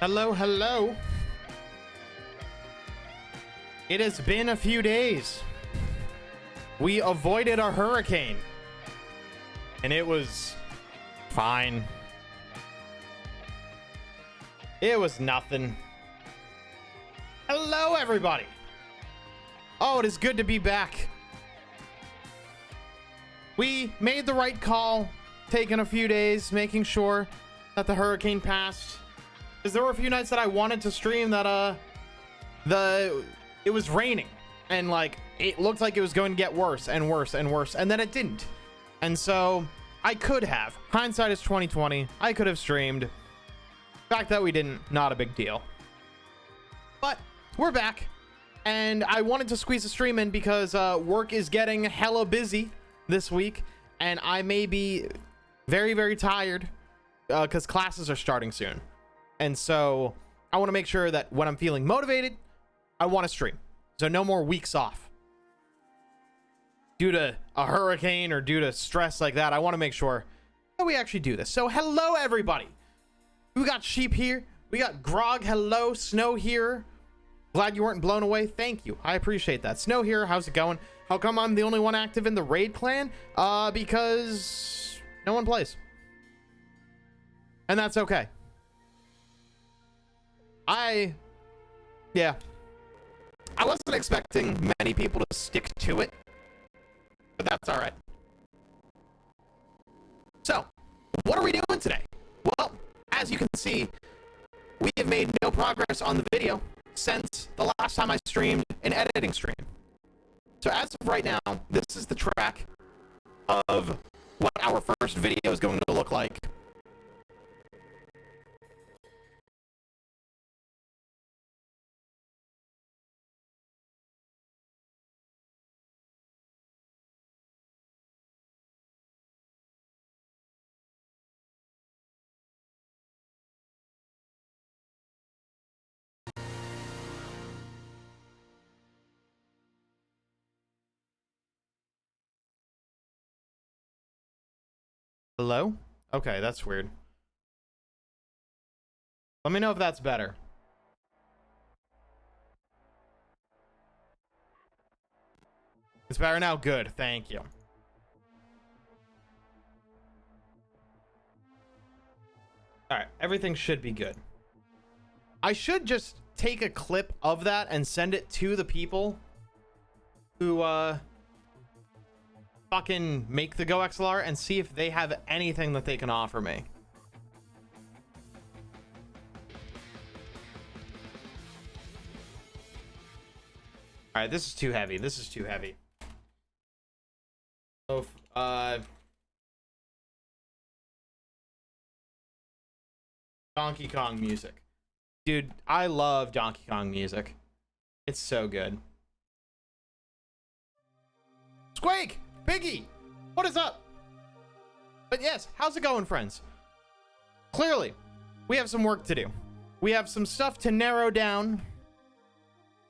Hello, hello. It has been a few days. We avoided a hurricane. And it was fine. It was nothing. Hello, everybody. Oh, it is good to be back. We made the right call, taking a few days, making sure that the hurricane passed. Because there were a few nights that I wanted to stream that it was raining, and like it looked like it was going to get worse and worse and worse, and then it didn't. And so I could have. Hindsight is 2020. I could have streamed. The fact that we didn't, not a big deal. But we're back, and I wanted to squeeze a stream in because work is getting hella busy this week, and I may be very, very tired because classes are starting soon. And so I want to make sure that when I'm feeling motivated, I want to stream. So no more weeks off due to a hurricane or due to stress like that. I want to make sure that we actually do this. So hello, everybody. We got Sheep here. We got Grog. Hello. Snow here. Glad you weren't blown away. Thank you. I appreciate that. Snow here. How's it going? How come I'm the only one active in the raid clan? Because no one plays. And that's okay. Yeah. I wasn't expecting many people to stick to it, but that's all right. So, what are we doing today? Well, as you can see, we have made no progress on the video since the last time I streamed an editing stream. So as of right now, this is the track of what our first video is going to look like. Hello? Okay, that's weird. Let me know if that's better. It's better now? Good, thank you. Alright, everything should be good. I should just take a clip of that and send it to the people who, fucking make the Go XLR and see if they have anything that they can offer me. All right, this is too heavy. This is too heavy. So, Donkey Kong music. Dude, I love Donkey Kong music. It's so good. Squake! Biggie, what is up? But yes, how's it going, friends? Clearly, we have some work to do. We have some stuff to narrow down,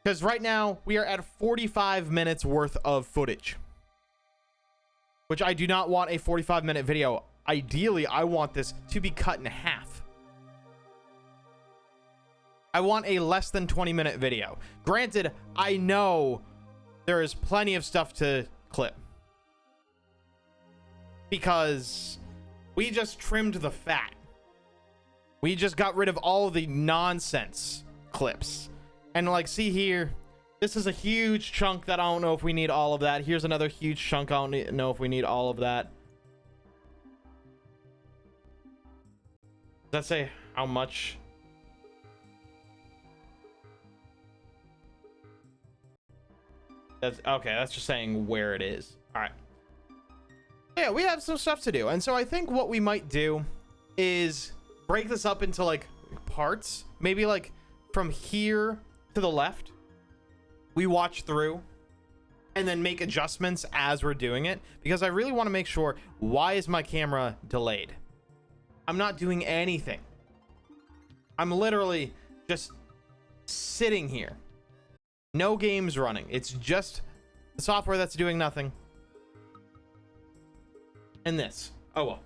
because right now we are at 45 minutes worth of footage, which I do not want a 45-minute video. Ideally, I want this to be cut in half. I want a less than 20-minute video. Granted, I know there is plenty of stuff to clip, because we just trimmed the fat. We just got rid of all the nonsense clips. And like, see here, this is a huge chunk that I don't know if we need all of that. Here's another huge chunk. I don't know if we need all of that. Does that say how much? That's okay. That's just saying where it is. All right. Yeah, we have some stuff to do. And so I think what we might do is break this up into like parts. Maybe like from here to the left, we watch through and then make adjustments as we're doing it, because I really want to make sure. Why is my camera delayed? I'm not doing anything. I'm literally just sitting here. No games running. It's just the software that's doing nothing. And this. Oh well.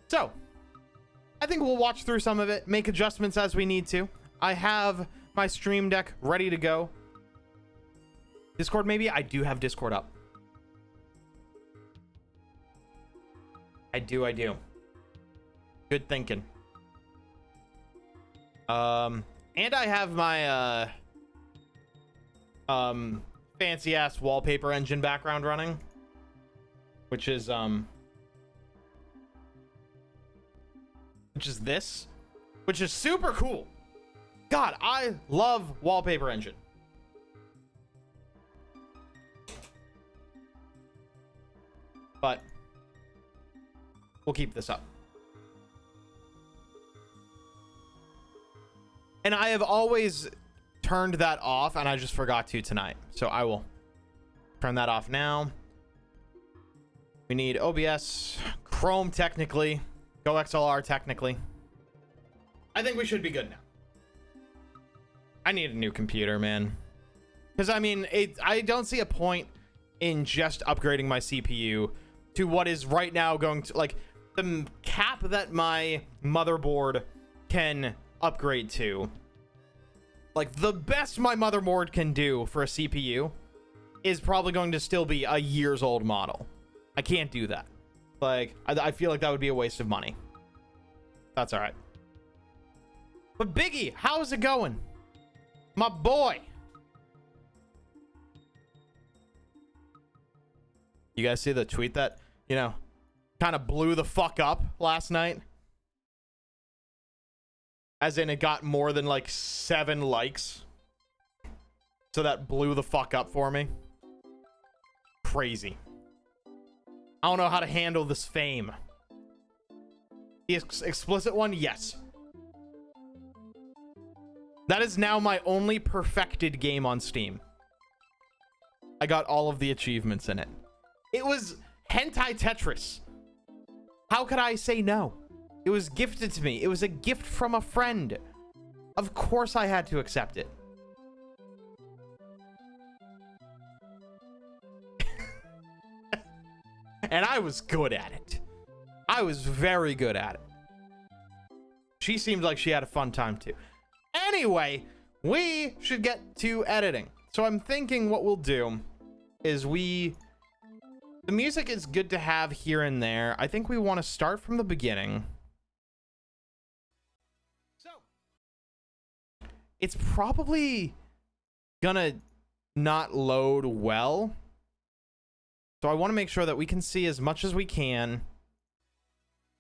So, I think we'll watch through some of it, make adjustments as we need to. I have my stream deck ready to go. Discord, maybe? I do have Discord up. I do. Good thinking. And I have my fancy ass wallpaper engine background running, which is this, which is super cool. God, I love wallpaper engine. But we'll keep this up. And I have always turned that off, and I just forgot to tonight. So I will turn that off now. We need OBS, Chrome technically, Go XLR technically. I think we should be good now. I need a new computer, man. Because, I mean, I don't see a point in just upgrading my CPU to what is right now going to, like, the cap that my motherboard can upgrade to. Like, the best my motherboard can do for a CPU is probably going to still be a years old model. I can't do that. Like, I feel like that would be a waste of money. That's all right. But Biggie, how's it going? My boy. You guys see the tweet that, you know, kind of blew the fuck up last night? As in, it got more than like 7 likes. So that blew the fuck up for me. Crazy. I don't know how to handle this fame. The explicit one? Yes. That is now my only perfected game on Steam. I got all of the achievements in it. It was Hentai Tetris. How could I say no? It was gifted to me. It was a gift from a friend. Of course I had to accept it. And I was good at it. I was very good at it. She seemed like she had a fun time too. Anyway, we should get to editing. So I'm thinking what we'll do is the music is good to have here and there. I think we want to start from the beginning. So it's probably gonna not load well. So I want to make sure that we can see as much as we can.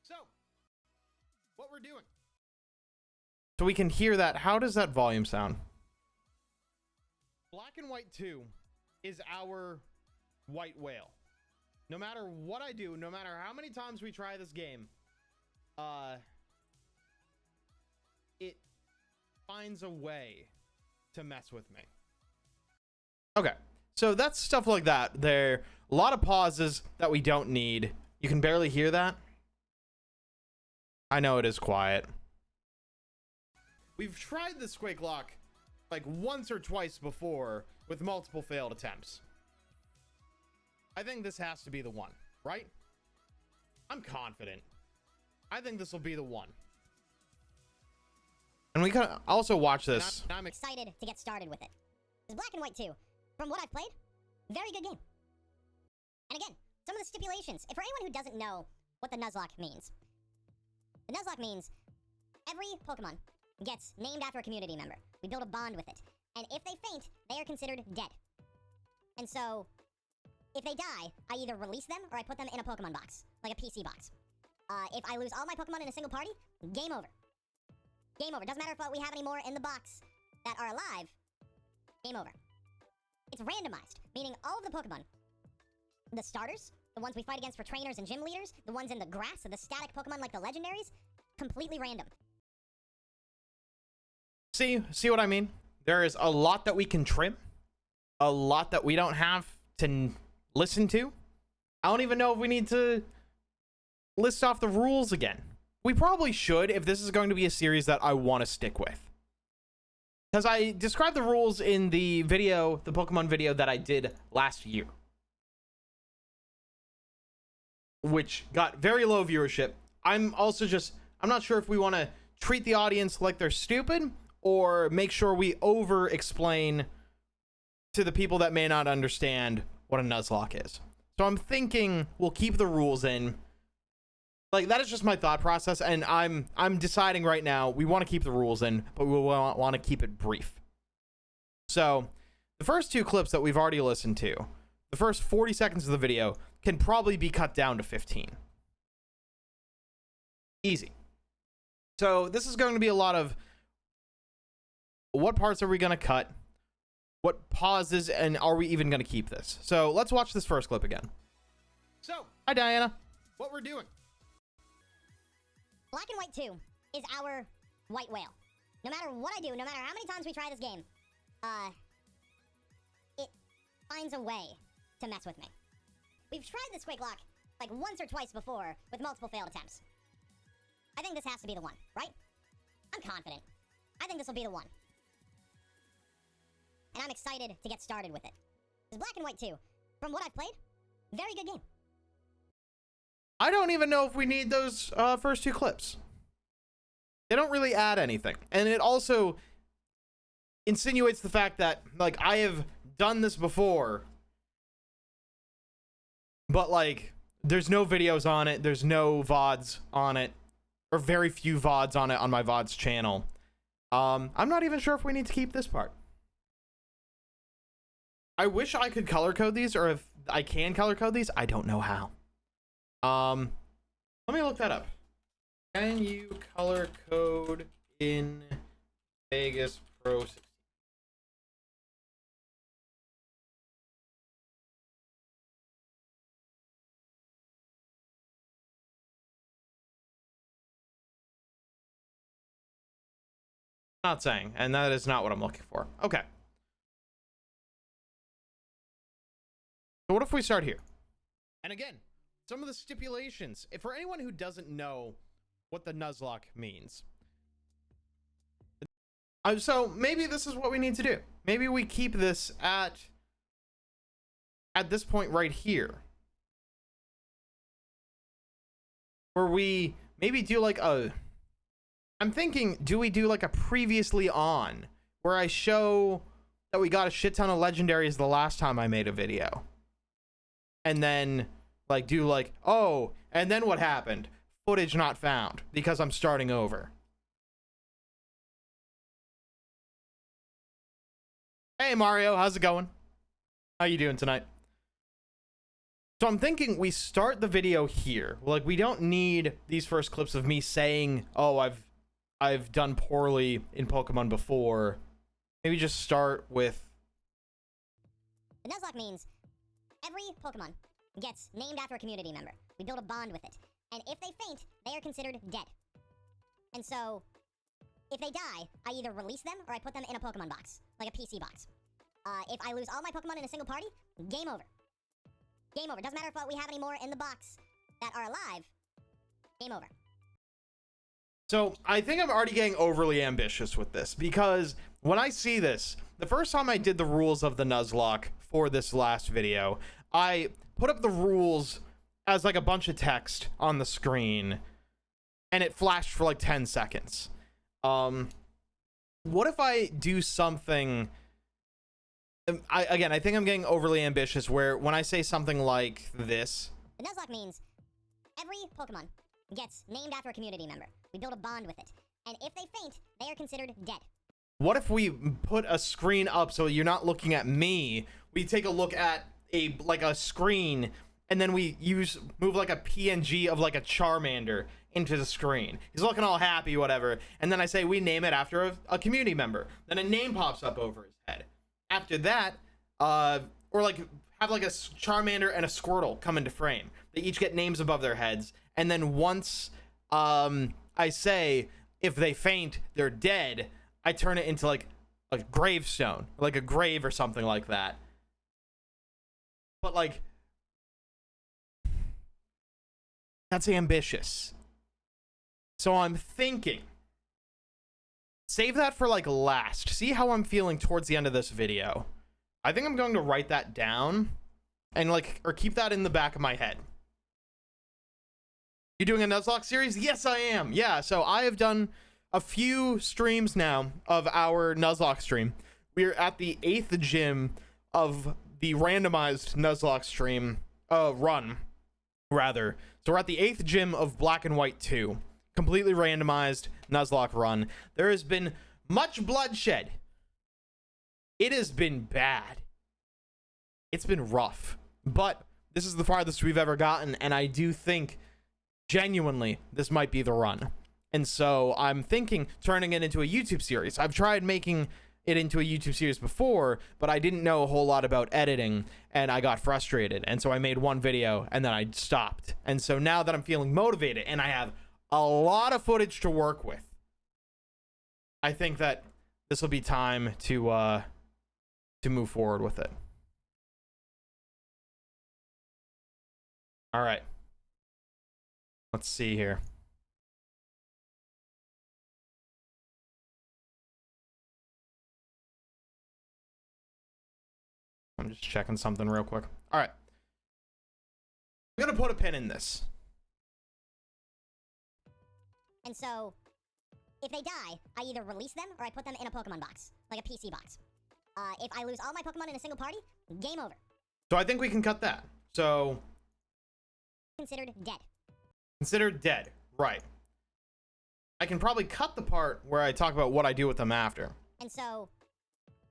So what we're doing. So we can hear that. How does that volume sound? Black and White 2 is our white whale. No matter what I do, no matter how many times we try this game, it finds a way to mess with me. Okay, so that's stuff like that. There are a lot of pauses that we don't need. You can barely hear that. I know it is quiet. We've tried the Squakelocke like once or twice before with multiple failed attempts. I think this has to be the one, right? I'm confident. I think this will be the one. And we can also watch this. I'm excited to get started with it. It's Black and White 2. From what I've played, very good game. And again, some of the stipulations. If for anyone who doesn't know what the Nuzlocke means. The Nuzlocke means every Pokemon gets named after a community member. We build a bond with it. And if they faint, they are considered dead. And so, if they die, I either release them or I put them in a Pokemon box, like a PC box. If I lose all my Pokemon in a single party, game over. Game over. Doesn't matter if we have any more in the box that are alive. Game over. It's randomized, meaning all of the Pokemon, the starters, the ones we fight against for trainers and gym leaders, the ones in the grass, the static Pokemon like the legendaries, completely random. See what I mean? There is a lot that we can trim, a lot that we don't have to listen to. I don't even know if we need to list off the rules again. We probably should if this is going to be a series that I want to stick with. Because I described the rules in the video, the Pokemon video that I did last year. Which got very low viewership. I'm I'm not sure if we want to treat the audience like they're stupid or make sure we over explain to the people that may not understand what a Nuzlocke is. So I'm thinking we'll keep the rules in. Like, that is just my thought process, and I'm deciding right now we want to keep the rules in, but we want to keep it brief. So the first two clips that we've already listened to, the first 40 seconds of the video, can probably be cut down to 15. Easy. So this is going to be a lot of what parts are we going to cut, what pauses, and are we even going to keep this? So let's watch this first clip again. So, hi Diana. What we're doing. Black and White 2 is our white whale. No matter what I do, no matter how many times we try this game, it finds a way to mess with me. We've tried the Squakelocke like once or twice before with multiple failed attempts. I think this has to be the one, right? I'm confident. I think this will be the one. And I'm excited to get started with it. Because Black and White 2, from what I've played, very good game. I don't even know if we need those first two clips. They don't really add anything. And it also insinuates the fact that, like, I have done this before, but, like, there's no videos on it. There's no VODs on it, or very few VODs on it on my VODs channel. I'm not even sure if we need to keep this part. I wish I could color code these, or if I can color code these, I don't know how. Let me look that up. Can you color code in Vegas Pro 16? Not saying, and that is not what I'm looking for. Okay. So what if we start here? And again, some of the stipulations, if for anyone who doesn't know what the Nuzlocke means. So maybe this is what we need to do. Maybe we keep this at this point right here. Where we maybe do like I'm thinking, do we do like a previously on, where I show that we got a shit ton of legendaries the last time I made a video? And then like do like, oh, and then what happened? Footage not found because I'm starting over. Hey Mario, how's it going? How you doing tonight? So I'm thinking we start the video here. Like, we don't need these first clips of me saying, oh, I've done poorly in Pokemon before. Maybe just start with... The Nuzlocke means every Pokemon gets named after a community member. We build a bond with it. And if they faint, they are considered dead. And so, if they die, I either release them or I put them in a Pokemon box, like a PC box. If I lose all my Pokemon in a single party, game over. Game over. Doesn't matter if we have any more in the box that are alive. Game over. So I think I'm already getting overly ambitious with this, because when I see this, the first time I did the rules of the Nuzlocke for this last video, I put up the rules as like a bunch of text on the screen, and it flashed for like 10 seconds. What if I do something... I think I'm getting overly ambitious, where when I say something like this... The Nuzlocke means every Pokemon gets named after a community member. We build a bond with it. And if they faint, they are considered dead. What if we put a screen up so you're not looking at me? We take a look at a screen, and then we move like a PNG of like a Charmander into the screen. He's looking all happy, whatever. And then I say we name it after a community member. Then a name pops up over his head. After that, or like have like a Charmander and a Squirtle come into frame. They each get names above their heads. And then once I say if they faint, they're dead, I turn it into like a gravestone, like a grave or something like that. But like, that's ambitious. So I'm thinking, save that for like last. See how I'm feeling towards the end of this video. I think I'm going to write that down and like, or keep that in the back of my head. You doing a Nuzlocke series? Yes, I am. Yeah, so I have done a few streams now of our Nuzlocke stream. We're at the 8th gym of the randomized Nuzlocke stream, run, rather. So we're at the 8th gym of Black and White 2. Completely randomized Nuzlocke run. There has been much bloodshed. It has been bad. It's been rough. But this is the farthest we've ever gotten, and I do think, genuinely, this might be the run. And so I'm thinking turning it into a YouTube series. I've tried making it into a YouTube series before, but I didn't know a whole lot about editing, and I got frustrated. And so I made one video, and then I stopped. And so now that I'm feeling motivated, and I have a lot of footage to work with, I think that this will be time to move forward with it. All right. Let's see here. I'm just checking something real quick. All right. I'm going to put a pin in this. And so, if they die, I either release them or I put them in a Pokemon box, like a PC box. If I lose all my Pokemon in a single party, game over. So I think we can cut that. So, Considered dead. considered dead. Right. I can probably cut the part where I talk about what I do with them after. And so,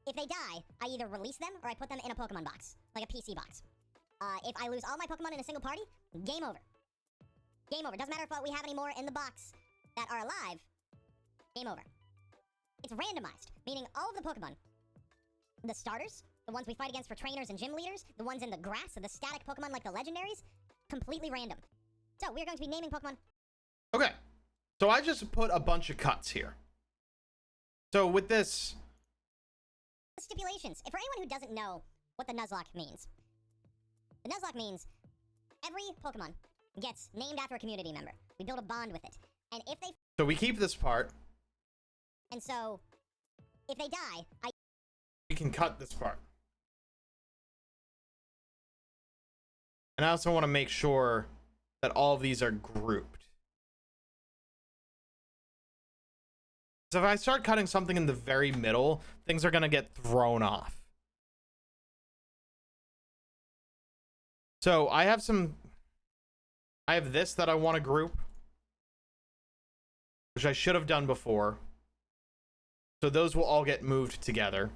if they die, I either release them or I put them in a Pokemon box, like a PC box. If I lose all my Pokemon in a single party, game over. Game over. Doesn't matter if we have any more in the box that are alive. Game over. It's randomized, meaning all of the Pokemon, the starters, the ones we fight against for trainers and gym leaders, the ones in the grass, the static Pokemon like the legendaries, completely random. So we're going to be naming Pokemon. Okay. So I just put a bunch of cuts here. So with this, Stipulations. And for anyone who doesn't know what the Nuzlocke means, the Nuzlocke means every Pokemon gets named after a community member. We build a bond with it. And if they... so we keep this part. And so, if they die, We can cut this part. And I also want to make sure that all of these are grouped. So if I start cutting something in the very middle, things are going to get thrown off. So I have this that I want to group, which I should have done before. So those will all get moved together.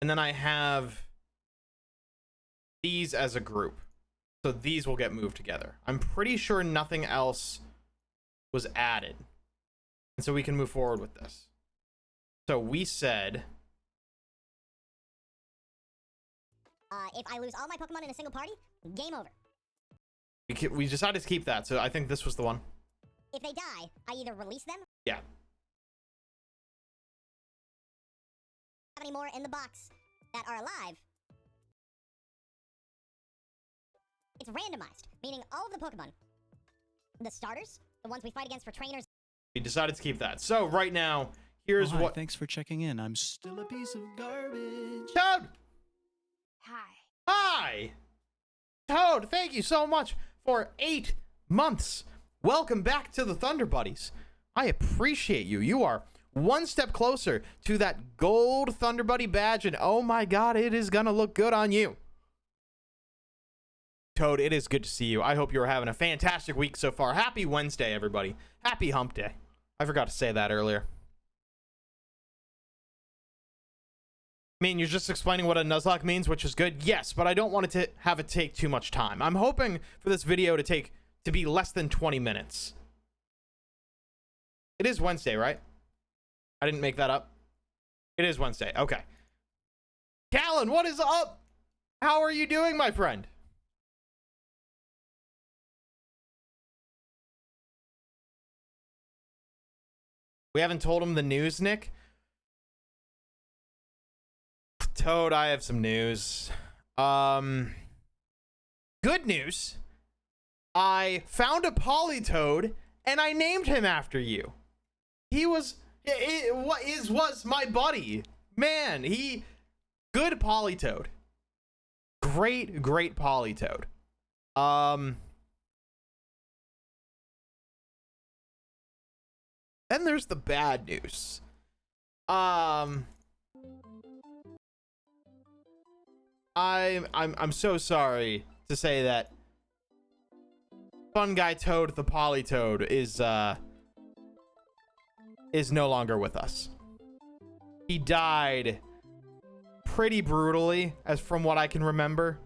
And then I have these as a group. So these will get moved together. I'm pretty sure nothing else was added. And so we can move forward with this. So we said, if I lose all my Pokemon in a single party, game over. we decided to keep that. So I think this was the one. If they die, I either release them. Yeah. Have any more in the box that are alive. It's randomized, meaning all of the Pokemon, the starters, the ones we fight against for trainers. We decided to keep that. So right now, here's hi, what. Thanks for checking in. I'm still a piece of garbage. Toad! Hi. Hi! Toad, thank you so much for 8 months. Welcome back to the Thunder Buddies. I appreciate you. You are one step closer to that gold Thunder Buddy badge, and oh my god, it is gonna look good on you. Toad, it is good to see you. I hope you're having a fantastic week so far. Happy Wednesday, everybody. Happy Hump Day. I forgot to say that earlier. I mean, you're just explaining what a Nuzlocke means, which is good. Yes, but I don't want it to have it take too much time. I'm hoping for this video to be less than 20 minutes. It is Wednesday, right? I didn't make that up. It is Wednesday. Okay. Callan, what is up? How are you doing, my friend? We haven't told him the news, Nick. Toad, I have some news. Good news. I found a Polytoad and I named him after you. He was my buddy. Man, good Polytoad. Great Polytoad. Then there's the bad news. I'm so sorry to say that Fun Guy Toad the Polytoad is no longer with us. He died pretty brutally, as from what I can remember.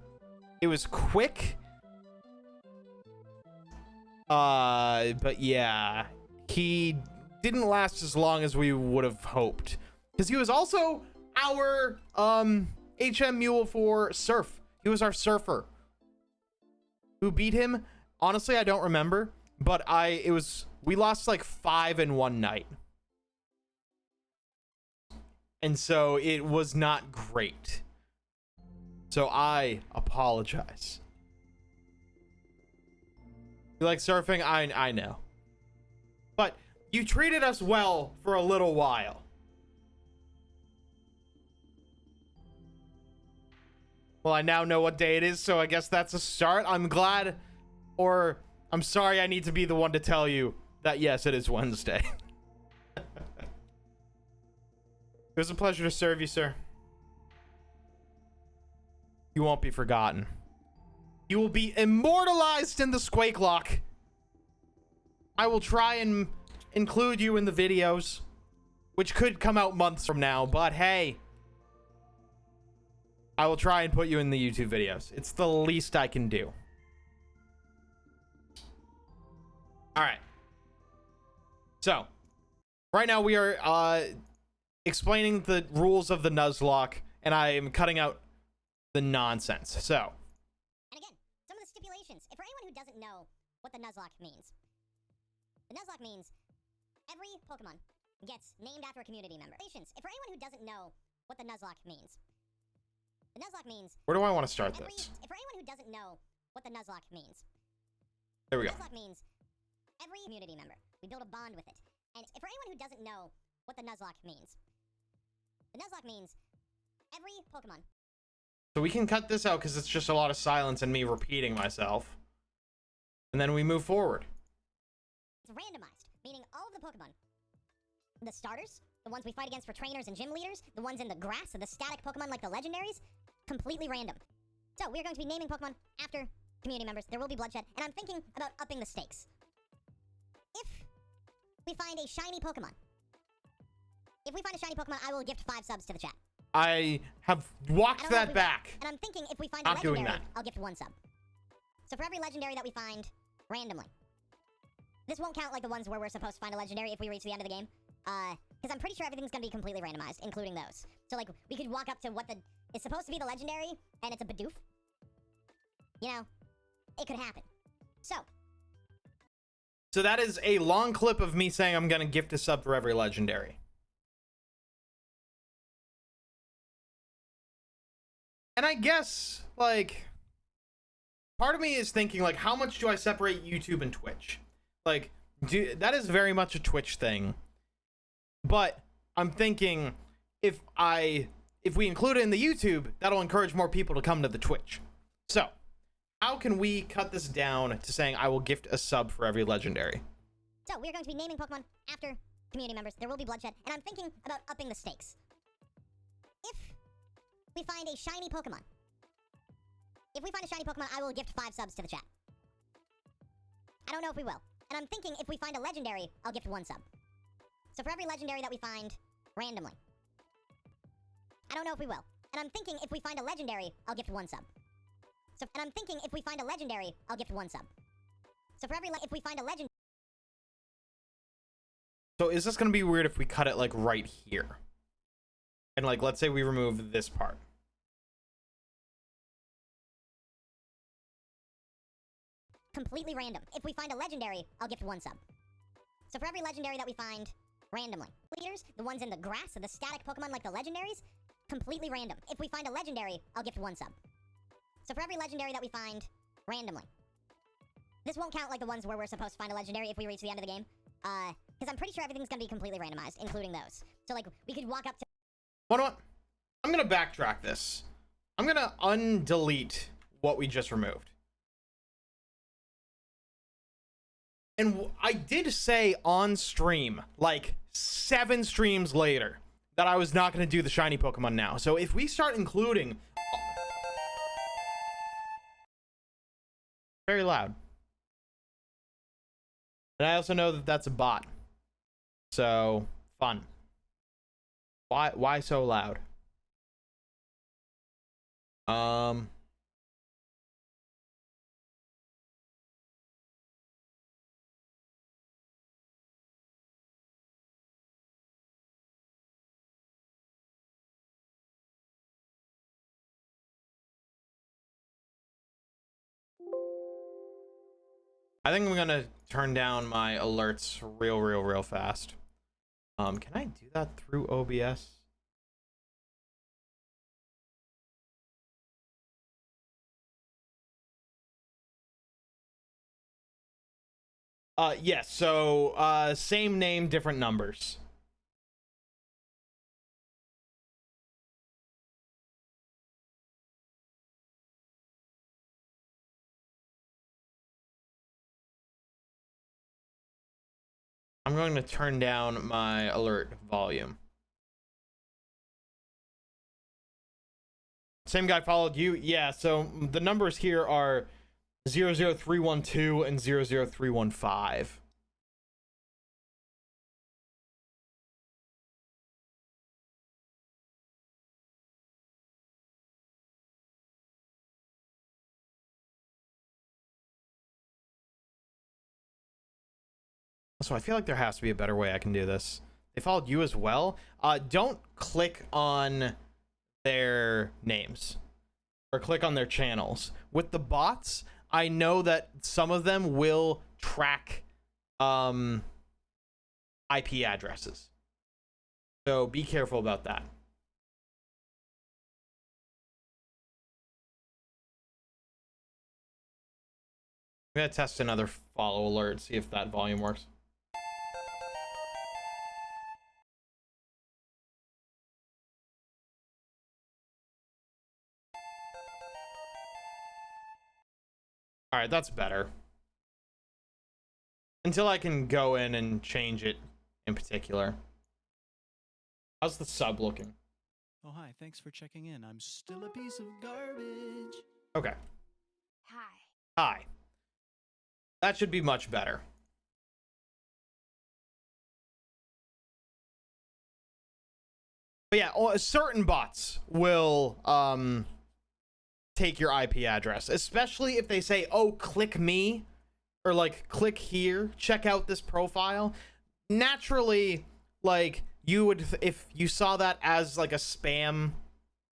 It was quick. But yeah, he didn't last as long as we would have hoped, because he was also our HM mule for surf. He was our surfer. Who beat him? Honestly, I don't remember, but we lost like 5 in one night. And so it was not great. So I apologize. You like surfing? I know. But you treated us well for a little while. Well, I now know what day it is, so I guess that's a start. I'm glad, or I'm sorry I need to be the one to tell you that yes, it is Wednesday. It was a pleasure to serve you, sir. You won't be forgotten. You will be immortalized in the Squakelocke. I will try and include you in the videos, which could come out months from now, but hey, I will try and put you in the YouTube videos. It's the least I can do. All right. So, right now we are explaining the rules of the Nuzlocke, and I am cutting out the nonsense. So, And again, some of the stipulations. If for anyone who doesn't know what the Nuzlocke means, the Nuzlocke means every Pokemon gets named after a community member. If for anyone who doesn't know what the Nuzlocke means, the Nuzlocke means where do I want to start this? If for anyone who doesn't know what the Nuzlocke means, There we go. Nuzlocke means every community member. We build a bond with it. And if for anyone who doesn't know what the Nuzlocke means, the Nuzlocke means every Pokemon. So we can cut this out because it's just a lot of silence and me repeating myself. And then we move forward. It's randomized, meaning all of the Pokemon, the starters, the ones we fight against for trainers and gym leaders, the ones in the grass, the static Pokemon like the legendaries, completely random. So we're going to be naming Pokemon after community members. There will be bloodshed, and I'm thinking about upping the stakes. If we find a shiny Pokemon, I will gift 5 subs to the chat. I have walked that back. And I'm thinking if we find Not a doing legendary, that. I'll gift 1 sub. So for every legendary that we find randomly. This won't count like the ones where we're supposed to find a legendary if we reach the end of the game. Because I'm pretty sure everything's gonna be completely randomized, including those. So like, we could walk up to what is supposed to be the legendary, and it's a Bidoof. You know, it could happen. So that is a long clip of me saying I'm gonna gift a sub for every legendary. And I guess, like, part of me is thinking, like, how much do I separate YouTube and Twitch? Like, that is very much a Twitch thing. But I'm thinking, if we include it in the YouTube, that'll encourage more people to come to the Twitch. So, how can we cut this down to saying I will gift a sub for every legendary? So we're going to be naming Pokemon after community members. There will be bloodshed, and I'm thinking about upping the stakes. If we find a shiny Pokemon, I will gift 5 subs to the chat. I don't know if we will. And I'm thinking if we find a legendary, I'll gift 1 sub. So for every legendary that we find randomly. I don't know if we will. And I'm thinking if we find a legendary, I'll gift 1 sub. So for every if we find a legendary. So is this gonna be weird if we cut it like right here? And like, let's say we remove this part. Completely random. If we find a legendary, I'll gift 1 sub. So for every legendary that we find randomly. Leaders, the ones in the grass, the static Pokemon like the legendaries, completely random. If we find a legendary, I'll gift 1 sub. So for every legendary that we find randomly. This won't count like the ones where we're supposed to find a legendary if we reach the end of the game. Because I'm pretty sure everything's gonna be completely randomized, including those. So like, we could walk up to... What? I'm gonna backtrack this. I'm gonna undelete what we just removed. And I did say on stream, like 7 streams later, that I was not going to do the shiny Pokemon now. So if we start including... Very loud. And I also know that that's a bot. So, fun. Why so loud? I think I'm gonna turn down my alerts real fast. Can I do that through OBS? Yes, so same name, different numbers. I'm going to turn down my alert volume. Same guy followed you? Yeah, so the numbers here are 00312 and 00315. So I feel like there has to be a better way I can do this. They followed you as well. Don't click on their names or click on their channels. With the bots, I know that some of them will track IP addresses. So be careful about that. I'm gonna test another follow alert, see if that volume works. All right, that's better. Until I can go in and change it in particular. How's the sub looking? Oh, hi. Thanks for checking in. I'm still a piece of garbage. Okay. Hi. Hi. That should be much better. But yeah, certain bots will take your IP address, especially if they say, oh, click me, or like click here, check out this profile. Naturally, like you would, if you saw that as like a spam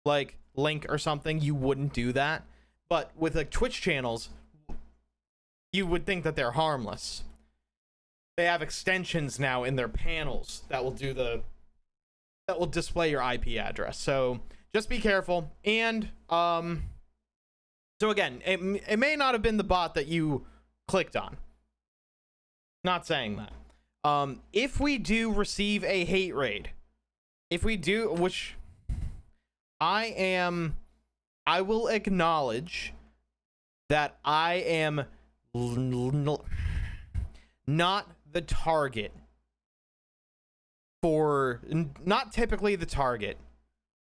like link or something, you wouldn't do that. But with like Twitch channels, you would think that they're harmless. They have extensions now in their panels that will do that will display your IP address. So just be careful. And so again, it may not have been the bot that you clicked on. Not saying that. If we do receive a hate raid, if we do, which I will acknowledge that I am not the target for, not typically the target.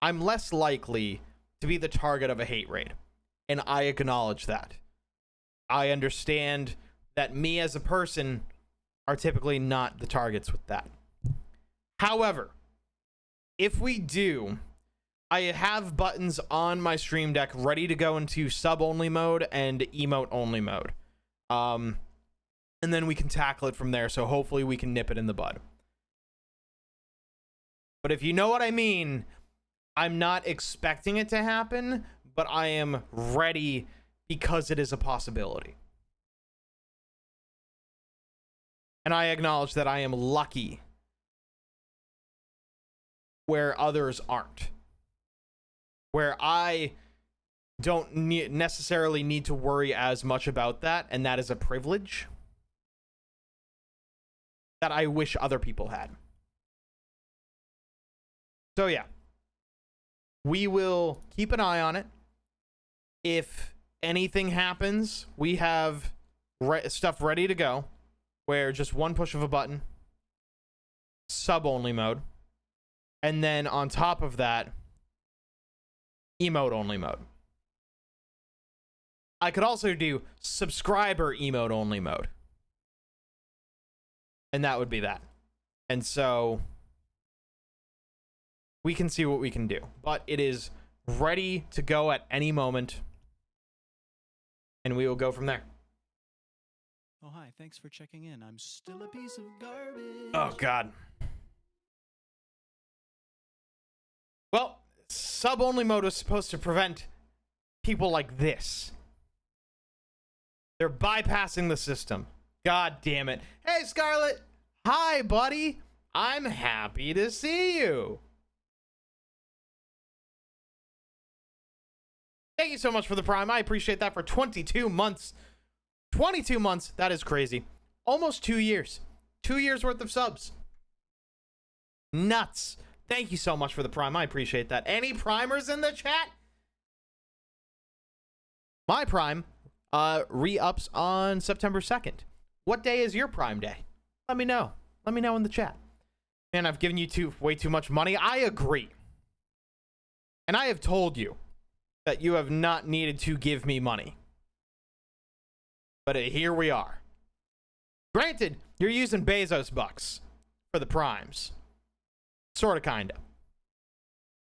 I'm less likely to be the target of a hate raid, and I acknowledge that. I understand that me as a person are typically not the targets with that. However, if we do, I have buttons on my stream deck ready to go into sub only mode and emote only mode. And then we can tackle it from there, so hopefully we can nip it in the bud. But if you know what I mean, I'm not expecting it to happen, but I am ready because it is a possibility. And I acknowledge that I am lucky where others aren't. Where I don't necessarily need to worry as much about that, and that is a privilege that I wish other people had. So yeah, we will keep an eye on it. If anything happens, we have stuff ready to go. where just one push of a button, sub-only mode, and then on top of that, emote-only mode. I could also do subscriber emote-only mode. And that would be that. And so we can see what we can do. But it is ready to go at any moment. And we will go from there. Oh, hi. Thanks for checking in. I'm still a piece of garbage. Oh, God. Well, sub-only mode is supposed to prevent people like this. They're bypassing the system. God damn it. Hey, Scarlett. Hi, buddy. I'm happy to see you. Thank you so much for the Prime. I appreciate that for 22 months. 22 months. That is crazy. Almost 2 years. 2 years worth of subs. Nuts. Thank you so much for the Prime. I appreciate that. Any primers in the chat? My Prime re-ups on September 2nd. What day is your Prime Day? Let me know. Let me know in the chat. Man, I've given you way too much money. I agree. And I have told you that you have not needed to give me money. But here we are. Granted, you're using Bezos bucks for the primes. Sorta, kinda.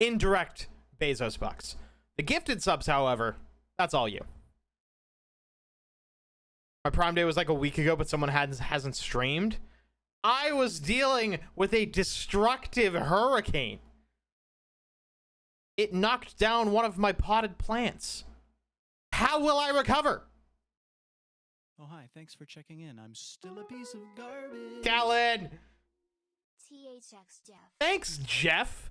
Indirect Bezos bucks. The gifted subs, however, that's all you. My Prime Day was like a week ago, but someone hasn't streamed. I was dealing with a destructive hurricane. It knocked down one of my potted plants. How will I recover? Oh, hi. Thanks for checking in. I'm still a piece of garbage. Callan! THX Jeff. Thanks, Jeff.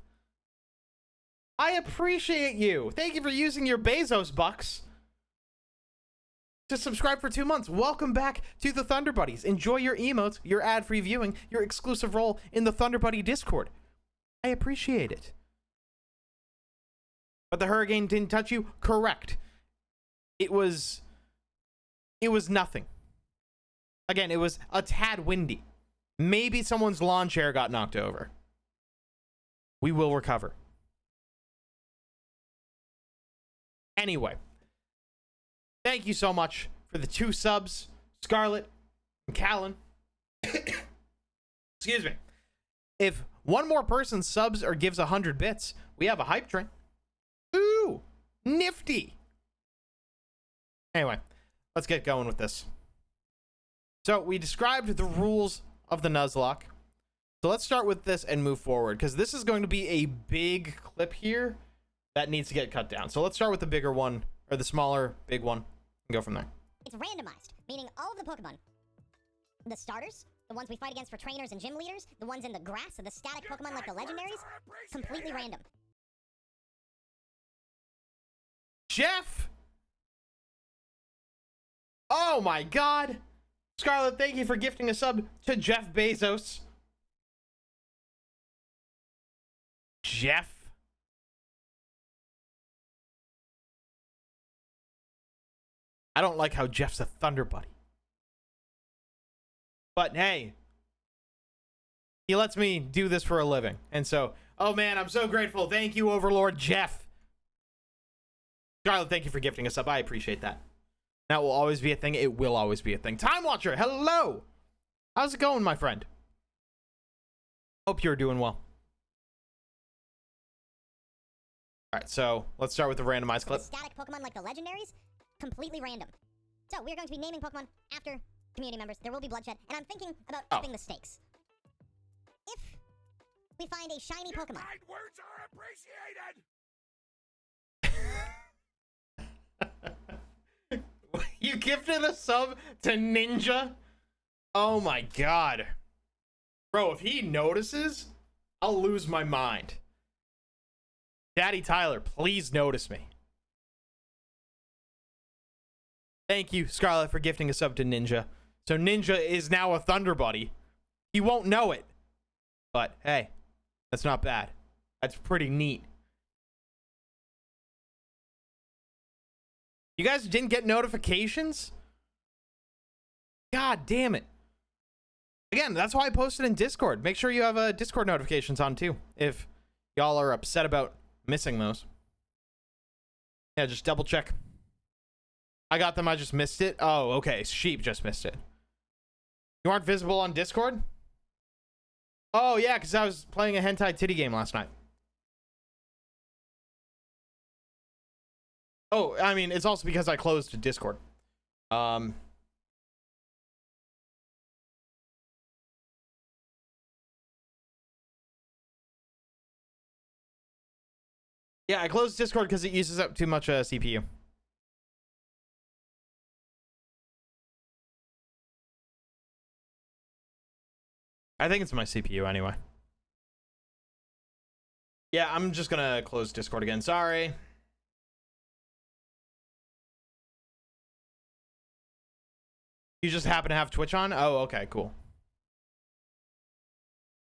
I appreciate you. Thank you for using your Bezos bucks to subscribe for 2 months. Welcome back to the Thunder Buddies. Enjoy your emotes, your ad-free viewing, your exclusive role in the Thunder Buddy Discord. I appreciate it. But the hurricane didn't touch you? Correct. It was nothing. Again, it was a tad windy. Maybe someone's lawn chair got knocked over. We will recover. Anyway. Thank you so much for the 2 subs, Scarlett and Callan. Excuse me. If one more person subs or gives 100 bits, we have a hype train. Ooh, nifty. Anyway, let's get going with this. So we described the rules of the Nuzlocke. So let's start with this and move forward, because this is going to be a big clip here that needs to get cut down. So let's start with the bigger one, or the smaller, big one, and go from there. It's randomized, meaning all of the Pokemon, the starters, the ones we fight against for trainers and gym leaders, the ones in the grass, and the static Pokemon like the legendaries, completely random. Jeff! Oh my God! Scarlett, thank you for gifting a sub to Jeff Bezos. Jeff. I don't like how Jeff's a Thunder Buddy. But hey, he lets me do this for a living. And so, oh man, I'm so grateful. Thank you, Overlord Jeff. Scarlett, thank you for gifting us up. I appreciate that. That will always be a thing. It will always be a thing. Time Watcher, hello. How's it going, my friend? Hope you're doing well. All right, so let's start with the randomized clip. The static Pokemon like the legendaries, completely random. So we're going to be naming Pokemon after community members. There will be bloodshed, and I'm thinking about upping the stakes. If we find a shiny Pokemon, Kind words are appreciated. You gifted a sub to Ninja? Oh my God. Bro, if he notices, I'll lose my mind. Daddy Tyler, please notice me. Thank you, Scarlett, for gifting a sub to Ninja. So Ninja is now a Thunder Buddy. He won't know it. But hey, that's not bad. That's pretty neat. You guys didn't get notifications? God damn it. Again, that's why I posted in Discord. Make sure you have Discord notifications on too, if y'all are upset about missing those. Yeah, just double check. I got them, I just missed it. Oh, okay, Sheep just missed it. You aren't visible on Discord? Oh, yeah, because I was playing a hentai titty game last night. Oh, I mean, it's also because I closed Discord. Yeah, I closed Discord because it uses up too much CPU. I think it's my CPU anyway. Yeah, I'm just gonna close Discord again. Sorry. You just happen to have Twitch on? Oh, okay, cool.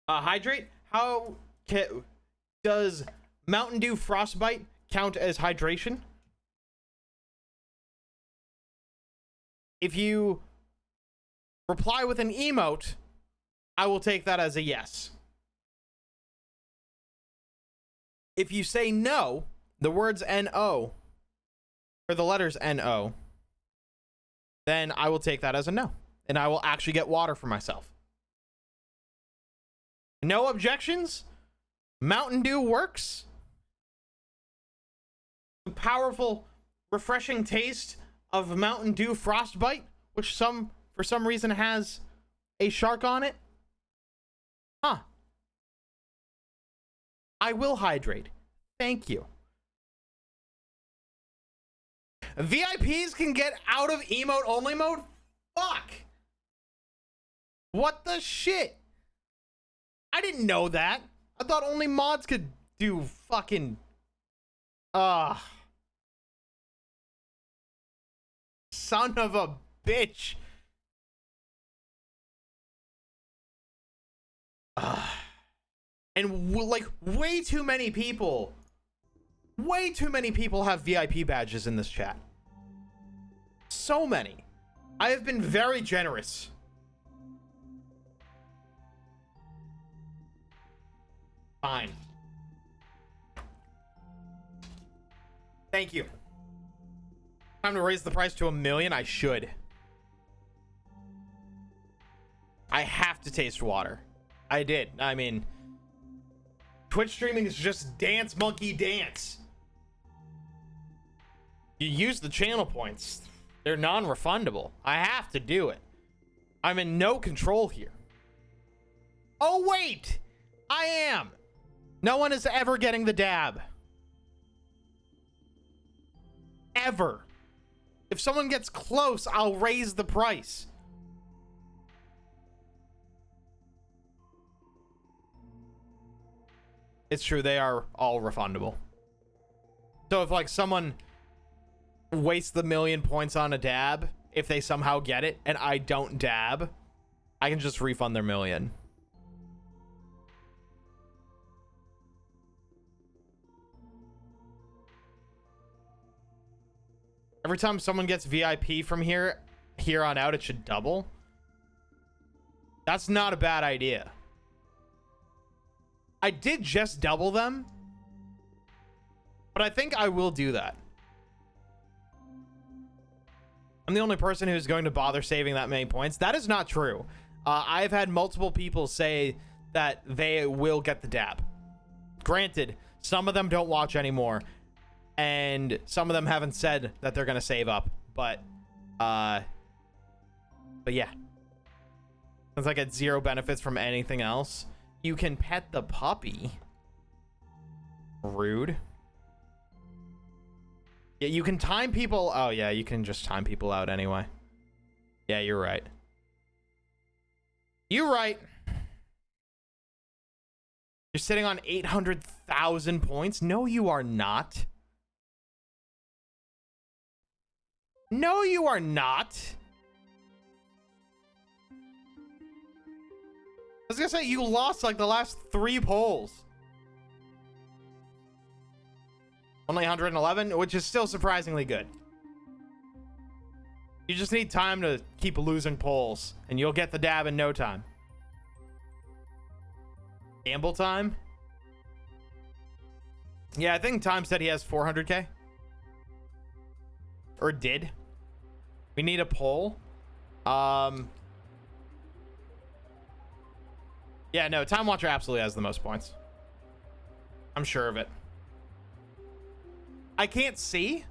Hydrate? How does Mountain Dew Frostbite count as hydration? If you reply with an emote, I will take that as a yes. If you say no, the words N-O, or the letters N-O, then I will take that as a no. And I will actually get water for myself. No objections? Mountain Dew works? The powerful, refreshing taste of Mountain Dew Frostbite, which for some reason has a shark on it? Huh. I will hydrate. Thank you. VIPs can get out of emote only mode? Fuck. What the shit? I didn't know that. I thought only mods could do fucking... Son of a bitch. And like way too many people have VIP badges in this chat. So many. I have been very generous. Fine. Thank you. Time to raise the price to 1 million. I should. I have to taste water. I did. I mean, Twitch streaming is just dance monkey dance. You use the channel points. They're non-refundable. I have to do it. I'm in no control here. Oh, wait. I am. No one is ever getting the dab. Ever. If someone gets close, I'll raise the price. It's true, they are all refundable. So if like someone wastes the 1 million points on a dab, if they somehow get it and I don't dab, I can just refund their 1 million. Every time someone gets VIP from here on out, it should double. That's not a bad idea. I did just double them, but I think I will do that. I'm the only person who's going to bother saving that many points. That is not true. I've had multiple people say that they will get the dab. Granted, some of them don't watch anymore, and some of them haven't said that they're going to save up, but yeah. Since I get 0 benefits from anything else. You can pet the puppy. Rude. Yeah, you can time people. Oh, yeah, you can just time people out anyway. Yeah, you're right. You're right. You're sitting on 800,000 points. No, you are not. No, you are not. I was gonna say you lost like the last 3 polls. Only 111, which is still surprisingly good. You just need time to keep losing polls, and you'll get the dab in no time. Gamble time. Yeah, I think Time said he has 400k. Or did. We need a poll. Yeah, no, Time Watcher absolutely has the most points. I'm sure of it. I can't see.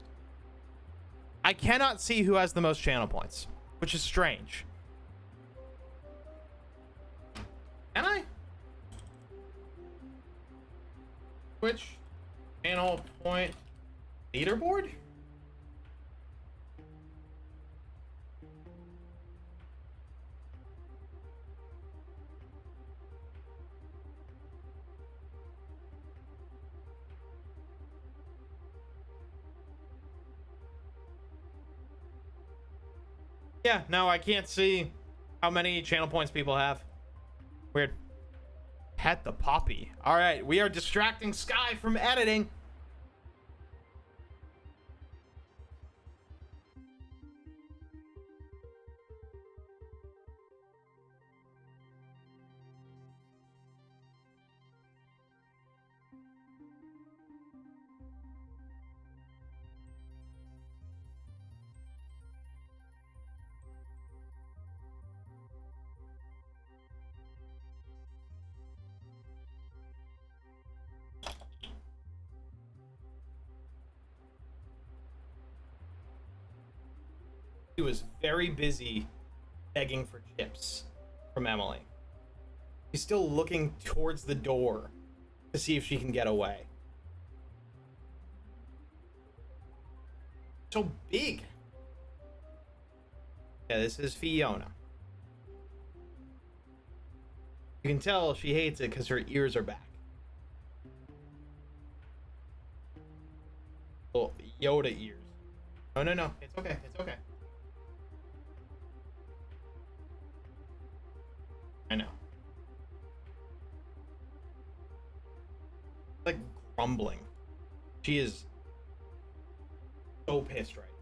I cannot see who has the most channel points, which is strange. Can I? Twitch channel point leaderboard? Yeah, no, I can't see how many channel points people have. Weird. Pet the poppy. All right, we are distracting Sky from editing. He was very busy begging for chips from Emily. He's still looking towards the door to see if she can get away. So big. Yeah, this is Fiona. You can tell she hates it because her ears are back. Little Yoda ears. No, no, no. It's okay. It's okay. I know. Like grumbling. She is so pissed right now.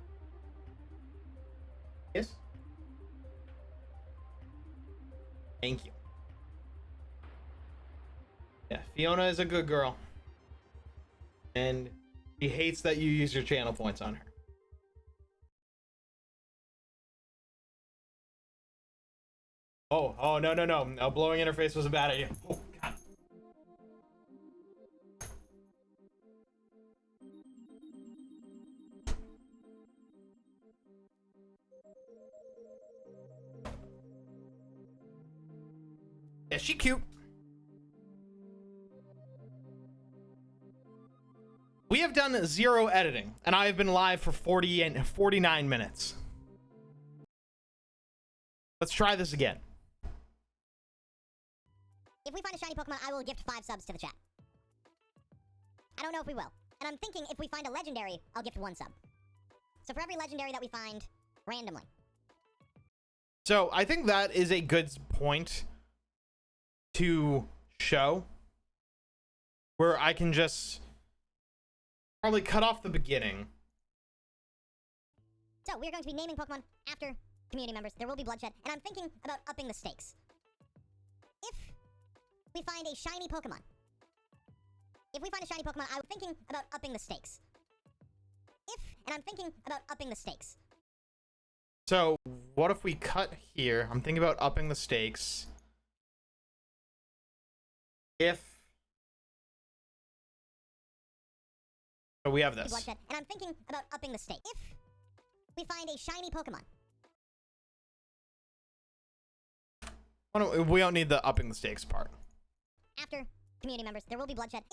Yes? Thank you. Yeah, Fiona is a good girl. And she hates that you use your channel points on her. Oh, no, no, no. No, blowing in her face was a bad idea. Oh, God. Yeah, she cute. We have done 0 editing, and I have been live for 49 minutes. Let's try this again. If we find a shiny Pokemon, I will gift 5 subs to the chat. I don't know if we will. And I'm thinking if we find a legendary, I'll gift 1 sub. So for every legendary that we find, randomly. So I think that is a good point to show, where I can just probably cut off the beginning. So we are going to be naming Pokemon after community members. There will be bloodshed. And I'm thinking about upping the stakes. If we find a shiny Pokemon. If we find a shiny Pokemon, I'm thinking about upping the stakes. And I'm thinking about upping the stakes. So what if we cut here? I'm thinking about upping the stakes. So we have this. Bloodshed. And I'm thinking about upping the stakes. If we find a shiny Pokemon. We don't need the upping the stakes part. After community members, there will be bloodshed.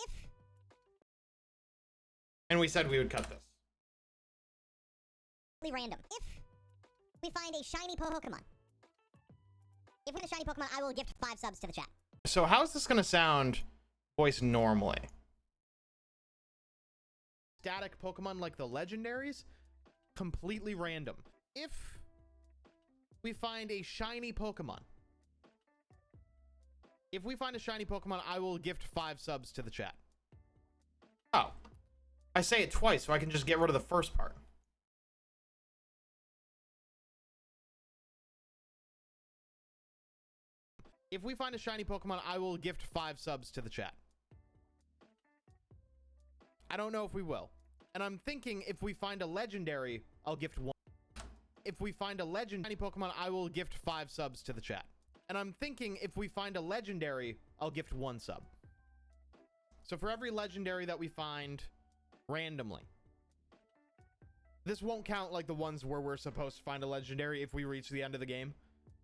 And we said we would cut this. Random. If we find a shiny Pokemon. If we find a shiny Pokemon, I will gift 5 subs to the chat. So how is this going to sound voiced normally? Static Pokemon like the legendaries? Completely random. If we find a shiny Pokemon. If we find a shiny Pokemon, I will gift 5 subs to the chat. Oh. I say it twice, so I can just get rid of the first part. If we find a shiny Pokemon, I will gift 5 subs to the chat. I don't know if we will. And I'm thinking if we find a legendary, I'll gift 1. If we find a legendary Pokemon, I will gift 5 subs to the chat. And I'm thinking if we find a legendary, I'll gift 1 sub. So for every legendary that we find randomly. This won't count like the ones where we're supposed to find a legendary if we reach the end of the game.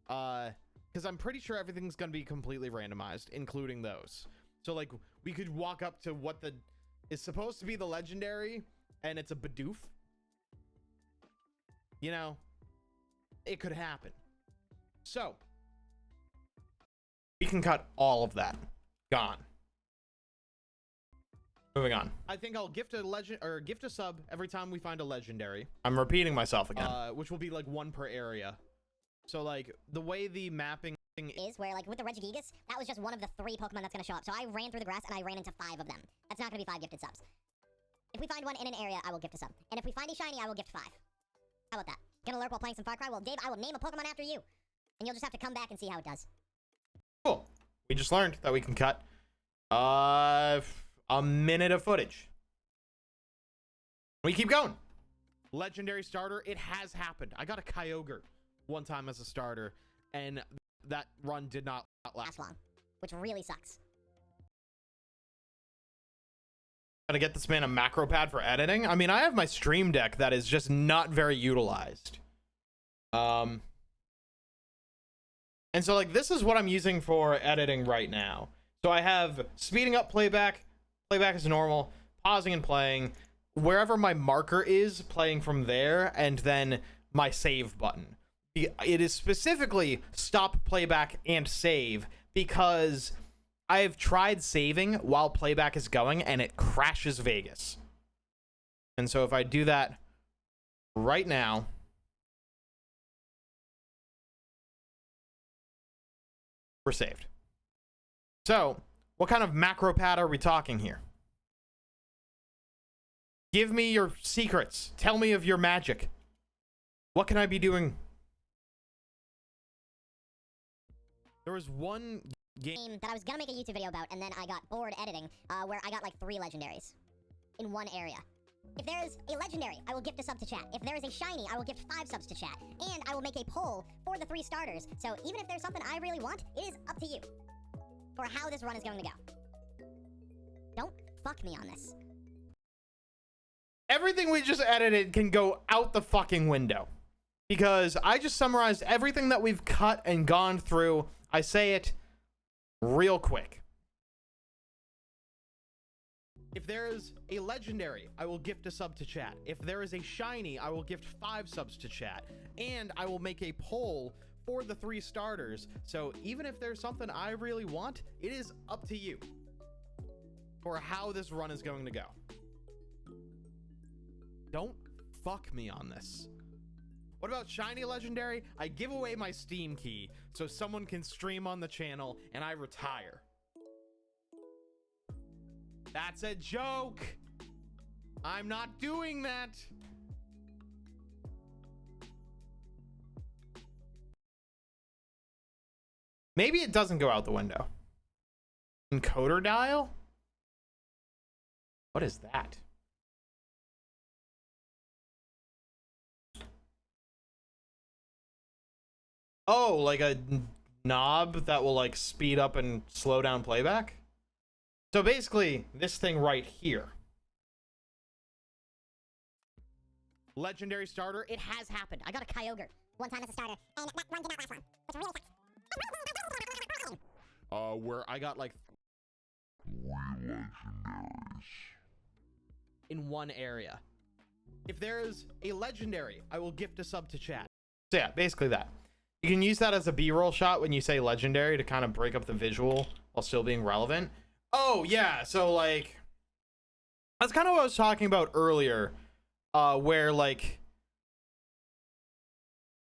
Because I'm pretty sure everything's going to be completely randomized, including those. So like we could walk up to what is supposed to be the legendary and it's a Bidoof. You know, it could happen. So we can cut all of that. Gone. Moving on. I think I'll gift a sub every time we find a legendary. I'm repeating myself again. Which will be like 1 per area. So like the way the mapping is where like with the Regigigas, that was just one of the 3 Pokemon that's gonna show up. So I ran through the grass and I ran into 5 of them. That's not gonna be 5 gifted subs. If we find one in an area, I will gift a sub. And if we find a shiny, I will gift 5. How about that? Gonna lurk while playing some Far Cry? Well, Dave, I will name a Pokemon after you. And you'll just have to come back and see how it does. Cool. We just learned that we can cut a minute of footage. We keep going. Legendary starter. It has happened. I got a Kyogre one time as a starter, and that run did not last long, which really sucks. Gotta get this man a macro pad for editing. I mean, I have my stream deck that is just not very utilized. And so like this is what I'm using for editing right now. So I have speeding up playback is normal, pausing and playing, wherever my marker is, playing from there, and then my save button. It is specifically stop playback and save because I've tried saving while playback is going and it crashes Vegas. And so if I do that right now, we're saved. So what kind of macro pad are we talking here? Give me your secrets. Tell me of your magic. What can I be doing? There was one game that I was gonna make a YouTube video about, and then I got bored editing, where I got like 3 legendaries in one area. If there is a legendary, I will gift a sub to chat. If there is a shiny, I will gift 5 subs to chat. And I will make a poll for the 3 starters. So even if there's something I really want, it is up to you for how this run is going to go. Don't fuck me on this. Everything we just edited can go out the fucking window. Because I just summarized everything that we've cut and gone through. I say it real quick. If there is a legendary, I will gift a sub to chat. If there is a shiny, I will gift 5 subs to chat. And I will make a poll for the 3 starters. So even if there's something I really want, it is up to you for how this run is going to go. Don't fuck me on this. What about shiny legendary? I give away my Steam key so someone can stream on the channel and I retire. That's a joke. I'm not doing that. Maybe it doesn't go out the window. Encoder dial? What is that? Oh, like a knob that will like speed up and slow down playback? So basically, this thing right here. Legendary starter, it has happened. I got a Kyogre one time as a starter, and that run did not last long. It's really sucks. Where I got like 3 legendaries in one area. If there is a legendary, I will gift a sub to chat. So yeah, basically that. You can use that as a B-roll shot when you say legendary to kind of break up the visual while still being relevant. Oh yeah, so like that's kind of what I was talking about earlier, where like,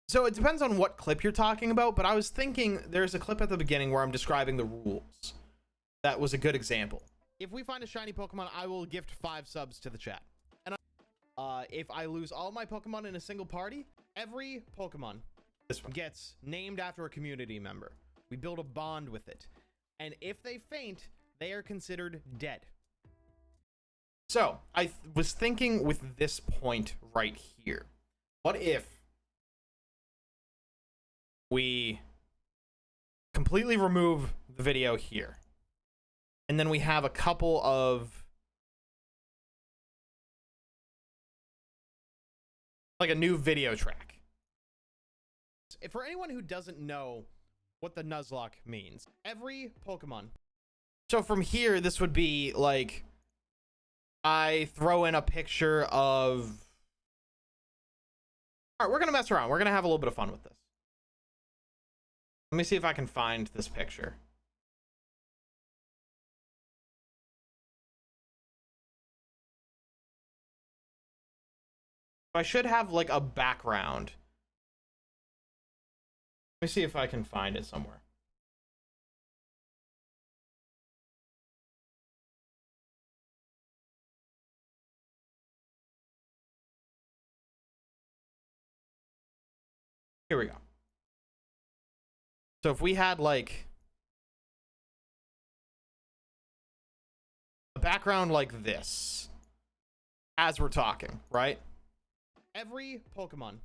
so it depends on what clip you're talking about, but I was thinking there's a clip at the beginning where I'm describing the rules. That was a good example. If we find a shiny Pokemon, I will gift 5 subs to the chat. And if I lose all my Pokemon in a single party, every Pokemon this one gets named after a community member. We build a bond with it. And if they faint, they are considered dead. So, I was thinking with this point right here. What if we completely remove the video here? And then we have a couple of... like a new video track. For anyone who doesn't know what the Nuzlocke means, every Pokemon. So from here, this would be like, I throw in a picture of... All right, we're going to mess around. We're going to have a little bit of fun with this. Let me see if I can find this picture. I should have like a background. Let me see if I can find it somewhere. Here we go. So if we had like a background like this as we're talking, right? Every Pokemon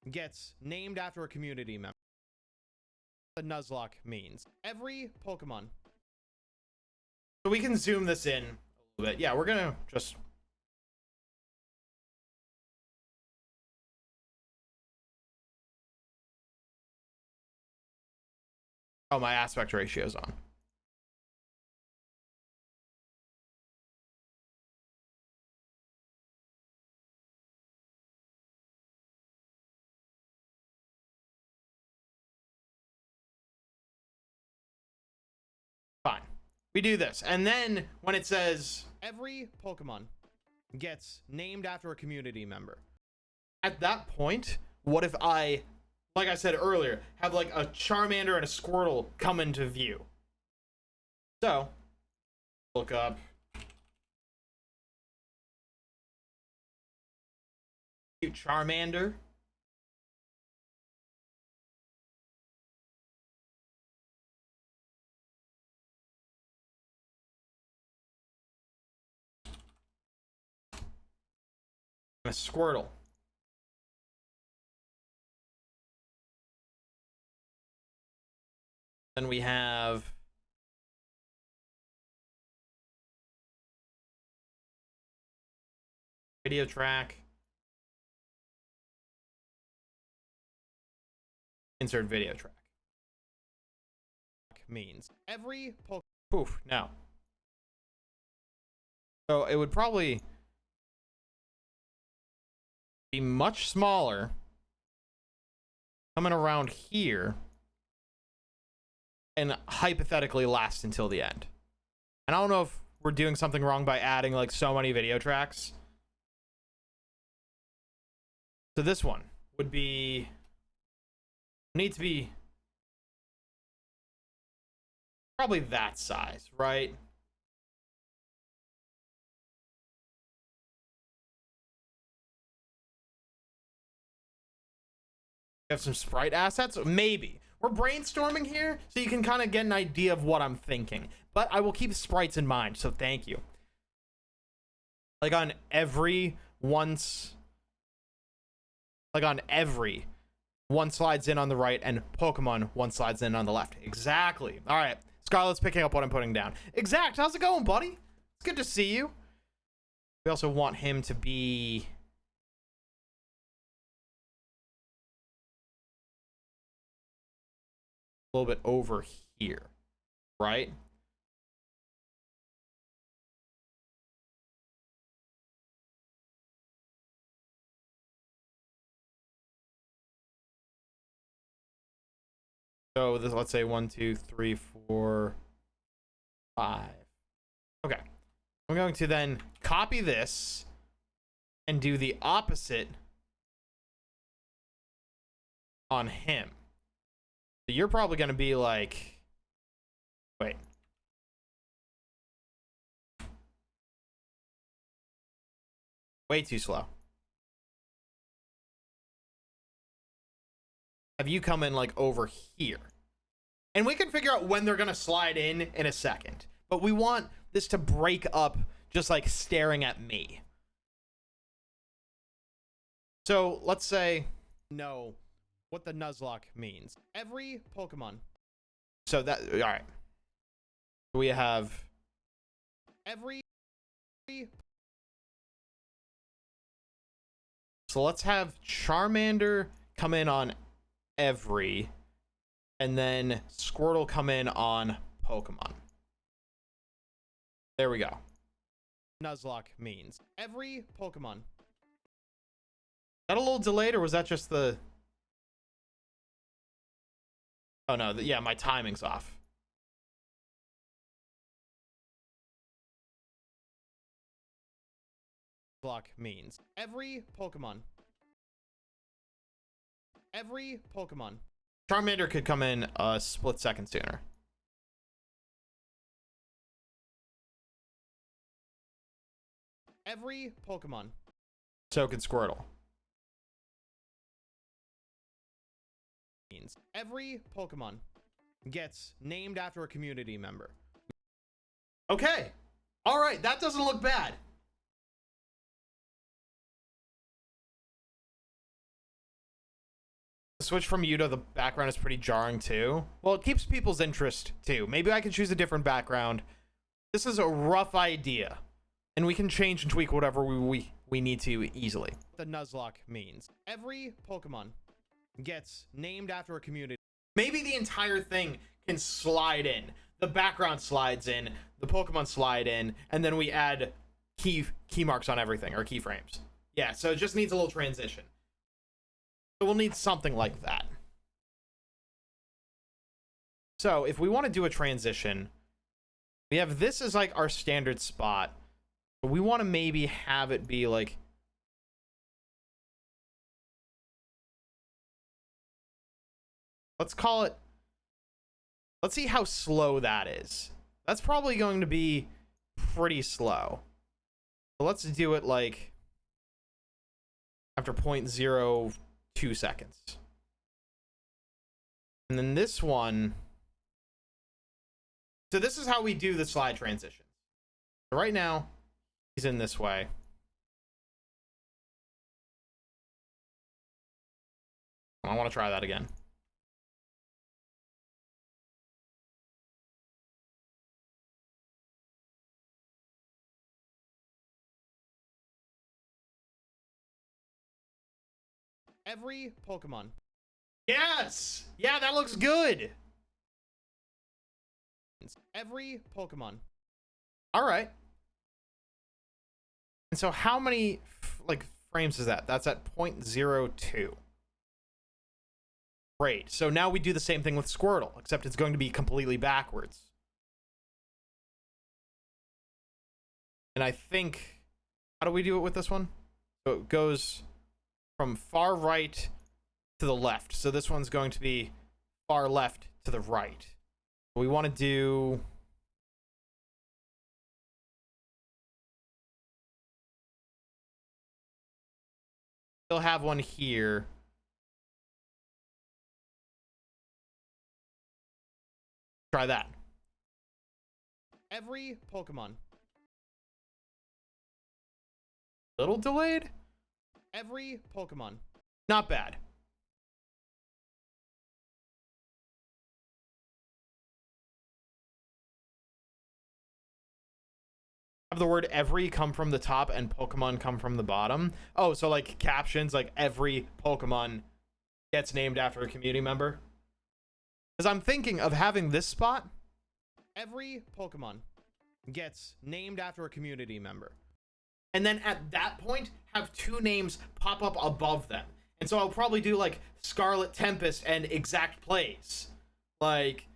gets named after a community member. The Nuzlocke means every Pokemon. So we can zoom this in a little bit. Yeah, we're gonna just... Oh, my aspect ratio's on. Fine. We do this. And then when it says every Pokemon gets named after a community member, at that point, what if I, like I said earlier, have like a Charmander and a Squirtle come into view? So, look up Charmander. A Squirtle. Then we have video track. Insert video track. Means every Pokemon. Poof, no. So it would probably be much smaller coming around here and hypothetically last until the end. And I don't know if we're doing something wrong by adding like so many video tracks. So this one would be, need to be probably that size, right? Have some sprite assets? Maybe. We're brainstorming here, so you can kind of get an idea of what I'm thinking. But I will keep sprites in mind, so thank you. Like on every once... Like on every... One slides in on the right, and Pokemon, one slides in on the left. Exactly. All right. Scarlett's picking up what I'm putting down. Exact. How's it going, buddy? It's good to see you. We also want him to be... a little bit over here, right? So this, let's say 1, 2, 3, 4, 5. Okay. I'm going to then copy this and do the opposite on him. So you're probably going to be like, wait. Way too slow. Have you come in like over here? And we can figure out when they're going to slide in a second. But we want this to break up just like staring at me. So let's say know what the Nuzlocke means. Every Pokemon. So that, all right. We have every. So let's have Charmander come in on every, and then Squirtle come in on Pokemon. There we go. Nuzlocke means every Pokemon. Is that a little delayed, or was that just the... Oh no, yeah, my timing's off. Nuzlocke means every Pokemon. Every Pokemon. Charmander could come in a split second sooner. Every Pokemon. So could Squirtle. Means every Pokemon gets named after a community member. Okay. All right, that doesn't look bad. Switch from you to the background is pretty jarring too. Well, it keeps people's interest too. Maybe I can choose a different background. This is a rough idea, and we can change and tweak whatever we need to easily. The Nuzlocke means every Pokemon gets named after a community. Maybe the entire thing can slide in. The background slides in, the Pokemon slide in, and then we add key marks on everything, or keyframes. Yeah, so it just needs a little transition. So we'll need something like that. So if we want to do a transition, we have this as like our standard spot. But we want to maybe have it be like... Let's call it... Let's see how slow that is. That's probably going to be pretty slow. So let's do it like after 0.02 seconds. And then this one. So this is how we do the slide transition. So right now, he's in this way. I want to try that again. Every Pokemon. Yes! Yeah, that looks good. Every Pokemon. All right. And so how many like frames is that? That's at 0.02. Great. So now we do the same thing with Squirtle, except it's going to be completely backwards. And I think, how do we do it with this one? So it goes from far right to the left. So this one's going to be far left to the right. We want to do... We'll have one here. Try that. Every Pokemon. Little delayed? Every Pokemon. Not bad. Have the word every come from the top and Pokemon come from the bottom. Oh, so like captions, like every Pokemon gets named after a community member. Because I'm thinking of having this spot. Every Pokemon gets named after a community member. And then at that point, have two names pop up above them. And so I'll probably do like Scarlet Tempest and Exact Plays. Like,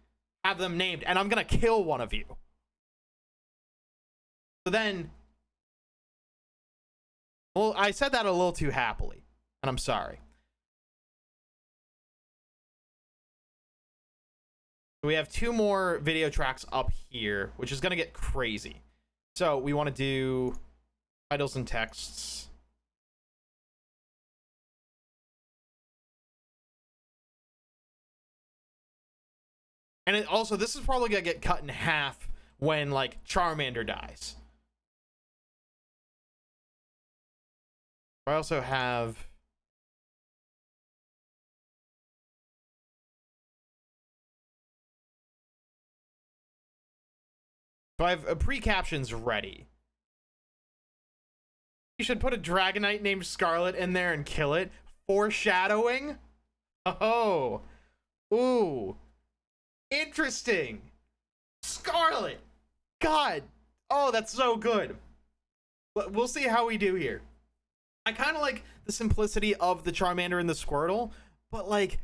have them named. And I'm going to kill one of you. So then... Well, I said that a little too happily. And I'm sorry. We have two more video tracks up here, which is going to get crazy. So we want to do titles and texts. And it also, this is probably gonna get cut in half when like Charmander dies. I also have so I have pre-captions ready. You should put a Dragonite named Scarlet in there and kill it. Foreshadowing? Oh. Ooh. Interesting. Scarlet. God. Oh, that's so good. We'll see how we do here. I kind of like the simplicity of the Charmander and the Squirtle, but like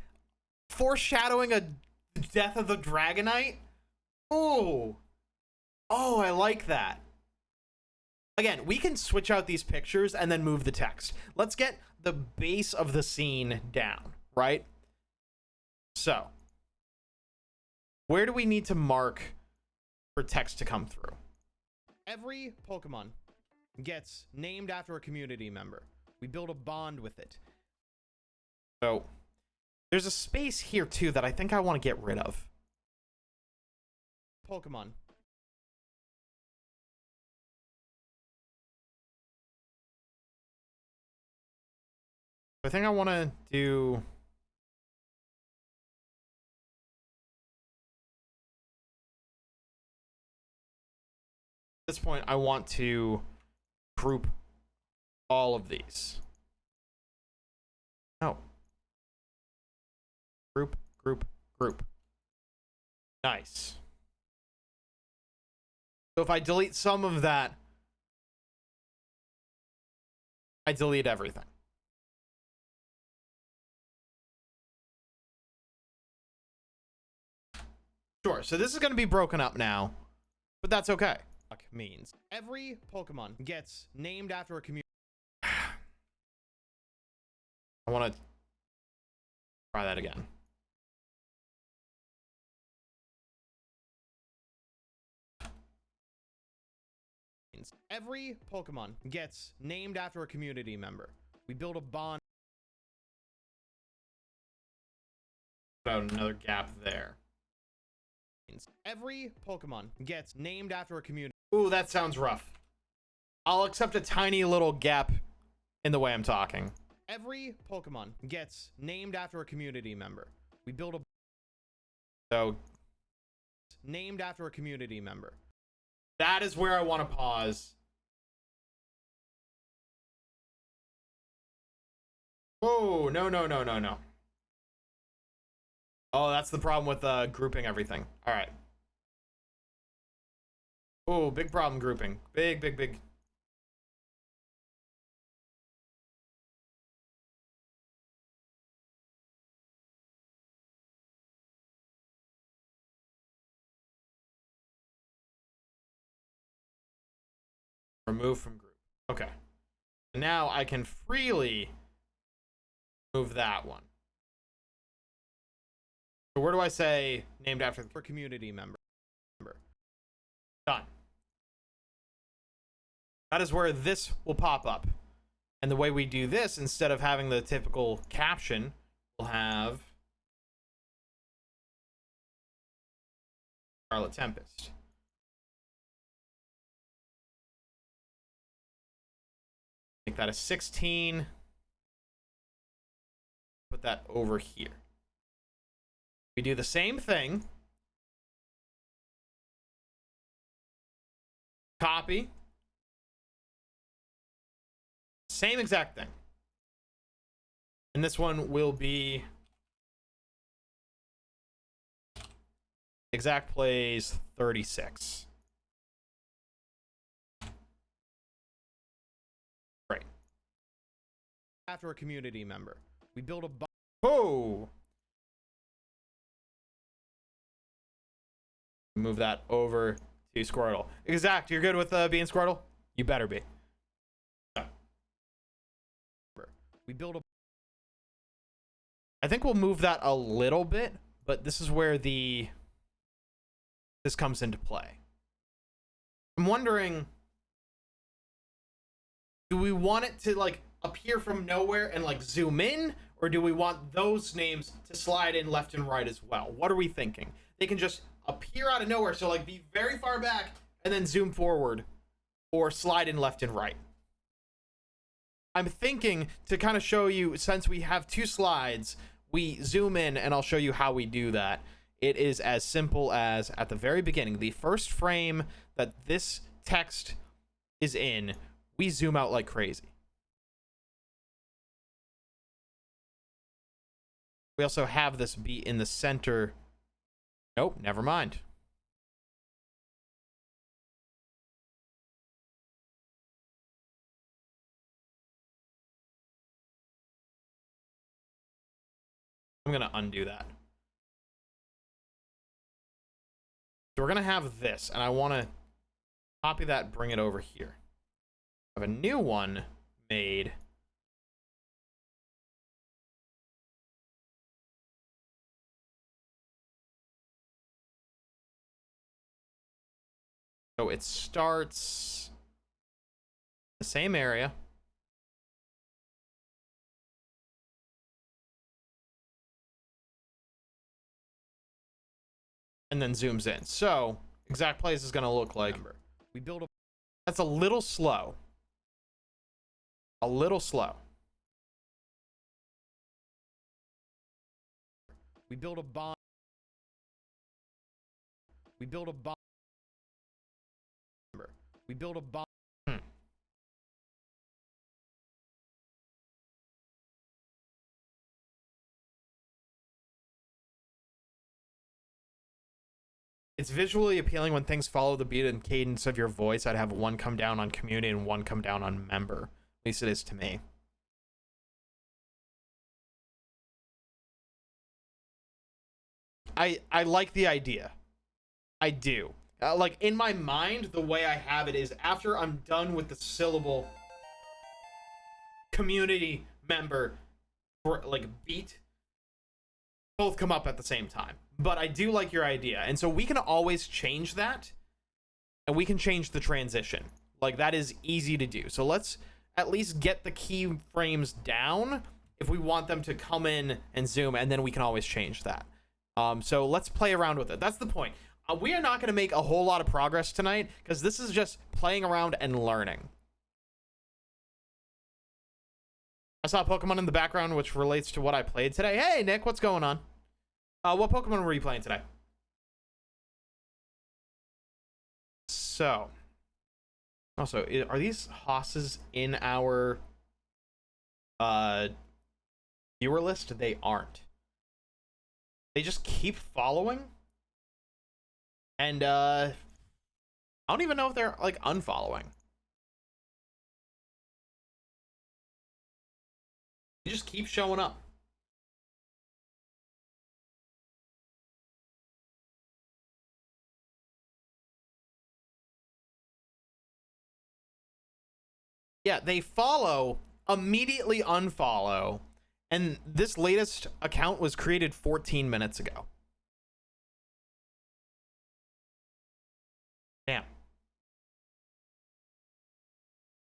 foreshadowing a death of the Dragonite? Ooh. Oh, I like that. Again, we can switch out these pictures and then move the text. Let's get the base of the scene down, right? So, where do we need to mark for text to come through? Every Pokemon gets named after a community member. We build a bond with it. So, there's a space here too that I think I want to get rid of. Pokemon. I think I want to do at this point I want to group all of these. Oh. Group, group, group. Nice. So if I delete some of that, I delete everything. Sure, so this is going to be broken up now, but that's okay. Means every Pokemon gets named after a community. I want to try that again. Every Pokemon gets named after a community member. We build a bond. About another gap there. Every Pokemon gets named after a community. Ooh, that sounds rough. I'll accept a tiny little gap in the way I'm talking. Every Pokemon gets named after a community member. We build a... So, named after a community member. That is where I want to pause. Oh, no, no, no, no, no. Oh, that's the problem with grouping everything. All right. Oh, big problem grouping. Big, big, big. Remove from group. Okay. Now I can freely move that one. So where do I say named after the community member? Done. That is where this will pop up. And the way we do this, instead of having the typical caption, we'll have Scarlet Tempest. Make that a 16. Put that over here. We do the same thing. Copy. Same exact thing. And this one will be exact plays 36. Great. After a community member, we build a... Oh! Move that over to Squirtle. Exact, you're good with being Squirtle? You better be. We build a... I think we'll move that a little bit, but this is where this comes into play. I'm wondering, do we want it to like appear from nowhere and like zoom in, or do we want those names to slide in left and right as well? What are we thinking? They can just appear out of nowhere, so like be very far back and then zoom forward, or slide in left and right. I'm thinking to kind of show you, since we have two slides, we zoom in and I'll show you how we do that. It is as simple as at the very beginning, the first frame that this text is in, we zoom out like crazy. We also have this be in the center. Nope, never mind. I'm going to undo that. So we're going to have this, and I want to copy that, bring it over here. I have a new one made. So it starts the same area. And then zooms in. So exact place is going to look like, we build a, that's a little slow. A little slow. We build a bond. We build a bond. We build a bond. It's visually appealing when things follow the beat and cadence of your voice. I'd have one come down on community and one come down on member. At least it is to me. I like the idea. I do. Like in my mind, the way I have it is after I'm done with the syllable community member for like beat, both come up at the same time. But I do like your idea. And so we can always change that, and we can change the transition. Like that is easy to do. So let's at least get the keyframes down if we want them to come in and zoom, and then we can always change that. So let's play around with it. That's the point. We are not going to make a whole lot of progress tonight because this is just playing around and learning. I saw Pokemon in the background, which relates to what I played today. Hey, Nick, what's going on? What Pokemon were you playing today? So, also, are these hosses in our viewer list? They aren't. They just keep following. And I don't even know if they're like unfollowing. They just keep showing up. Yeah, they follow, immediately unfollow, and this latest account was created 14 minutes ago. Damn.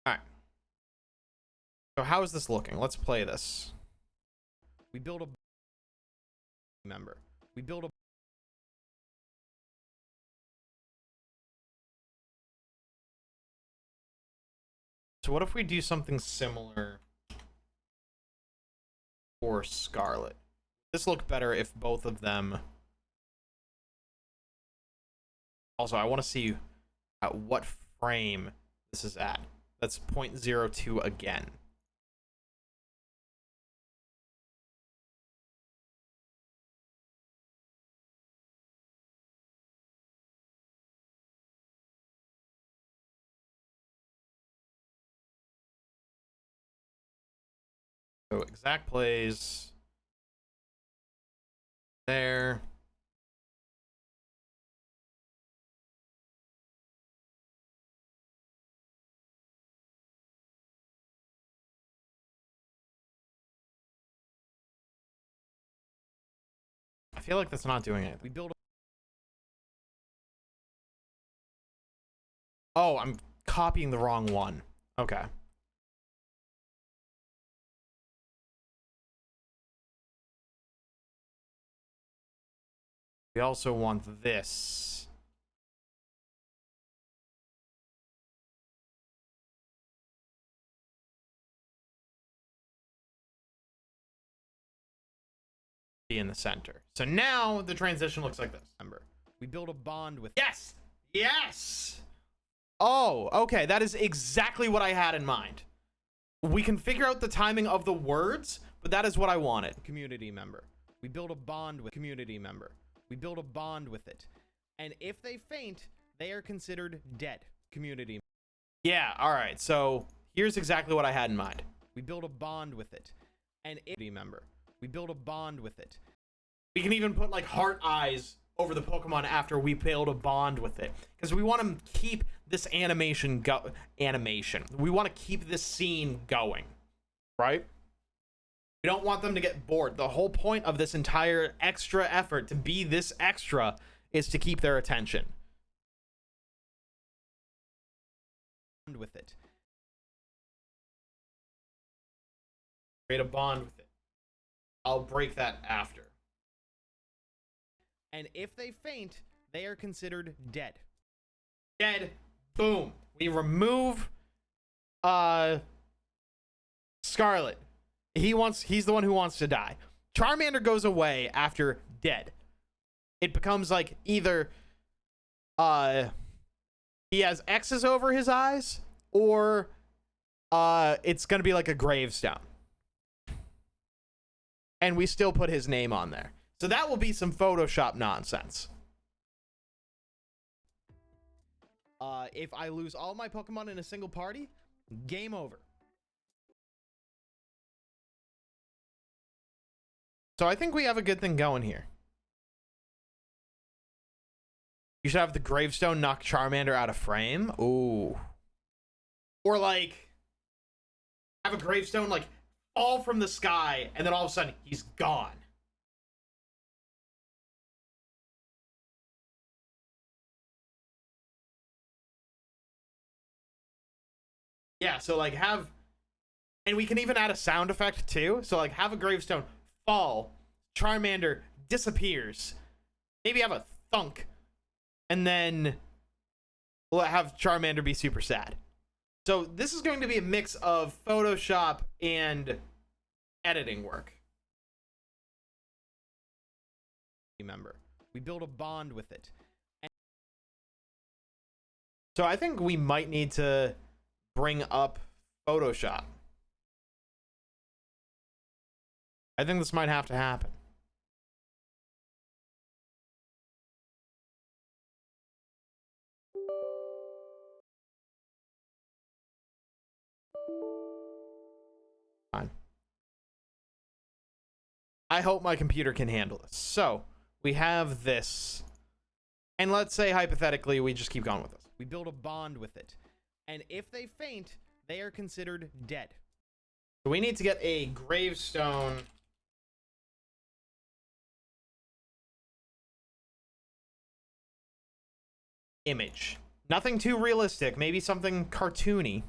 Alright. So how is this looking? Let's play this. We build a member. We build a So what if we do something similar for Scarlet? This look better if both of them. Also, I want to see at what frame this is at. That's 0.02 again. So exact plays there. I feel like that's not doing it. We build. Oh, I'm copying the wrong one. Okay. We also want this. Be in the center. So now the transition looks like this. Remember, we build a bond with. Yes! Yes! Oh, okay. That is exactly what I had in mind. We can figure out the timing of the words, but that is what I wanted. Community member. We build a bond with community member. We build a bond with it. And if they faint, they are considered dead. Community. Yeah, all right. So here's exactly what I had in mind. We build a bond with it. And if member. We build a bond with it. We can even put like heart eyes over the Pokemon after we build a bond with it, because we want to keep this animation. We want to keep this scene going, right? We don't want them to get bored. The whole point of this entire extra effort to be this extra is to keep their attention. With it. Create a bond with it. I'll break that after. And if they faint, they are considered dead. Dead. Boom. We remove Scarlet. He's the one who wants to die. Charmander goes away after dead. It becomes like either he has X's over his eyes, or it's gonna be like a gravestone. And we still put his name on there. So that will be some Photoshop nonsense. If I lose all my Pokemon in a single party, game over. So I think we have a good thing going here. You should have the gravestone knock Charmander out of frame. Ooh. Or like have a gravestone like fall from the sky and then all of a sudden he's gone. Yeah, so like have, and we can even add a sound effect too. So like have a gravestone fall, Charmander disappears, maybe have a thunk, and then we'll have Charmander be super sad. So this is going to be a mix of Photoshop and editing work. Remember, we build a bond with it. So I think we might need to bring up Photoshop. I think this might have to happen. Fine. I hope my computer can handle this. So we have this, and let's say hypothetically we just keep going with this. We build a bond with it. And if they faint, they are considered dead. So we need to get a gravestone image. Nothing too realistic, maybe something cartoony.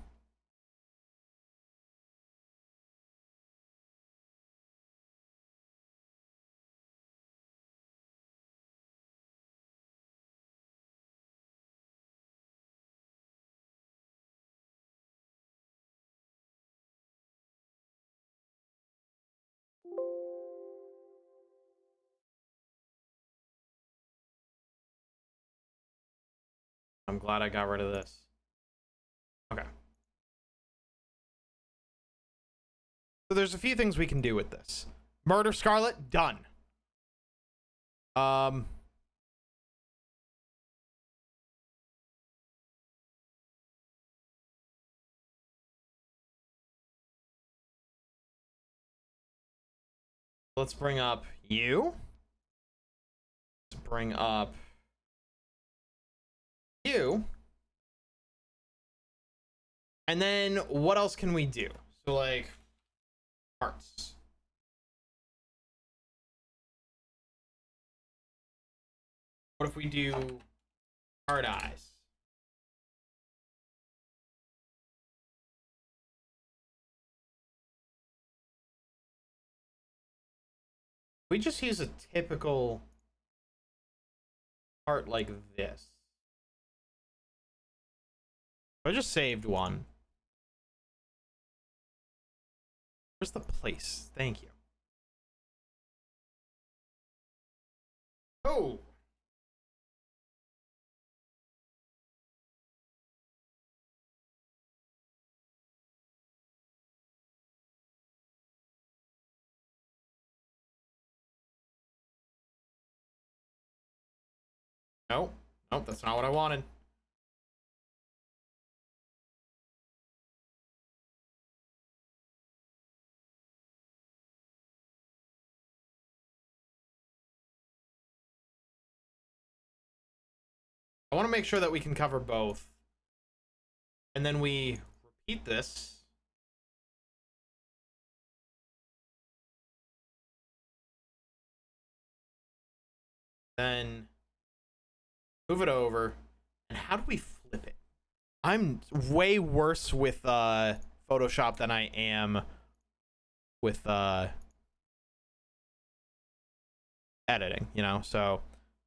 I'm glad I got rid of this. Okay. So there's a few things we can do with this. Murder Scarlet, done. Let's bring up you. Let's bring up you. And then what else can we do? So like hearts. What if we do hard eyes? We just use a typical part like this. I just saved one. Where's the place? Thank you. Oh. No, nope, that's not what I wanted. I want to make sure that we can cover both. And then we repeat this. Then move it over. And how do we flip it? I'm way worse with Photoshop than I am with editing, you know? So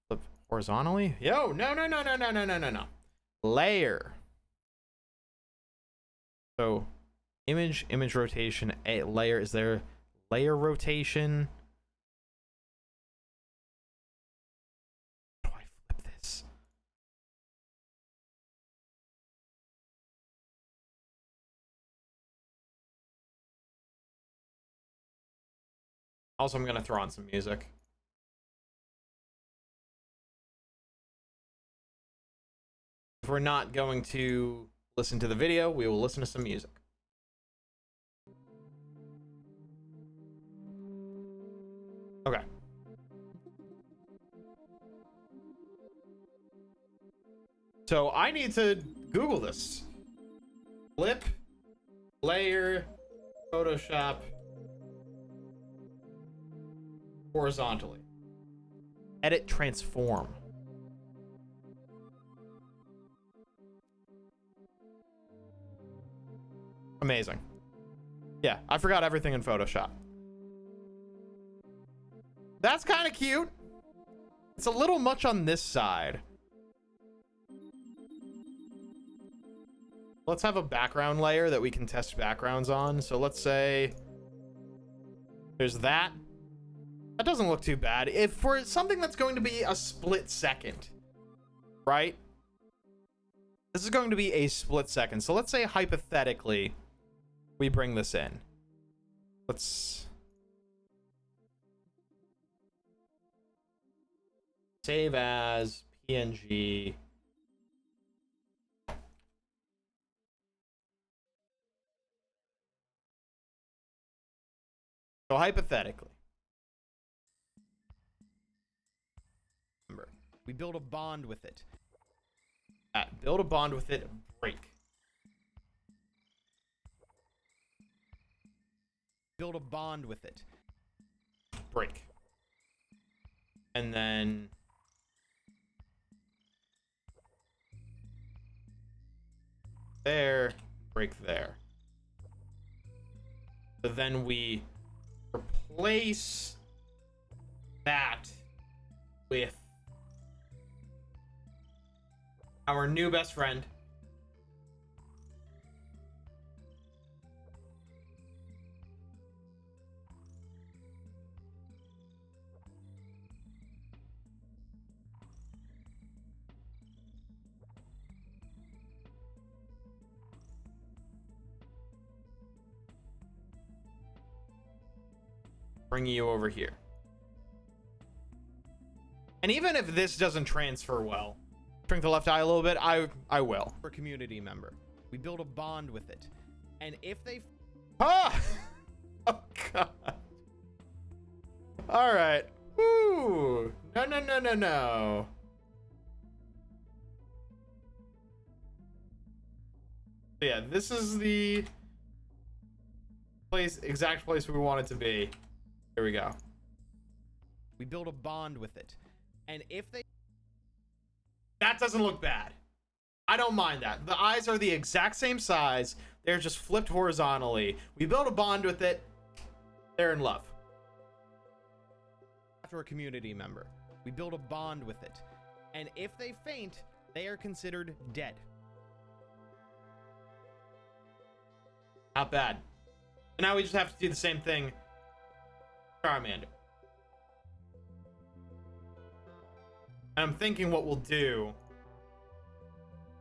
flip horizontally. Yo, no. Layer. So image rotation, a layer. Is there layer rotation? How do I flip this? Also, I'm gonna throw on some music. If we're not going to listen to the video, we will listen to some music. Okay. So I need to Google this. Flip, layer, Photoshop, horizontally. Edit, transform. Amazing. Yeah, I forgot everything in Photoshop. That's kind of cute. It's a little much on this side. Let's have a background layer that we can test backgrounds on. So let's say there's that. That doesn't look too bad. If for something that's going to be a split second, right? This is going to be a split second. So let's say hypothetically, we bring this in. Let's save as PNG. So hypothetically, remember, we build a bond with it. Build a bond with it, break. Build a bond with it, break. And then there, break there. So then we replace that with our new best friend. Bring you over here. And even if this doesn't transfer well, shrink the left eye a little bit, I will. For a community member, we build a bond with it. And if they oh god. All right. Woo. No. Yeah, this is the exact place we want it to be. Here we go. We build a bond with it. And if they... That doesn't look bad. I don't mind that. The eyes are the exact same size. They're just flipped horizontally. We build a bond with it. They're in love. After a community member, we build a bond with it. And if they faint, they are considered dead. Not bad. And now we just have to do the same thing. Charmander. And I'm thinking what we'll do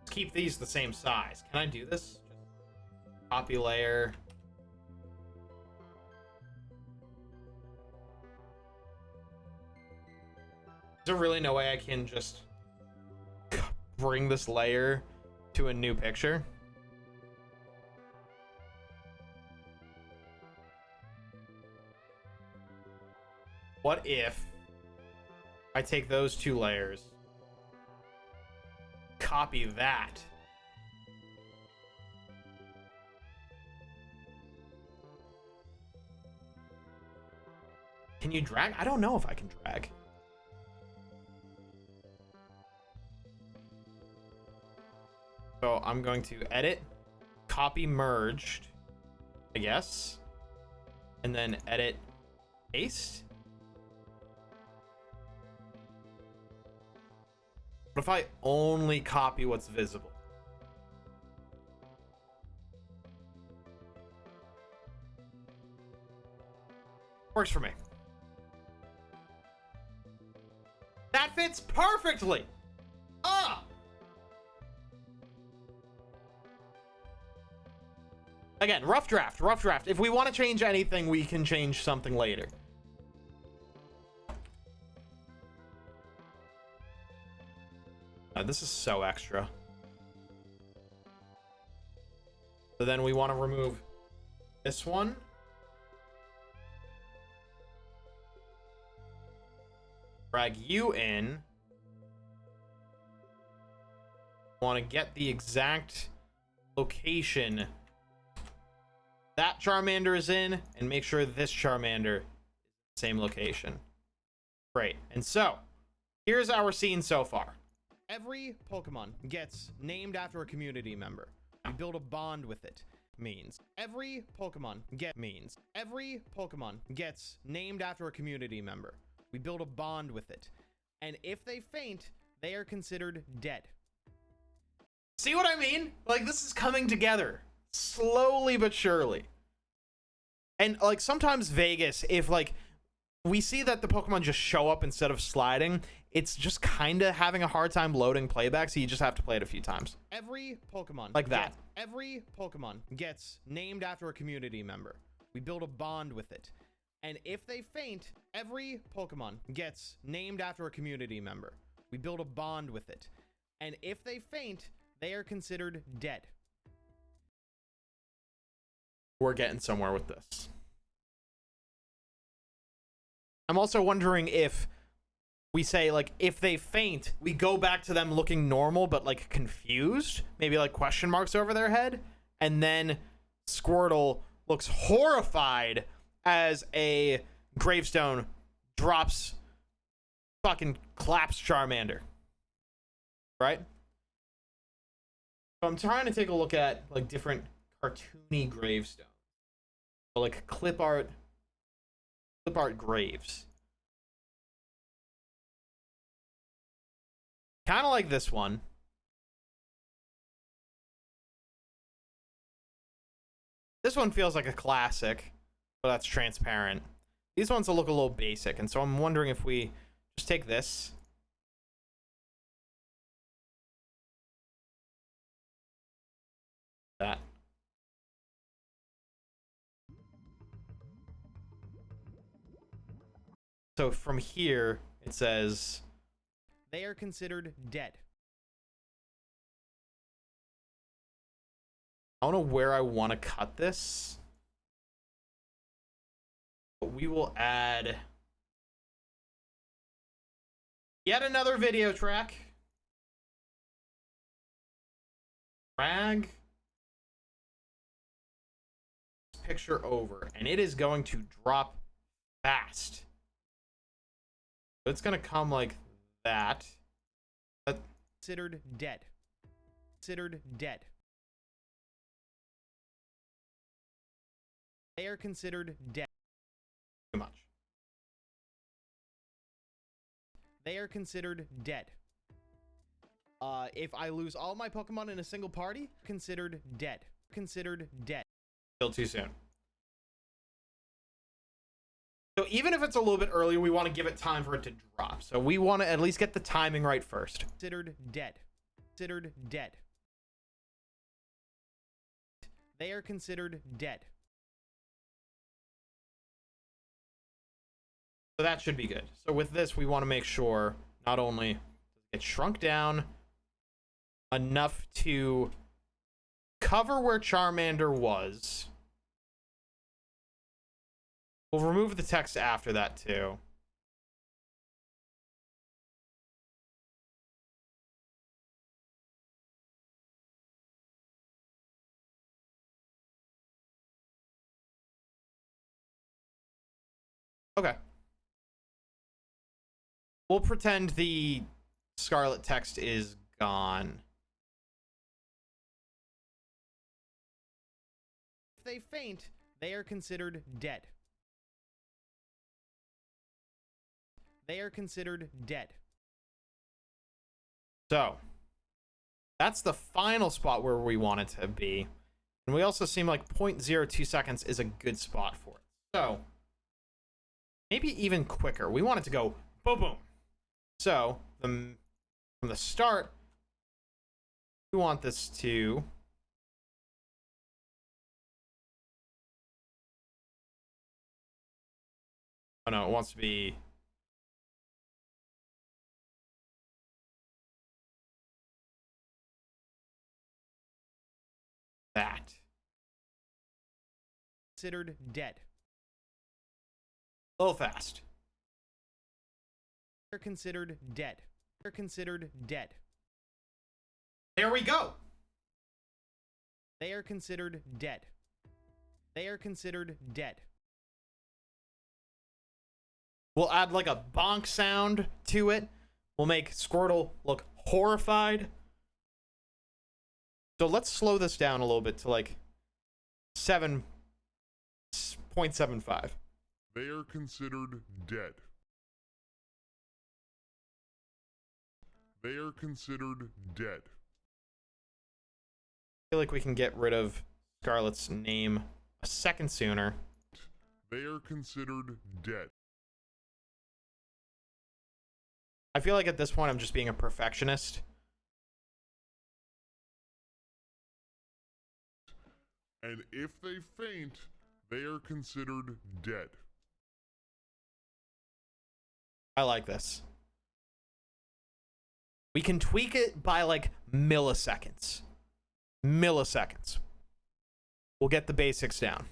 is keep these the same size. Can I do this? Just copy layer. Is there really no way I can just bring this layer to a new picture? What if I take those two layers, copy that, can you drag? I don't know if I can drag. So I'm going to edit, copy merged, I guess, and then edit, paste. What if I only copy what's visible? Works for me. That fits perfectly. Ah! Again, rough draft, rough draft. If we want to change anything, we can change something later. This is so extra. So then we want to remove this one. Drag you in. Want to get the exact location that Charmander is in and make sure this Charmander is the same location. Great. And so here's our scene so far. Every Pokemon gets named after a community member. You build a bond with it. Means every Pokemon gets named after a community member. We build a bond with it. And if they faint, they are considered dead. See what I mean? Like, this is coming together slowly but surely. And like sometimes Vegas, if like we see that the Pokemon just show up instead of sliding, it's just kind of having a hard time loading playback, so you just have to play it a few times. Every Pokemon like that. Every Pokemon gets named after a community member. We build a bond with it. And if they faint, every Pokemon gets named after a community member. We build a bond with it. And if they faint, they are considered dead. We're getting somewhere with this. I'm also wondering if we say, like, if they faint, we go back to them looking normal, but, like, confused. Maybe, like, question marks over their head. And then Squirtle looks horrified as a gravestone drops, fucking claps Charmander. Right? So I'm trying to take a look at, like, different cartoony gravestones. So, like, clip art graves. Kind of like this one. This one feels like a classic, but that's transparent. These ones will look a little basic, and so I'm wondering if we just take this. That. So from here, it says they are considered dead. I don't know where I want to cut this, but we will add yet another video track. Drag this picture over, and it is going to drop fast. So it's going to come like that. Considered dead. Considered dead. They are considered dead. Too much. They are considered dead. If I lose all my Pokemon in a single party, considered dead. Considered dead. Still too soon. So even if it's a little bit earlier, we want to give it time for it to drop. So we want to at least get the timing right first. Considered dead. Considered dead. They are considered dead. So that should be good. So with this, we want to make sure not only it shrunk down enough to cover where Charmander was. We'll remove the text after that too. Okay. We'll pretend the Scarlet text is gone. If they faint, they are considered dead. They are considered dead. So, that's the final spot where we want it to be. And we also seem like 0.02 seconds is a good spot for it. So, maybe even quicker. We want it to go boom, boom. So, from the start, we want this to... Oh no, it wants to be... that. Considered dead. A little fast. They're considered dead. They're considered dead. There we go. They are considered dead. They are considered dead. We'll add like a bonk sound to it. We'll make Squirtle look horrified. So let's slow this down a little bit to like 7.75. They are considered dead. They are considered dead. I feel like we can get rid of Scarlet's name a second sooner. They are considered dead. I feel like at this point I'm just being a perfectionist. And if they faint, they are considered dead. I like this. We can tweak it by like milliseconds. Milliseconds. We'll get the basics down.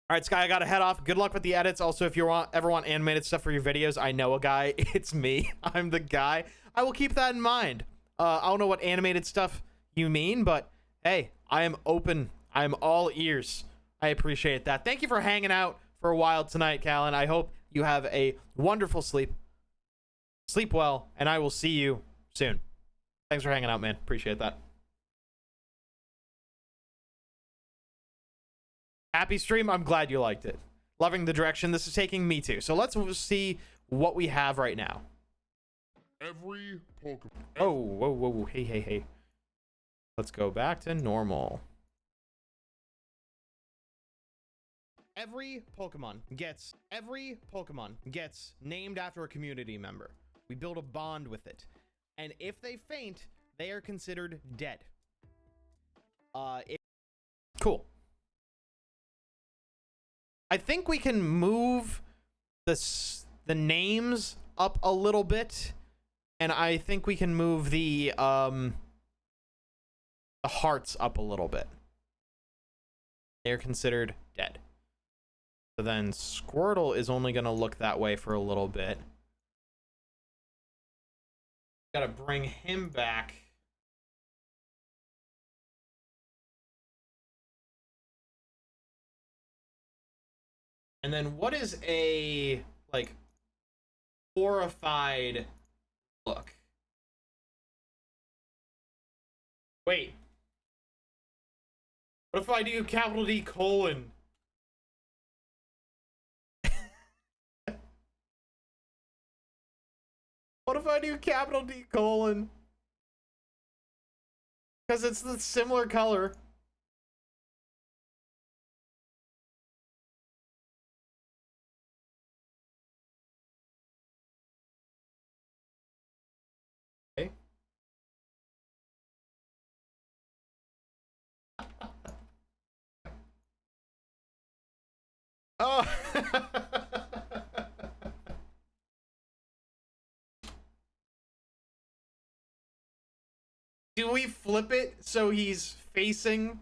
All right, Sky, I gotta head off. Good luck with the edits. Also, if you ever want animated stuff for your videos, I know a guy. It's me. I'm the guy. I will keep that in mind. I don't know what animated stuff you mean, but hey, I am open. I'm all ears. I appreciate that. Thank you for hanging out for a while tonight, Callan. I hope you have a wonderful sleep. Sleep well, and I will see you soon. Thanks for hanging out, man. Appreciate that. Happy stream. I'm glad you liked it. Loving the direction this is taking me to. So let's see what we have right now. Every Pokemon. Oh, whoa, whoa, hey, hey, hey. Let's go back to normal. Every Pokemon gets named after a community member. We build a bond with it. And if they faint, they are considered dead. Cool. I think we can move the names up a little bit, and I think we can move the hearts up a little bit. They're considered dead. So then Squirtle is only going to look that way for a little bit. Got to bring him back. And then what is a, like, horrified look? Wait. What if I do capital D colon? What if I do capital D colon? Because it's the similar color. Okay. Oh. Do we flip it so he's facing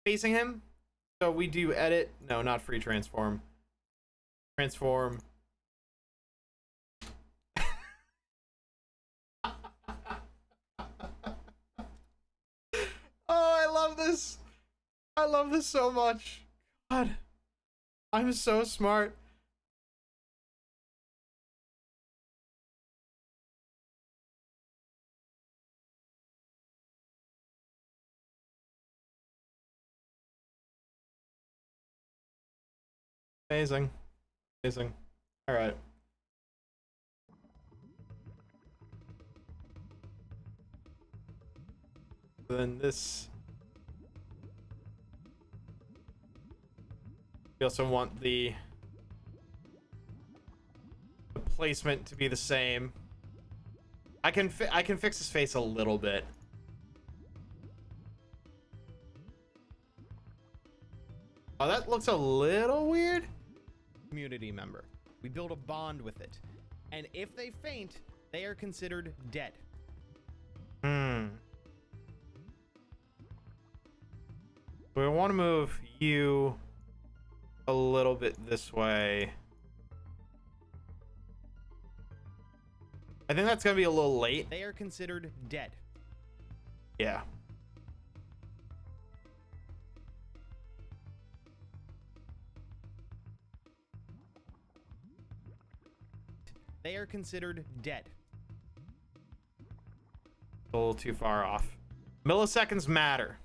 him? So we do edit. No, not free transform. Transform. Oh, I love this. I love this so much. God, I'm so smart. Amazing. Amazing. All right. Then this. We also want the placement to be the same. I can fix his face a little bit. Oh, that looks a little weird. Community member. We build a bond with it. And if they faint, they are considered dead. We want to move you a little bit this way. I think that's going to be a little late. They are considered dead. Yeah. They are considered dead. A little too far off. Milliseconds matter.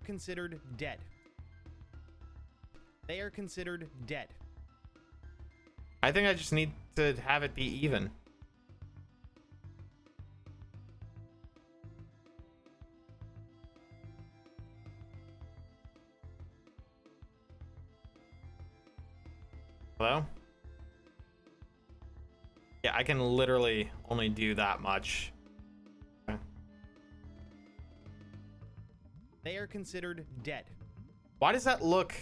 Considered dead. They are considered dead. I think I just need to have it be even. Hello? Yeah, I can literally only do that much. Okay. They are considered dead. Why does that look...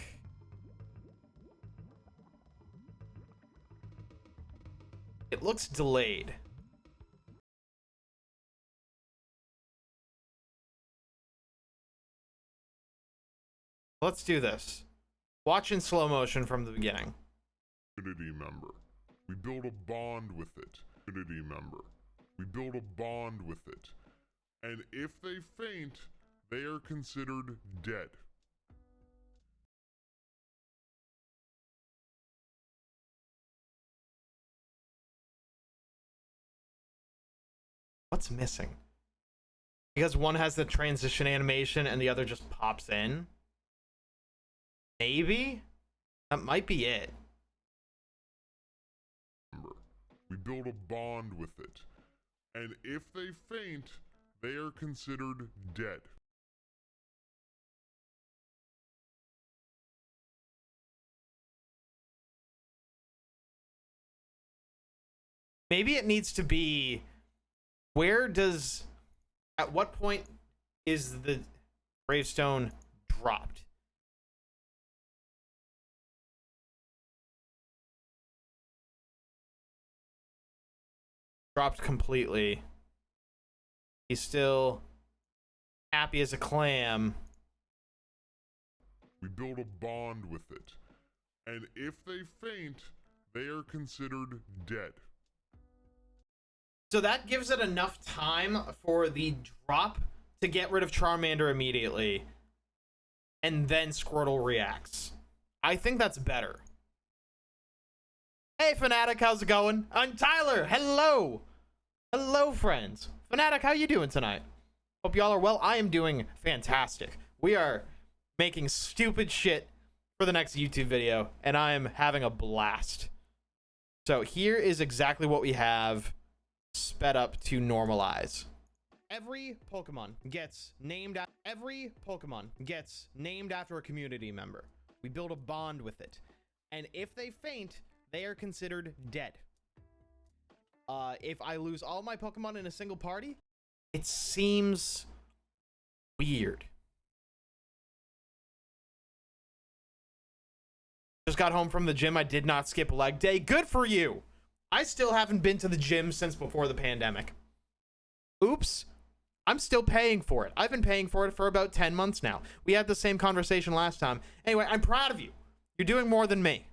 It looks delayed. Let's do this. Watch in slow motion from the beginning. Community member. We build a bond with it. Community member. We build a bond with it. And if they faint, they are considered dead. What's missing? Because one has the transition animation and the other just pops in. Maybe? That might be it. We build a bond with it. And if they faint, they are considered dead. Maybe it needs to be... Where does... At what point is the gravestone dropped? Dropped completely. He's still happy as a clam. We build a bond with it. And if they faint, they are considered dead. So that gives it enough time for the drop to get rid of Charmander immediately. And then Squirtle reacts. I think that's better. Hey, Fnatic, how's it going? I'm Tyler. Hello. Hello, friends. Fnatic, how you doing tonight? Hope y'all are well. I am doing fantastic. We are making stupid shit for the next YouTube video, and I am having a blast. So here is exactly what we have sped up to normalize. Every Pokemon gets named after a community member. We build a bond with it. And if they faint, they are considered dead. If I lose all my Pokemon in a single party, it seems weird. Just got home from the gym. I did not skip leg day. Good for you. I still haven't been to the gym since before the pandemic. Oops. I'm still paying for it. I've been paying for it for about 10 months now. We had the same conversation last time. Anyway, I'm proud of you. You're doing more than me.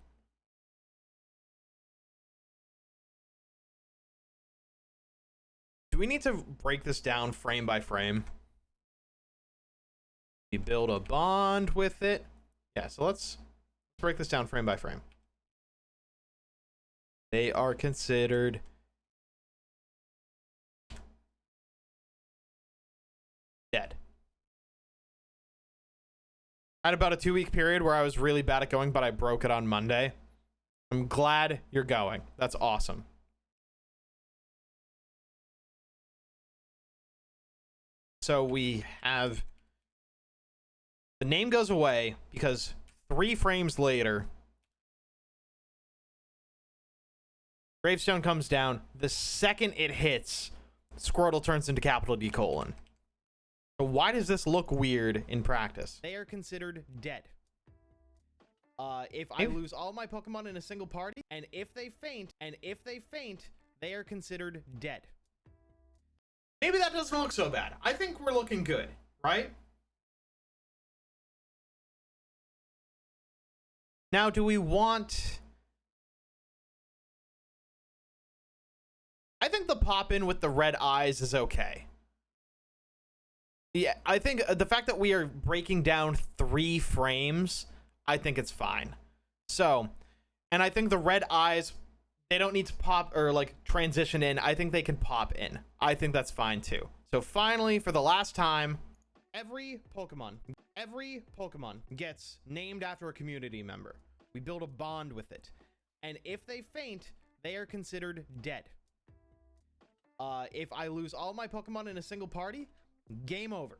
Do we need to break this down frame by frame? We build a bond with it. Yeah, so let's break this down frame by frame. They are considered dead. I had about a 2-week period where I was really bad at going, but I broke it on Monday. I'm glad you're going. That's awesome. So we have the name goes away because 3 frames later, Gravestone comes down. The second it hits, Squirtle turns into capital D colon. So why does this look weird in practice? They are considered dead. If I lose all my Pokemon in a single party, and if they faint, they are considered dead. Maybe that doesn't look so bad. I think we're looking good, right? Now, do we want... I think the pop-in with the red eyes is okay. Yeah, I think the fact that we are breaking down 3 frames, I think it's fine. So, and I think the red eyes, they don't need to pop or like transition in. I think they can pop in. I think that's fine too. So finally, for the last time, every Pokemon gets named after a community member. We build a bond with it. And if they faint, they are considered dead. If I lose all my Pokemon in a single party, game over.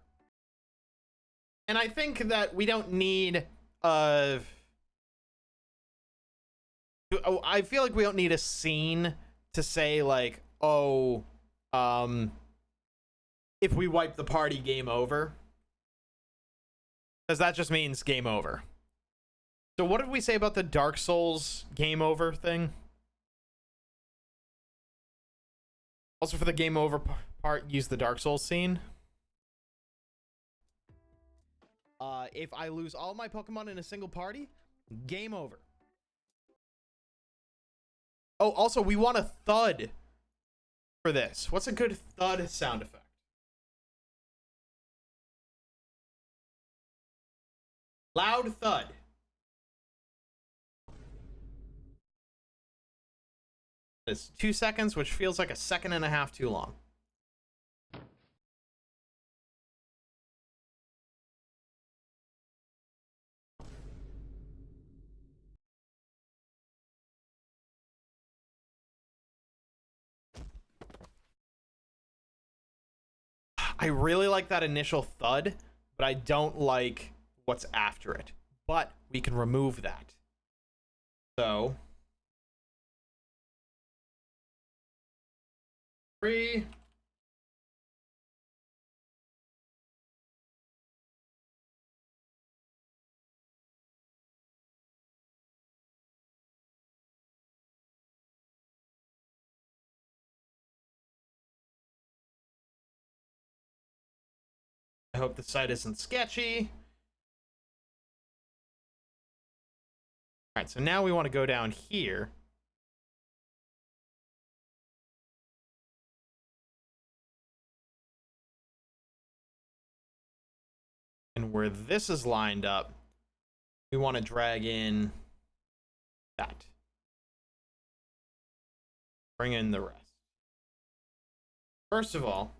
And I think that we don't need I feel like we don't need a scene to say like, oh, if we wipe the party, game over. Because that just means game over. So what did we say about the Dark Souls game over thing? Also for the game over part, use the Dark Souls scene. If I lose all my Pokemon in a single party, game over. Oh, also, we want a thud for this. What's a good thud sound effect? Loud thud. It's 2 seconds, which feels like a 1.5 seconds too long. I really like that initial thud, but I don't like what's after it. But we can remove that. So 3. I hope the site isn't sketchy. All right, so now we want to go down here. And where this is lined up, we want to drag in that. Bring in the rest. First of all,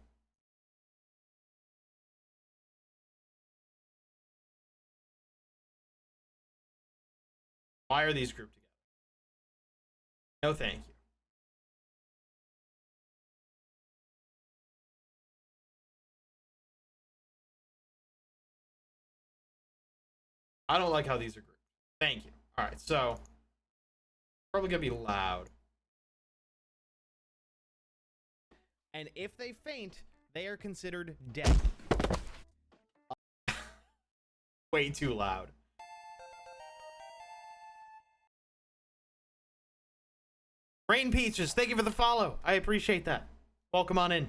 Why are these grouped together? No, thank you. I don't like how these are grouped. Thank you. All right, so probably gonna be loud. And if they faint, they are considered dead. Way too loud. Rain Peaches, thank you for the follow. I appreciate that. Welcome on in.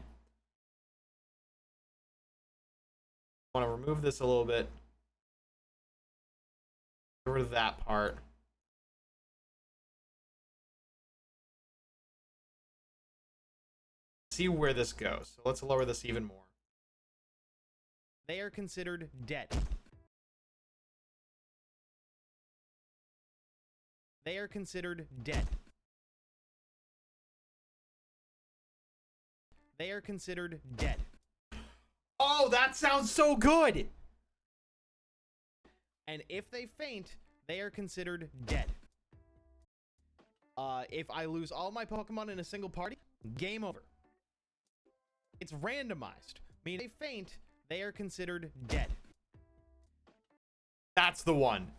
I want to remove this a little bit. Get rid of that part. See where this goes. So let's lower this even more. They are considered dead. They are considered dead. They are considered dead. Oh, that sounds so good! And if they faint, they are considered dead. If I lose all my Pokemon in a single party, game over. It's randomized, meaning they faint, they are considered dead. That's the one.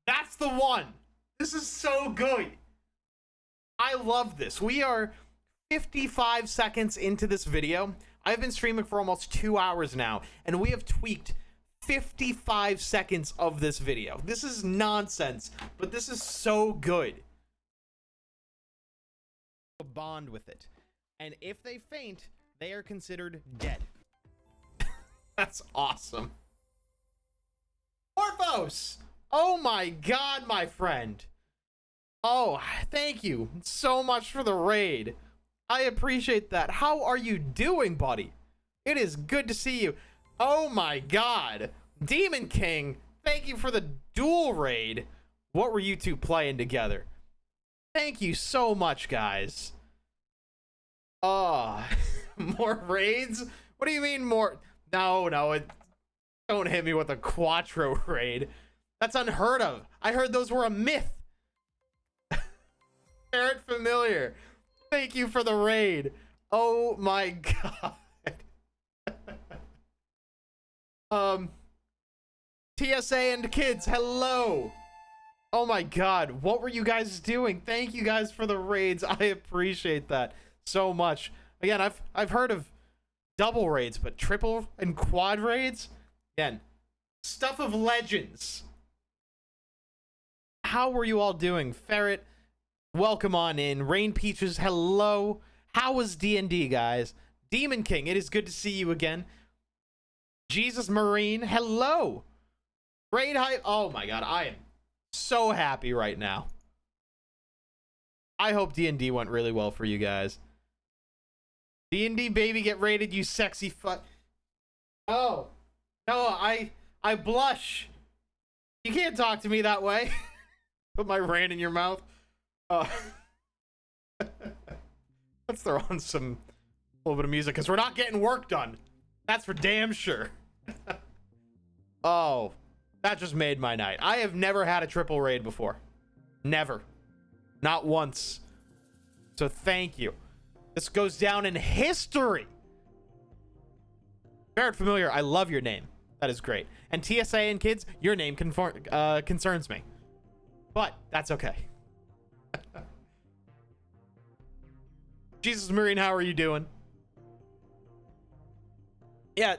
That's the one! This is so good! I love this. We are 55 seconds into this video. I've been streaming for almost 2 hours now, and we have tweaked 55 seconds of this video. This is nonsense, but this is so good. A bond with it. And if they faint, they are considered dead. That's awesome. Morphos! Oh my god, my friend. Oh, thank you so much for the raid. I appreciate that. How are you doing, buddy? It is good to see you. Oh my god. Demon King, thank you for the dual raid. What were you two playing together? Thank you so much, guys. Oh, more raids? What do you mean more? No, don't hit me with a Quattro raid. That's unheard of. I heard those were a myth. Parrot Familiar, thank you for the raid. Oh my god. TSA and kids, hello. Oh my god, what were you guys doing? Thank you guys for the raids. I appreciate that so much. Again, I've heard of double raids, but triple and quad raids? Again, stuff of legends. How were you all doing? Ferret, welcome on in. Rain Peaches, hello. How was D&D, guys? Demon King, it is good to see you again. Jesus Marine, hello. Great hype. Oh my god, I am so happy right now. I hope D&D went really well for you guys. D&D baby, get raided, you sexy fuck. Oh, no, I blush. You can't talk to me that way. Put my rain in your mouth. Let's throw on a little bit of music, because we're not getting work done. That's for damn sure. Oh, that just made my night. I have never had a triple raid before. Never. Not once. So thank you. This goes down in history. Parrot Familiar, I love your name. That is great. And TSA and kids, your name concerns me. But that's okay. Jesus Marine, how are you doing? Yeah,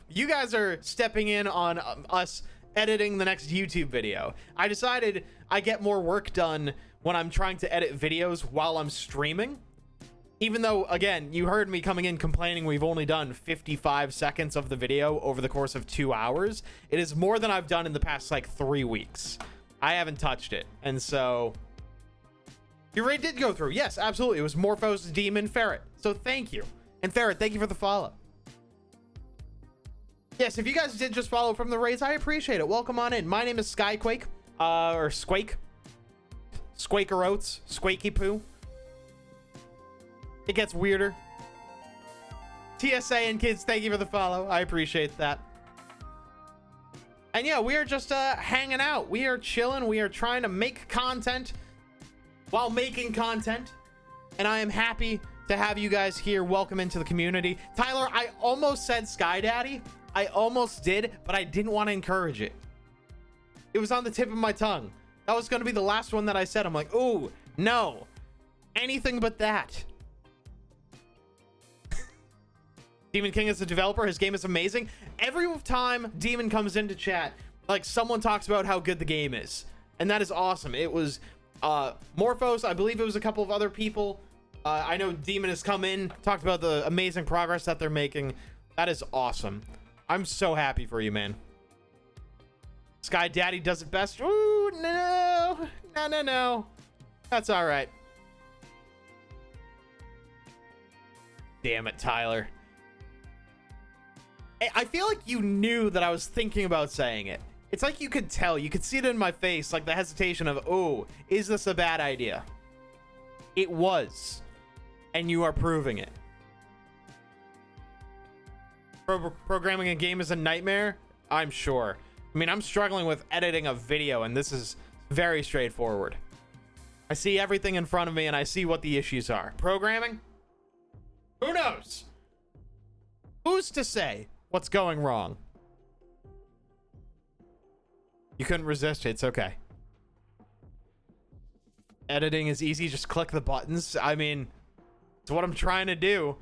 you guys are stepping in on us editing the next YouTube video. I decided I get more work done when I'm trying to edit videos while I'm streaming. Even though, again, you heard me coming in complaining we've only done 55 seconds of the video over the course of 2 hours. It is more than I've done in the past, like, 3 weeks. I haven't touched it. And so, your raid did go through. Yes, absolutely. It was Morphos, Demon, Ferret. So thank you. And Ferret, thank you for the follow. Yes, if you guys did just follow from the raids, I appreciate it. Welcome on in. My name is Skyquake, or Squake. Squaker Oats, Squaky Poo. It gets weirder. TSA and kids, thank you for the follow. I appreciate that. And yeah, we are just hanging out. We are chilling. We are trying to make content while making content. And I am happy to have you guys here. Welcome into the community. Tyler, I almost said Sky Daddy. I almost did, but I didn't want to encourage it. It was on the tip of my tongue. That was going to be the last one that I said. I'm like, ooh, no. Anything but that. Demon King is a developer. His game is amazing. Every time Demon comes into chat, like, someone talks about how good the game is. And that is awesome. It was Morphos. I believe it was a couple of other people. I know Demon has come in, talked about the amazing progress that they're making. That is awesome. I'm so happy for you, man. Sky Daddy does it best. Ooh, no. No. That's all right. Damn it, Tyler. I feel like you knew that I was thinking about saying it. It's like you could tell. You could see it in my face, like the hesitation of, oh, is this a bad idea? It was. And you are proving it. Programming a game is a nightmare? I'm sure. I mean, I'm struggling with editing a video, and this is very straightforward. I see everything in front of me, and I see what the issues are. Programming? Who knows? Who's to say what's going wrong? You couldn't resist it. It's okay. Editing is easy. Just click the buttons. I mean, it's what I'm trying to do.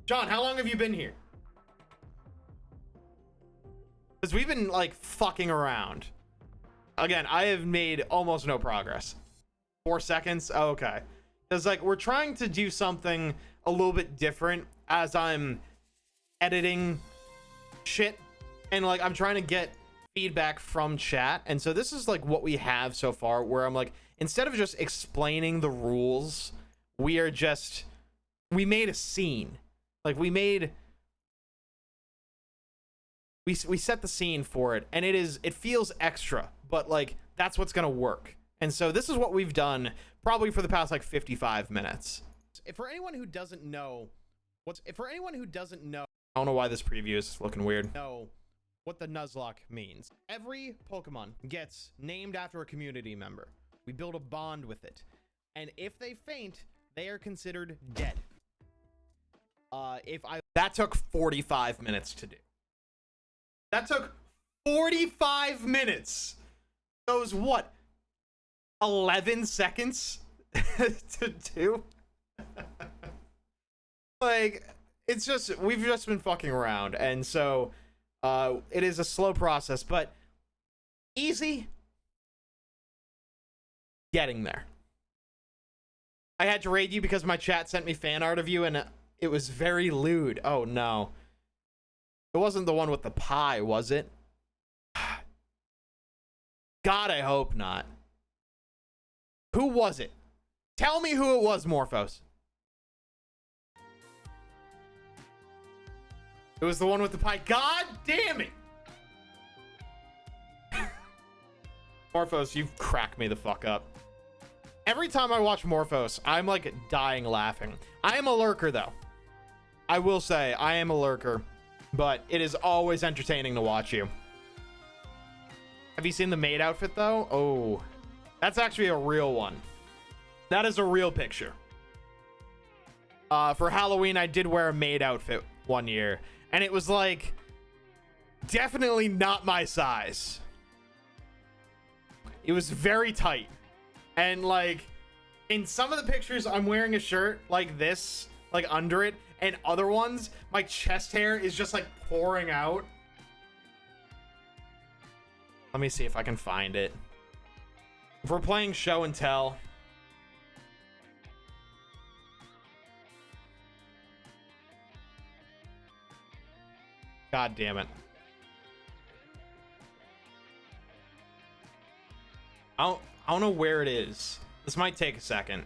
John, how long have you been here? Because we've been, like, fucking around. Again, I have made almost no progress. 4 seconds? Oh, okay. Because, like, we're trying to do something a little bit different as I'm editing shit. And, like, I'm trying to get feedback from chat. And so this is, like, what we have so far, where I'm, like, instead of just explaining the rules, we made a scene. Like, we set the scene for it, and it feels extra, but, like, that's what's gonna work. And so this is what we've done probably for the past, like, 55 minutes. For anyone who doesn't know I don't know why this preview is looking weird. Know what the Nuzlocke means. Every Pokemon gets named after a community member. We build a bond with it, and if they faint, they are considered dead. That took 45 minutes to do. That took 45 minutes. Those, what, 11 seconds to do? Like, it's just, we've just been fucking around. And so, it is a slow process, but easy. Getting there. I had to raid you because my chat sent me fan art of you, and it was very lewd. Oh, no. It wasn't the one with the pie, was it? God, I hope not. Who was it? Tell me who it was, Morphos. It was the one with the pie. God damn it! Morphos, you've cracked me the fuck up. Every time I watch Morphos, I'm, like, dying laughing. I am a lurker, though. I will say, I am a lurker. But it is always entertaining to watch you. Have you seen the maid outfit, though? Oh, that's actually a real one. That is a real picture. For Halloween, I did wear a maid outfit one year. And it was, like, definitely not my size. It was very tight. And, like, in some of the pictures, I'm wearing a shirt like this, like, under it. And other ones, my chest hair is just, like, pouring out. Let me see if I can find it. If we're playing show and tell. God damn it. I don't know where it is. This might take a second.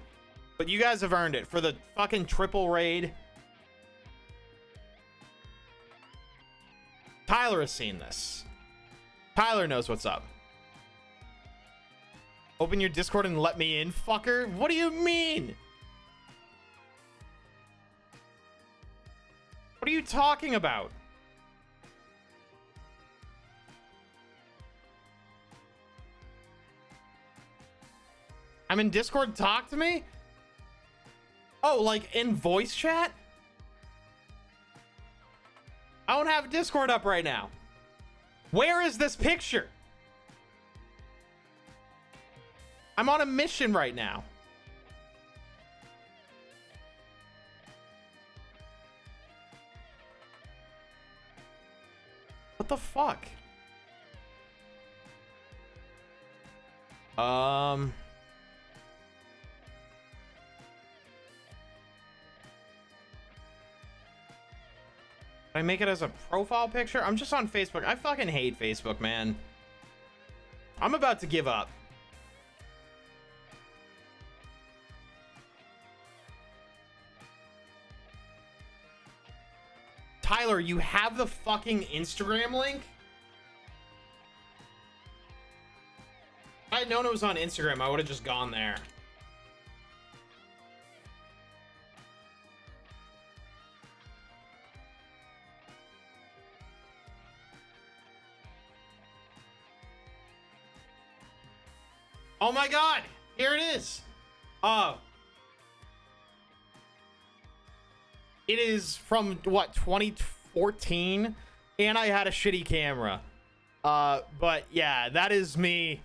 But you guys have earned it for the fucking triple raid. Tyler has seen this. Tyler knows what's up. Open your Discord and let me in, fucker. What do you mean? What are you talking about? I'm in Discord. Talk to me. Oh, like in voice chat? I don't have Discord up right now. Where is this picture? I'm on a mission right now. What the fuck? Can I make it as a profile picture? I'm just on Facebook. I fucking hate Facebook, man. I'm about to give up. Tyler, you have the fucking Instagram link? If I had known it was on Instagram, I would have just gone there. Oh my god, here it is. It is from what, 2014, and I had a shitty camera. But yeah, that is me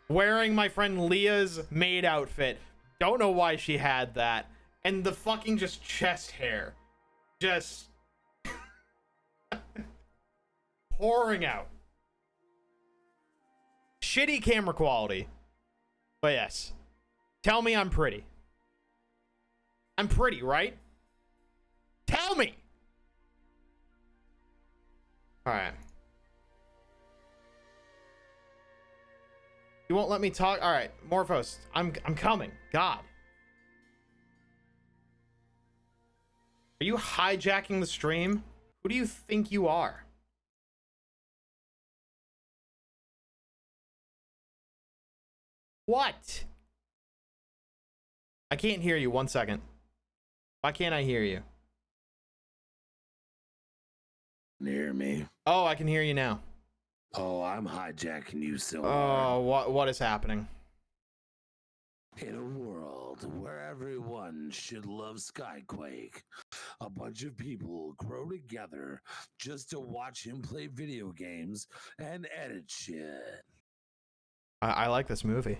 wearing my friend Leah's maid outfit. Don't know why she had that. And the fucking just chest hair just pouring out. Shitty camera quality. But yes. Tell me I'm pretty. I'm pretty, right? Tell me. All right. You won't let me talk. All right, Morphos, I'm coming. God. Are you hijacking the stream? Who do you think you are? What? I can't hear you. 1 second. Why can't I hear you? Can you hear me? Oh, I can hear you now. Oh, I'm hijacking you so Oh, hard. what is happening? In a world where everyone should love Skyquake, a bunch of people grow together just to watch him play video games and edit shit. I like this movie.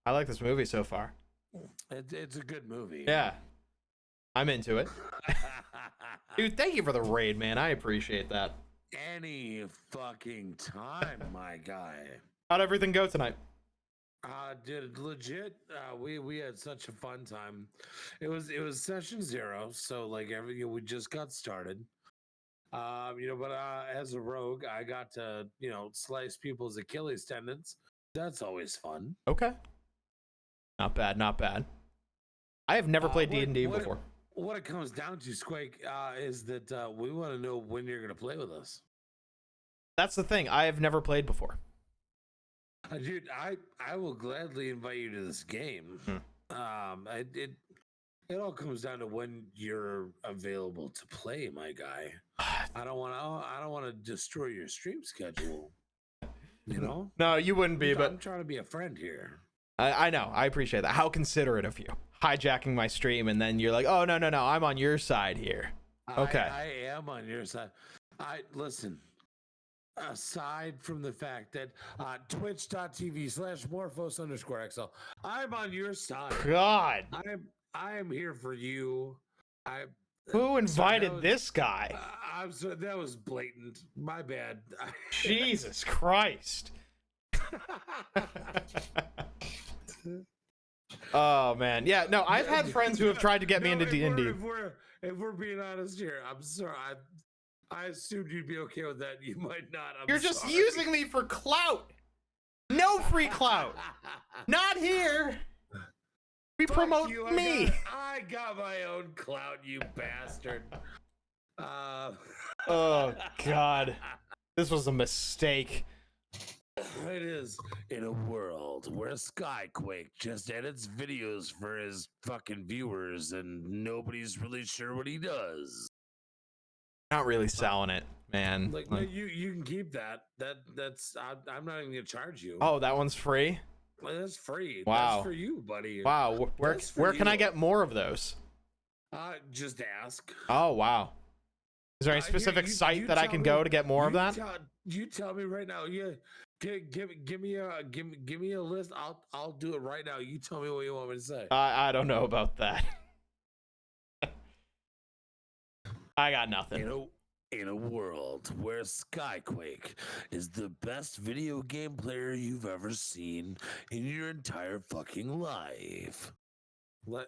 I like this movie so far. It's a good movie. Yeah. I'm into it. Dude, thank you for the raid, man. I appreciate that. Any fucking time, my guy. How'd everything go tonight? Did legit. We had such a fun time. It was session 0, so like we just got started. But as a rogue, I got to slice people's Achilles tendons. That's always fun. Okay. Not bad, not bad. I have never played D&D before. What it comes down to, Squake, is that we want to know when you're going to play with us. That's the thing. I have never played before. Dude, I will gladly invite you to this game. It all comes down to when you're available to play, my guy. I don't want to destroy your stream schedule. You know? No, you wouldn't be, but I'm trying to be a friend here. I know. I appreciate that. How considerate of you. Hijacking my stream, and then you're like, oh, no, I'm on your side here. Okay. I am on your side. Listen, aside from the fact that twitch.tv/morphos_XL, I'm on your side. God. I am here for you. Who invited this guy? I'm sorry, that was blatant. My bad. Jesus Christ. Oh man, yeah. No, I've had friends who have tried to get me into D&D. If we're being honest here, I'm sorry. I assumed you'd be okay with that. You might not. You're just using me for clout. No free clout. Not here. We promote you, me. I got my own clout, you bastard. Oh God, this was a mistake. It is. In a world where Skyquake just edits videos for his fucking viewers and nobody's really sure what he does. Not really selling it, man. Like no, you can keep that. That's I'm not even gonna charge you. Oh, that one's free. That's free. Wow. That's for you, buddy. Wow. Where That's for where can I you. get more of those? Just ask. Oh, wow. Is there any specific site that I can go to get more of that? You tell me right now. Yeah, give me a list. I'll do it right now. You tell me what you want me to say. I don't know about that. I got nothing. In a world where Skyquake is the best video game player you've ever seen in your entire fucking life. I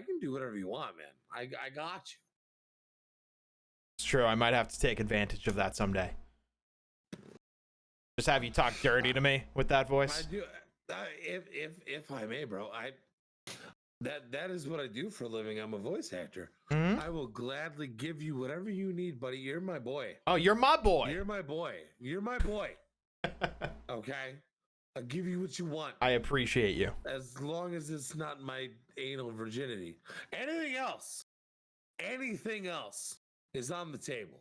can do whatever you want, man. I got you. It's true. I might have to take advantage of that someday. Just have you talk dirty to me with that voice. I do. If I may, bro. That is what I do for a living. I'm a voice actor. Mhm. I will gladly give you whatever you need, buddy. You're my boy. Oh, you're my boy. You're my boy. You're my boy. Okay? I'll give you what you want. I appreciate you. As long as it's not my anal virginity. Anything else is on the table.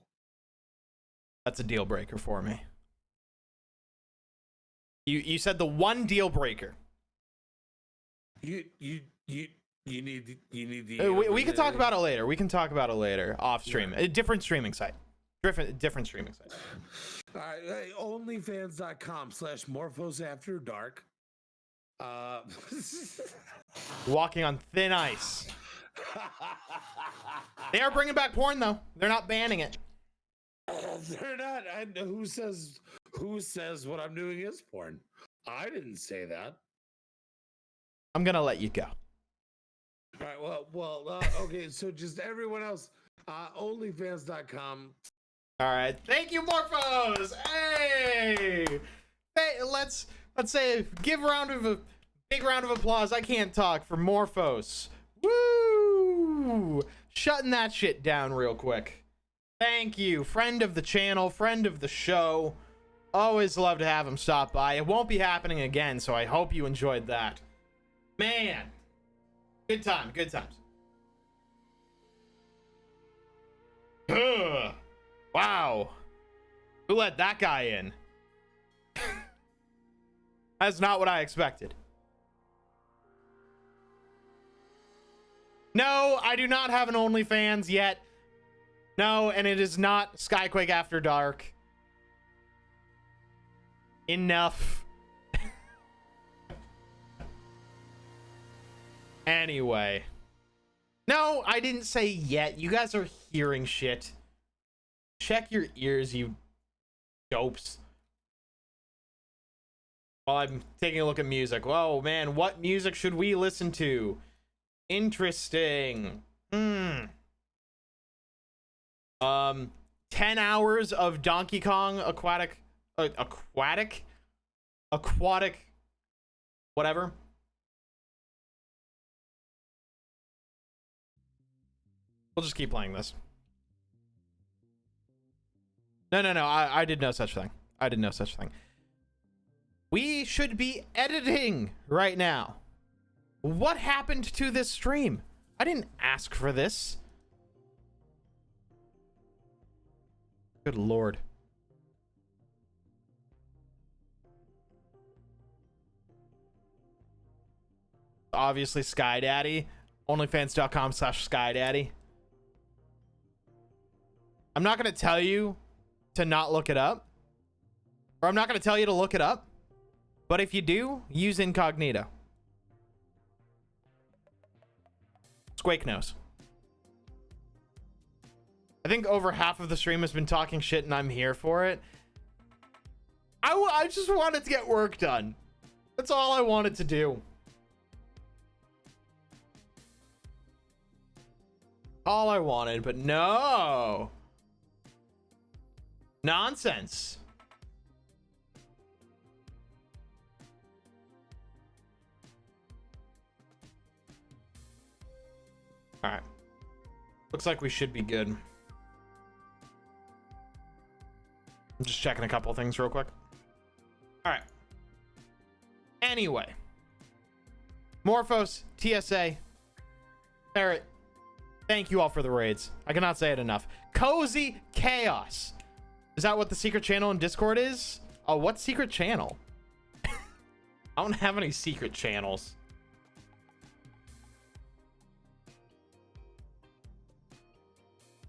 That's a deal breaker for me. You said the one deal breaker. You need the We can talk about it later. We can talk about it later off stream. A different streaming site. Different streaming site. All right, onlyfans.com/morphosafterdark. Walking on thin ice. They are bringing back porn though. They're not banning it. They're not. Who says what I'm doing is porn? I didn't say that. I'm gonna let you go. All right. Well. Okay. So just everyone else. Onlyfans.com. All right. Thank you, Morphos. Hey, let's say give a big round of applause. I can't talk for Morphos. Woo! Shutting that shit down real quick. Thank you, friend of the channel, friend of the show. Always love to have him stop by. It won't be happening again, so I hope you enjoyed that. Man, good times. Ugh. Wow. Who let that guy in? That's not what I expected. No, I do not have an OnlyFans yet. No, and it is not Skyquake After Dark. Enough. Anyway. No, I didn't say yet. You guys are hearing shit. Check your ears, you dopes. While I'm taking a look at music. Whoa, man, what music should we listen to? Interesting. 10 hours of Donkey Kong aquatic, whatever. We'll just keep playing this. No. I did no such thing. We should be editing right now. What happened to this stream? I didn't ask for this. Good lord. Obviously SkyDaddy. Onlyfans.com/SkyDaddy. I'm not going to tell you to not look it up. Or I'm not going to tell you to look it up. But if you do, use incognito. Squake knows. I think over half of the stream has been talking shit and I'm here for it. I just wanted to get work done. That's all I wanted to do. All I wanted, but no. Nonsense. All right. Looks like we should be good. I'm just checking a couple things real quick. All right. Anyway. Morphos, TSA, Barrett, thank you all for the raids. I cannot say it enough. Cozy Chaos. Is that what the secret channel in Discord is? Oh, what secret channel? I don't have any secret channels.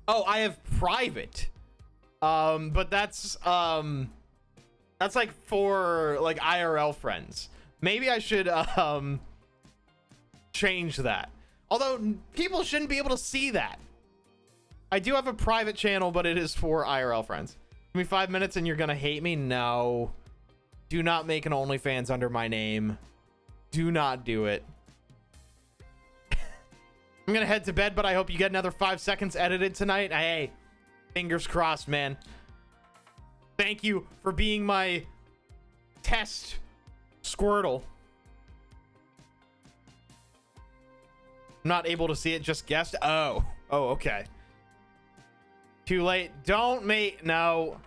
Oh, I have private. But that's like for like IRL friends. Maybe I should change that. Although people shouldn't be able to see that. I do have a private channel, but it is for IRL friends. Give me 5 minutes and you're gonna hate me? No. Do not make an OnlyFans under my name. Do not do it. I'm gonna head to bed, but I hope you get another 5 seconds edited tonight. Hey, fingers crossed, man. Thank you for being my test Squirtle. I'm not able to see it, just guessed. Oh, okay. Too late. Don't make, no.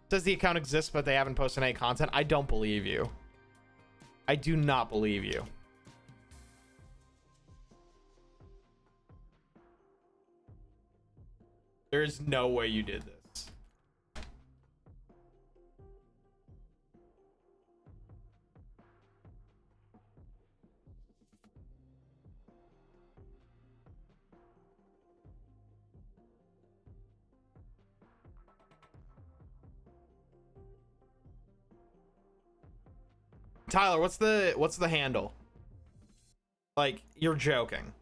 Says the account exists, but they haven't posted any content. I don't believe you. I do not believe you. There is no way you did this. Tyler, what's the handle? Like, you're joking.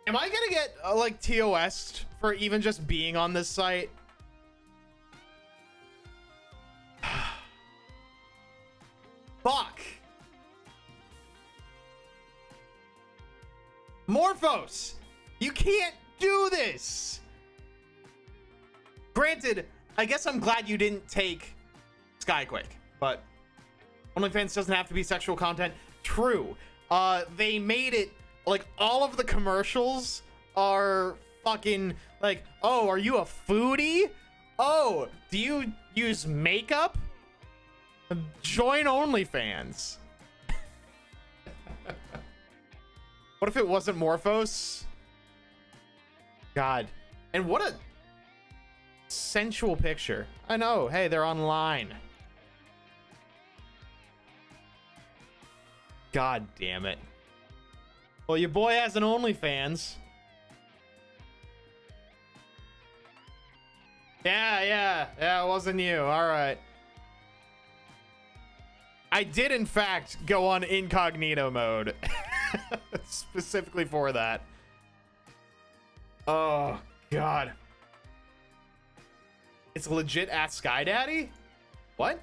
Am I gonna get like TOS for even just being on this site? Fuck. Morphos, you can't do this. Granted, I guess I'm glad you didn't take Skyquake, but OnlyFans doesn't have to be sexual content. True. They made it like all of the commercials are fucking like, oh, are you a foodie? Oh, do you use makeup? Join OnlyFans. What if it wasn't Morphos? God. And what a sensual picture. I know. Hey, they're online. God damn it. Well, your boy has an OnlyFans. Yeah, it wasn't you. All right. I did, in fact, go on incognito mode. Specifically for that. Oh, God. It's legit at Sky Daddy? What?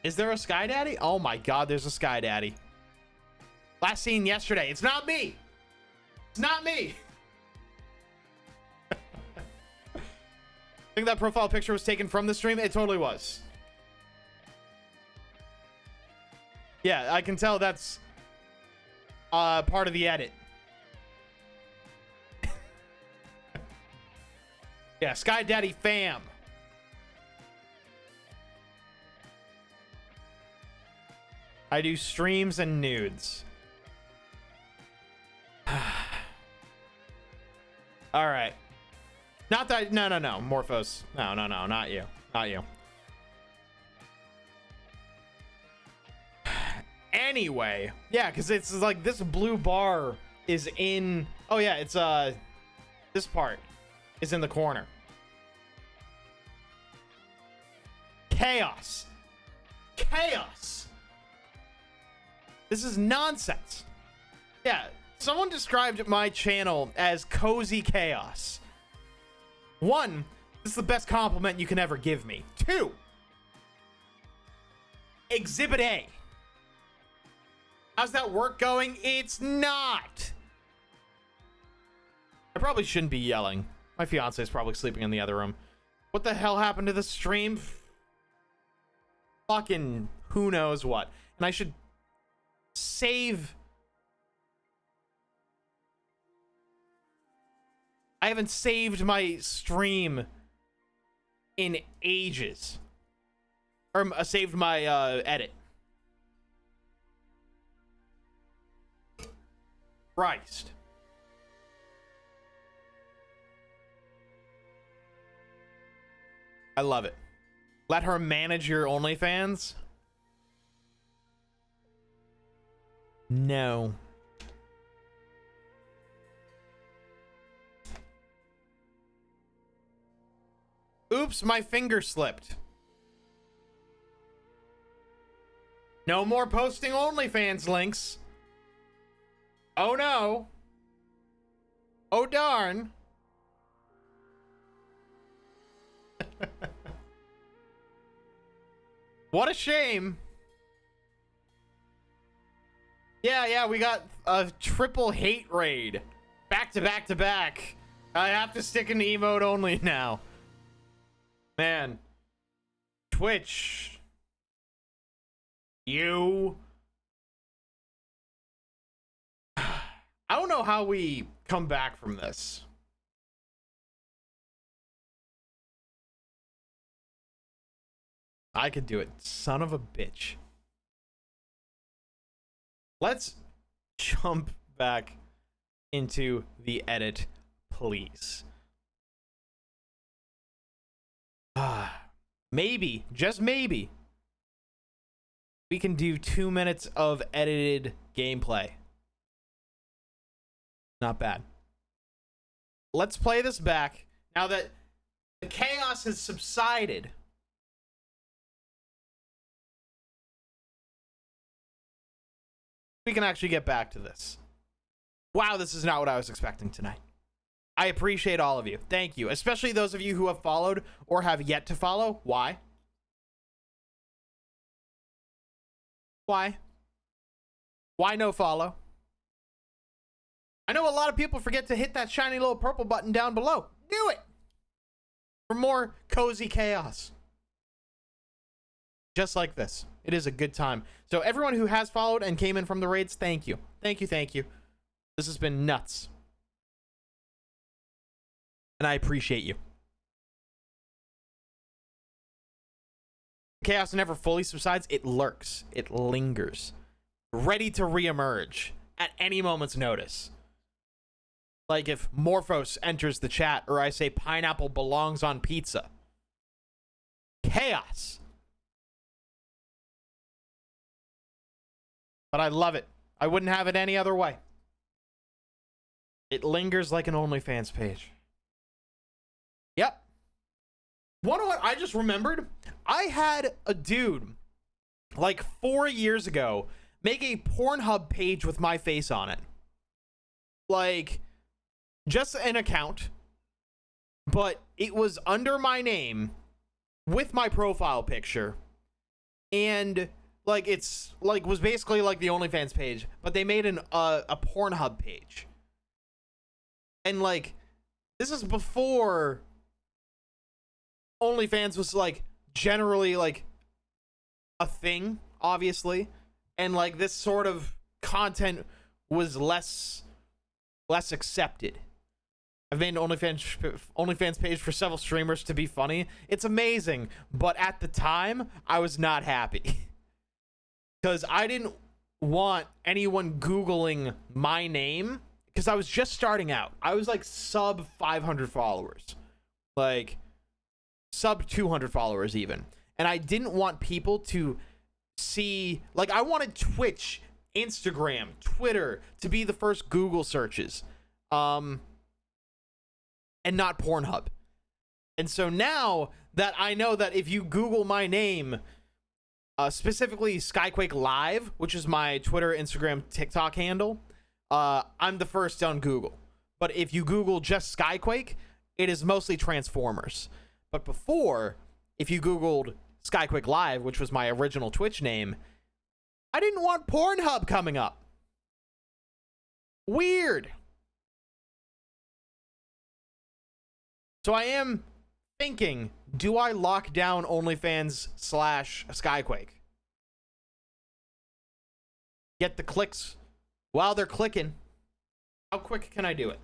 Is there a Sky Daddy? Oh my God, there's a Sky Daddy. Last seen yesterday. It's not me. It's not me. Think that profile picture was taken from the stream? It totally was. Yeah, I can tell that's part of the edit. Yeah, Sky Daddy fam. I do streams and nudes. All right. Not that. No. Morphos. No. Not you. Not you. Anyway. Yeah, because it's like this blue bar is in. Oh, yeah. It's this part is in the corner. Chaos. This is nonsense. Yeah, someone described my channel as cozy chaos. 1, this is the best compliment you can ever give me. 2, Exhibit A. How's that work going? It's not. I probably shouldn't be yelling. My fiance is probably sleeping in the other room. What the hell happened to the stream? Fucking who knows what. And I should save. I haven't saved my stream in ages. Or saved my edit. Christ. I love it. Let her manage your OnlyFans? No. Oops, my finger slipped. No more posting OnlyFans links. Oh no. Oh darn. What a shame. Yeah, we got a triple hate raid. Back to back to back. I have to stick in emote only now. Man. Twitch. You. I don't know how we come back from this. I could do it. Son of a bitch. Let's jump back into the edit, please. Maybe, just maybe, we can do 2 minutes of edited gameplay. Not bad. Let's play this back now that the chaos has subsided. We can actually get back to this. Wow, this is not what I was expecting tonight. I appreciate all of you. Thank you. Especially those of you who have followed or have yet to follow. Why? Why? Why no follow? I know a lot of people forget to hit that shiny little purple button down below. Do it! For more cozy chaos. Just like this. It is a good time. So everyone who has followed and came in from the raids, thank you. Thank you, thank you. This has been nuts. And I appreciate you. Chaos never fully subsides. It lurks. It lingers. Ready to reemerge at any moment's notice. Like if Morphos enters the chat or I say pineapple belongs on pizza. Chaos. But I love it. I wouldn't have it any other way. It lingers like an OnlyFans page. Yep. What I just remembered? I had a dude like 4 years ago make a Pornhub page with my face on it. Like, just an account, but it was under my name with my profile picture, and like it's like was basically like the OnlyFans page, but they made a Pornhub page, and like this is before OnlyFans was like generally like a thing, obviously, and like this sort of content was less accepted. I've made an OnlyFans page for several streamers to be funny. It's amazing, but at the time, I was not happy. Because I didn't want anyone Googling my name, because I was just starting out. I was like sub 500 followers. Like, sub 200 followers even. And I didn't want people to see... Like, I wanted Twitch, Instagram, Twitter to be the first Google searches. And not Pornhub. And so now that I know that if you Google my name, specifically Skyquake Live, which is my Twitter, Instagram, TikTok handle, I'm the first on Google. But if you Google just Skyquake, it is mostly Transformers. But before, if you Googled Skyquake Live, which was my original Twitch name, I didn't want Pornhub coming up. Weird. So I am thinking, do I lock down OnlyFans / Skyquake? get the clicks while they're clicking. How quick can I do it?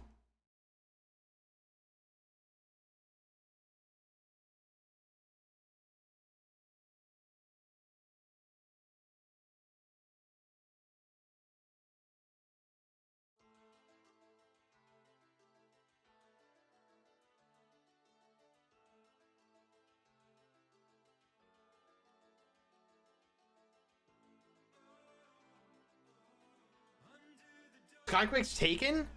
Skyquake's taken?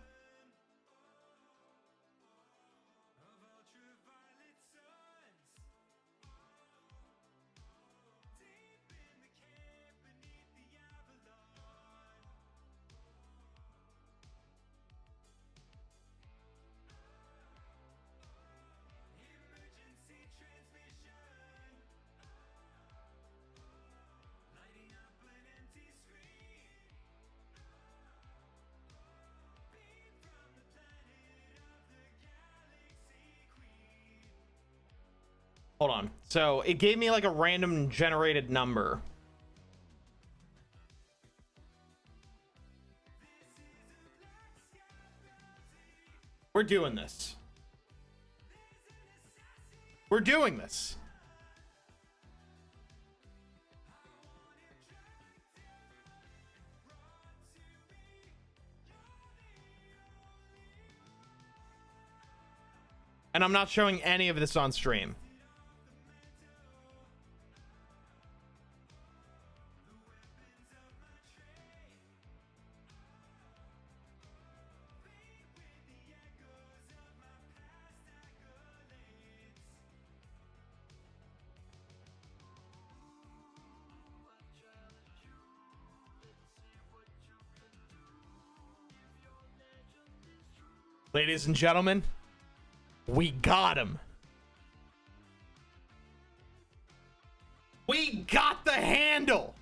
Hold on. So it gave me like a random generated number. We're doing this. We're doing this. And I'm not showing any of this on stream. Ladies and gentlemen, we got him. We got the handle.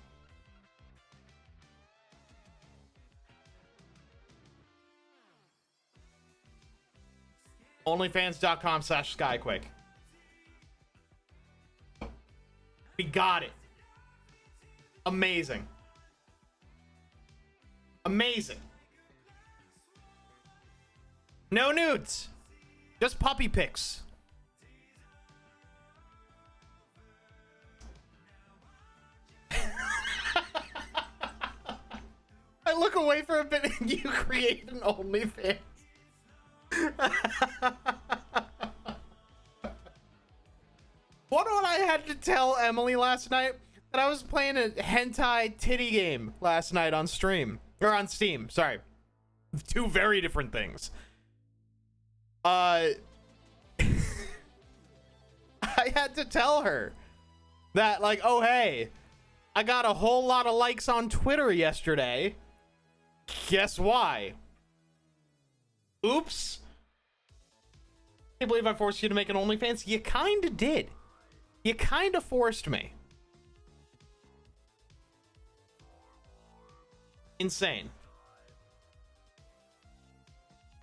Onlyfans.com/Skyquake. We got it. Amazing. Amazing. No nudes. Just puppy pics. I look away for a bit and you create an OnlyFans. What would I had to tell Emily last night? That I was playing a hentai titty game last night on stream. Or on Steam, sorry. Two very different things. I had to tell her that, like, oh, hey, I got a whole lot of likes on Twitter yesterday. Guess why? Oops. Can't believe I forced you to make an OnlyFans. You kind of did. You kind of forced me. Insane.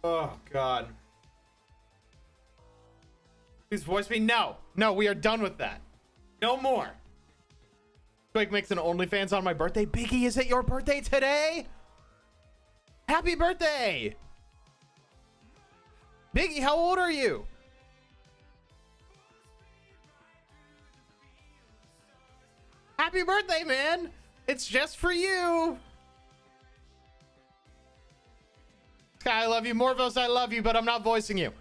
Oh, God. Please voice me. No, we are done with that. No more. Quake makes an OnlyFans on my birthday. Biggie, is it your birthday today? Happy birthday. Biggie, how old are you? Happy birthday, man. It's just for you. Sky, I love you. Morphos, I love you, but I'm not voicing you.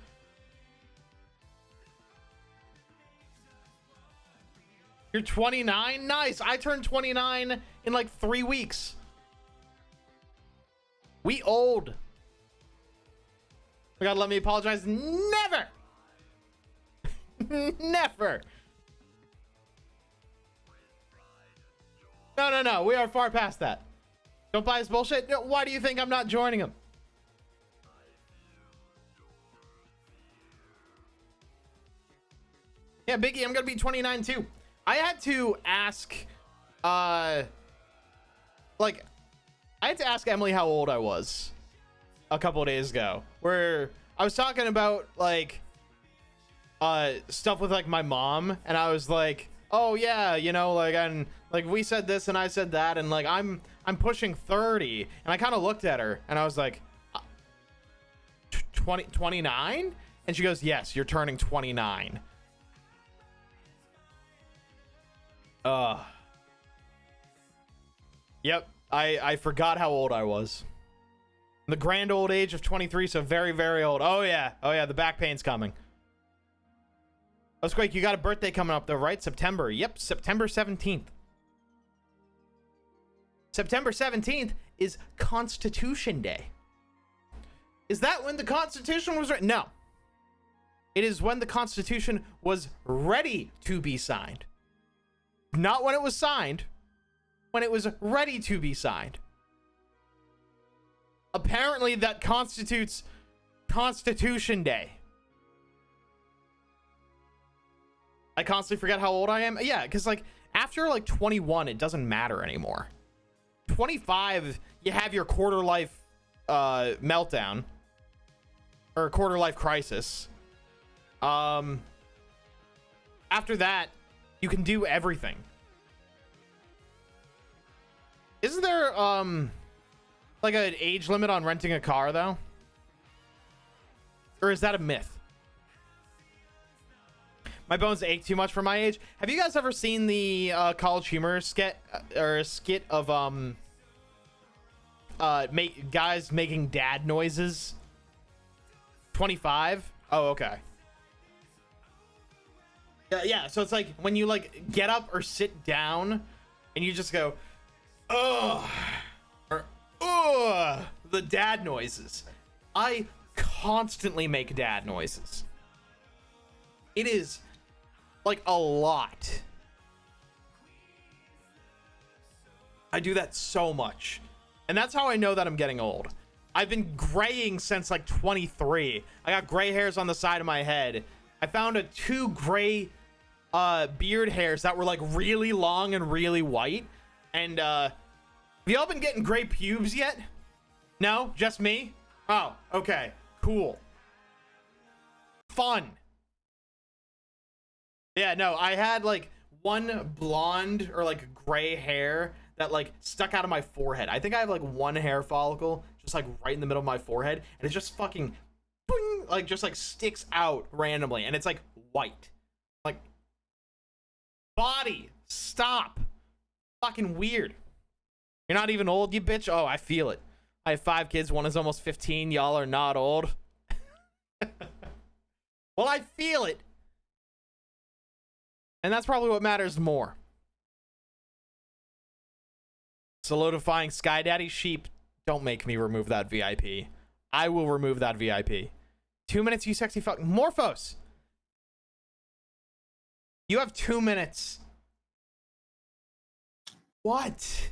You're 29? Nice. I turned 29 in like 3 weeks. We old. You gotta let me apologize. Never. Never. No. We are far past that. Don't buy this bullshit. No, why do you think I'm not joining him? Yeah, Biggie, I'm gonna be 29 too. I had to ask, I had to ask Emily how old I was a couple of days ago, where I was talking about, like, stuff with, like, my mom, and I was like, oh yeah, you know, like, and like we said this and I said that, and like I'm pushing 30, and I kind of looked at her and I was like, 29, and she goes, yes, you're turning 29. Yep, I forgot how old I was. The grand old age of 23, so very, very old. Oh yeah, the back pain's coming. Oh, Squake, you got a birthday coming up though, right? September. Yep, September 17th. September 17th is Constitution Day. Is that when the Constitution was written? No. It is when the Constitution was ready to be signed. Not when it was signed, when it was ready to be signed. Apparently that constitutes Constitution Day. I constantly forget how old I am. Yeah, because like after like 21, it doesn't matter anymore. 25, you have your quarter life meltdown or quarter life crisis. After that, you can do everything. Isn't there like an age limit on renting a car though? Or is that a myth? My bones ache too much for my age. Have you guys ever seen the College Humor skit of guys making dad noises? 25? Oh, okay. Yeah, so it's like when you like get up or sit down and you just go, ugh, or ugh, the dad noises. I constantly make dad noises. It is like a lot. I do that so much. And that's how I know that I'm getting old. I've been graying since like 23. I got gray hairs on the side of my head. I found 2 gray beard hairs that were like really long and really white. And have y'all been getting gray pubes yet? No? Just me? Oh, okay. Cool. Fun. Yeah, no, I had like one blonde or like gray hair that like stuck out of my forehead. I think I have like one hair follicle just like right in the middle of my forehead, and it just fucking boing, like just like sticks out randomly, and it's like white. Like, body, stop. Fucking weird. You're not even old, you bitch. Oh, I feel it. I have 5 kids. One is almost 15. Y'all are not old. Well, I feel it. And that's probably what matters more. Solidifying Sky Daddy sheep. Don't make me remove that VIP. I will remove that VIP. 2 minutes, you sexy fuck. Morphos. You have 2 minutes. What?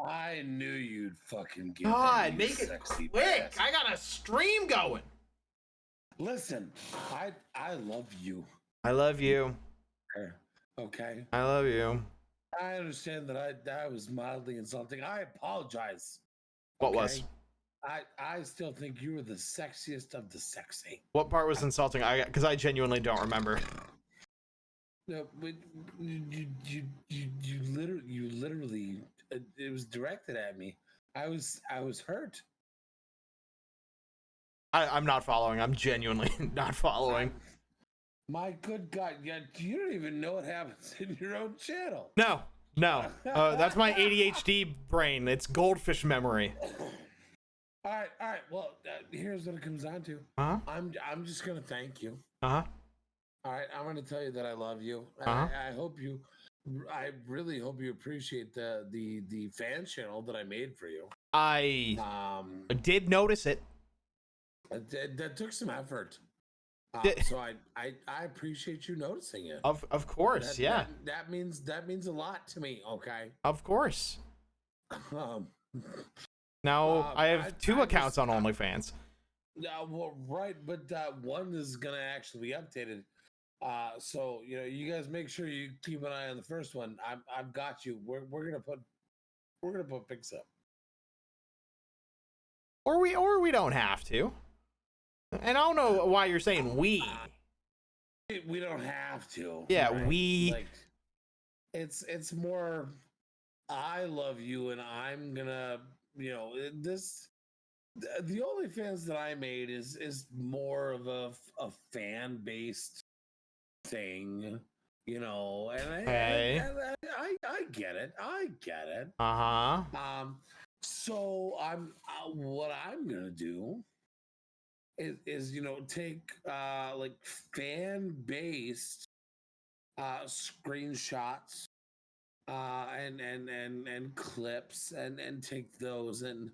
I knew you'd fucking get God, that, make it sexy quick. bastard. I got a stream going. Listen, I love you. I love you. Okay. I love you. I understand that I was mildly insulting. I apologize. What was? I still think you were the sexiest of the sexy. What part was insulting? Because I genuinely don't remember. No, but you literally it was directed at me. I was hurt. I'm not following. I'm genuinely not following. My good God, yeah, you don't even know what happens in your own channel. No. That's my ADHD brain. It's goldfish memory. All right. Well, here's what it comes down to. Uh-huh. I'm just gonna thank you. Uh-huh. All right, I'm gonna tell you that I love you. Uh-huh. I really hope you appreciate the fan channel that I made for you. I did notice it. That took some effort. So I appreciate you noticing it. Of course, yeah. That means a lot to me. Okay. Of course. Um, Now I have 2 accounts on OnlyFans. well, right, but one is gonna actually be updated. So you guys make sure you keep an eye on the first one. I've got you. We're gonna put pics up. Or we don't have to. And I don't know why you're saying we. We don't have to. Yeah, right? we. Like, it's more I love you and I'm gonna, this the OnlyFans that I made is more of a fan based thing, and Okay. I get it. I get it. Uh-huh. So what I'm gonna do is take like fan based screenshots and clips and take those and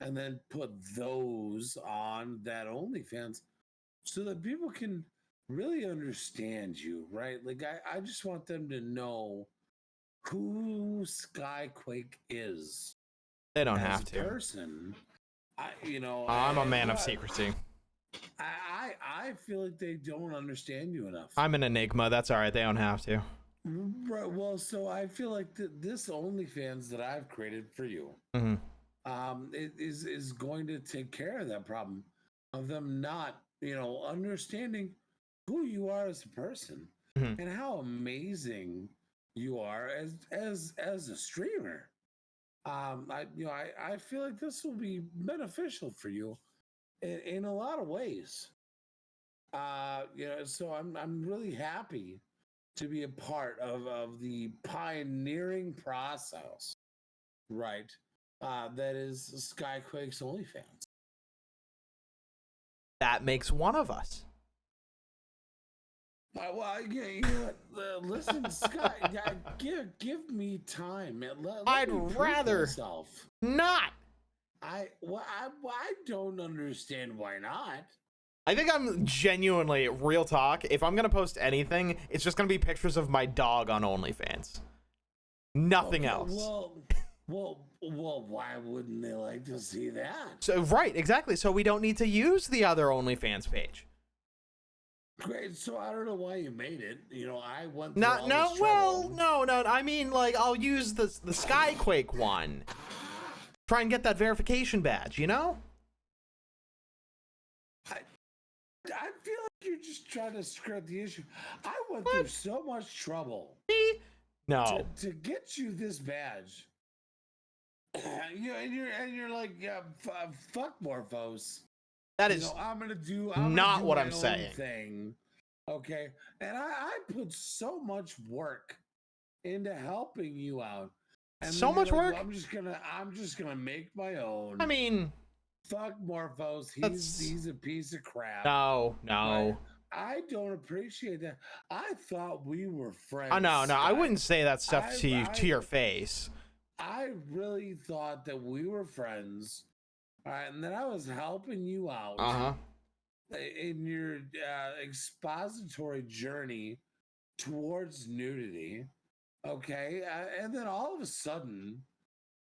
then put those on that OnlyFans so that people can really understand you, right? Like I just want them to know who Skyquake is They don't as have a to. person. I'm a man of but secrecy. I feel like they don't understand you enough. I'm an enigma. That's all right. They don't have to. Right. Well, so I feel like this OnlyFans that I've created for you, Mm-hmm. it is going to take care of that problem of them not, understanding who you are as a person Mm-hmm. and how amazing you are as a streamer. I feel like this will be beneficial for you in a lot of ways. So I'm really happy to be a part of the pioneering process, right? That is Skyquake's OnlyFans. That makes one of us. Well, yeah, you know what? Listen, Sky, give me time, man. Let I'd me prove rather myself. not. I don't understand why not. I think I'm genuinely, real talk, if I'm going to post anything, it's just going to be pictures of my dog on OnlyFans. Nothing Okay, else. Well, why wouldn't they like to see that? So, right, exactly. So we don't need to use the other OnlyFans page. Great. So I don't know why you made it. I went through all No, this well, trouble. no. I mean, like, I'll use the Skyquake one. Try and get that verification badge, you know? I feel like you're just trying to skirt the issue. I went through so much trouble Me? No. to get you this badge. And you're like, yeah, fuck Morphos. That is I'm gonna do not what my I'm own saying. thing. Okay, and I put so much work into helping you out. And So then you're much like, work? "Well, I'm just gonna make my own. I mean, Fuck Morphos. That's- He's a piece of crap. no. Right? I don't appreciate that. I thought we were friends. Oh, no. I wouldn't say that stuff I- to you, I- to your face. I really thought that we were friends. All right, and then I was helping you out Uh-huh. in your expository journey towards nudity. Okay, and then all of a sudden,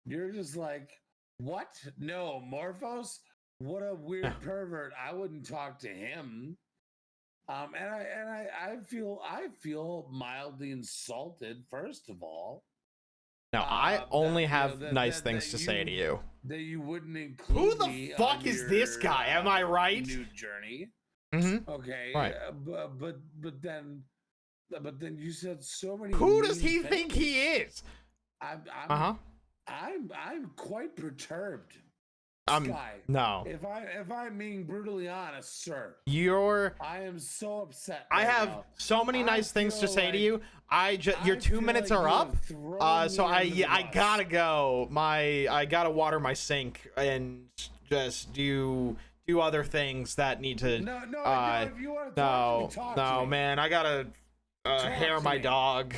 you're just like, "What? No, Morphos? What a weird pervert! I wouldn't talk to him." I feel mildly insulted. First of all, No, I only that, have that- nice that- things that to say to you. that you wouldn't include. Who the me fuck on is this your, guy? Am I right? Nude journey. Mm-hmm. Okay, Right. But then you said so many. Who does mean he think things. he is? I'm quite perturbed. Sky. No. If I'm being brutally honest, sir, I am so upset. I right have now. so many I nice things to feel say to like- you. Your I 2 feel minutes like are you up. have thrown So me under the I bus. gotta go. I gotta water my sink and just do other things that need to. No, if you want to no, talk to me, talk to no, me. man. I gotta hair to my me. dog.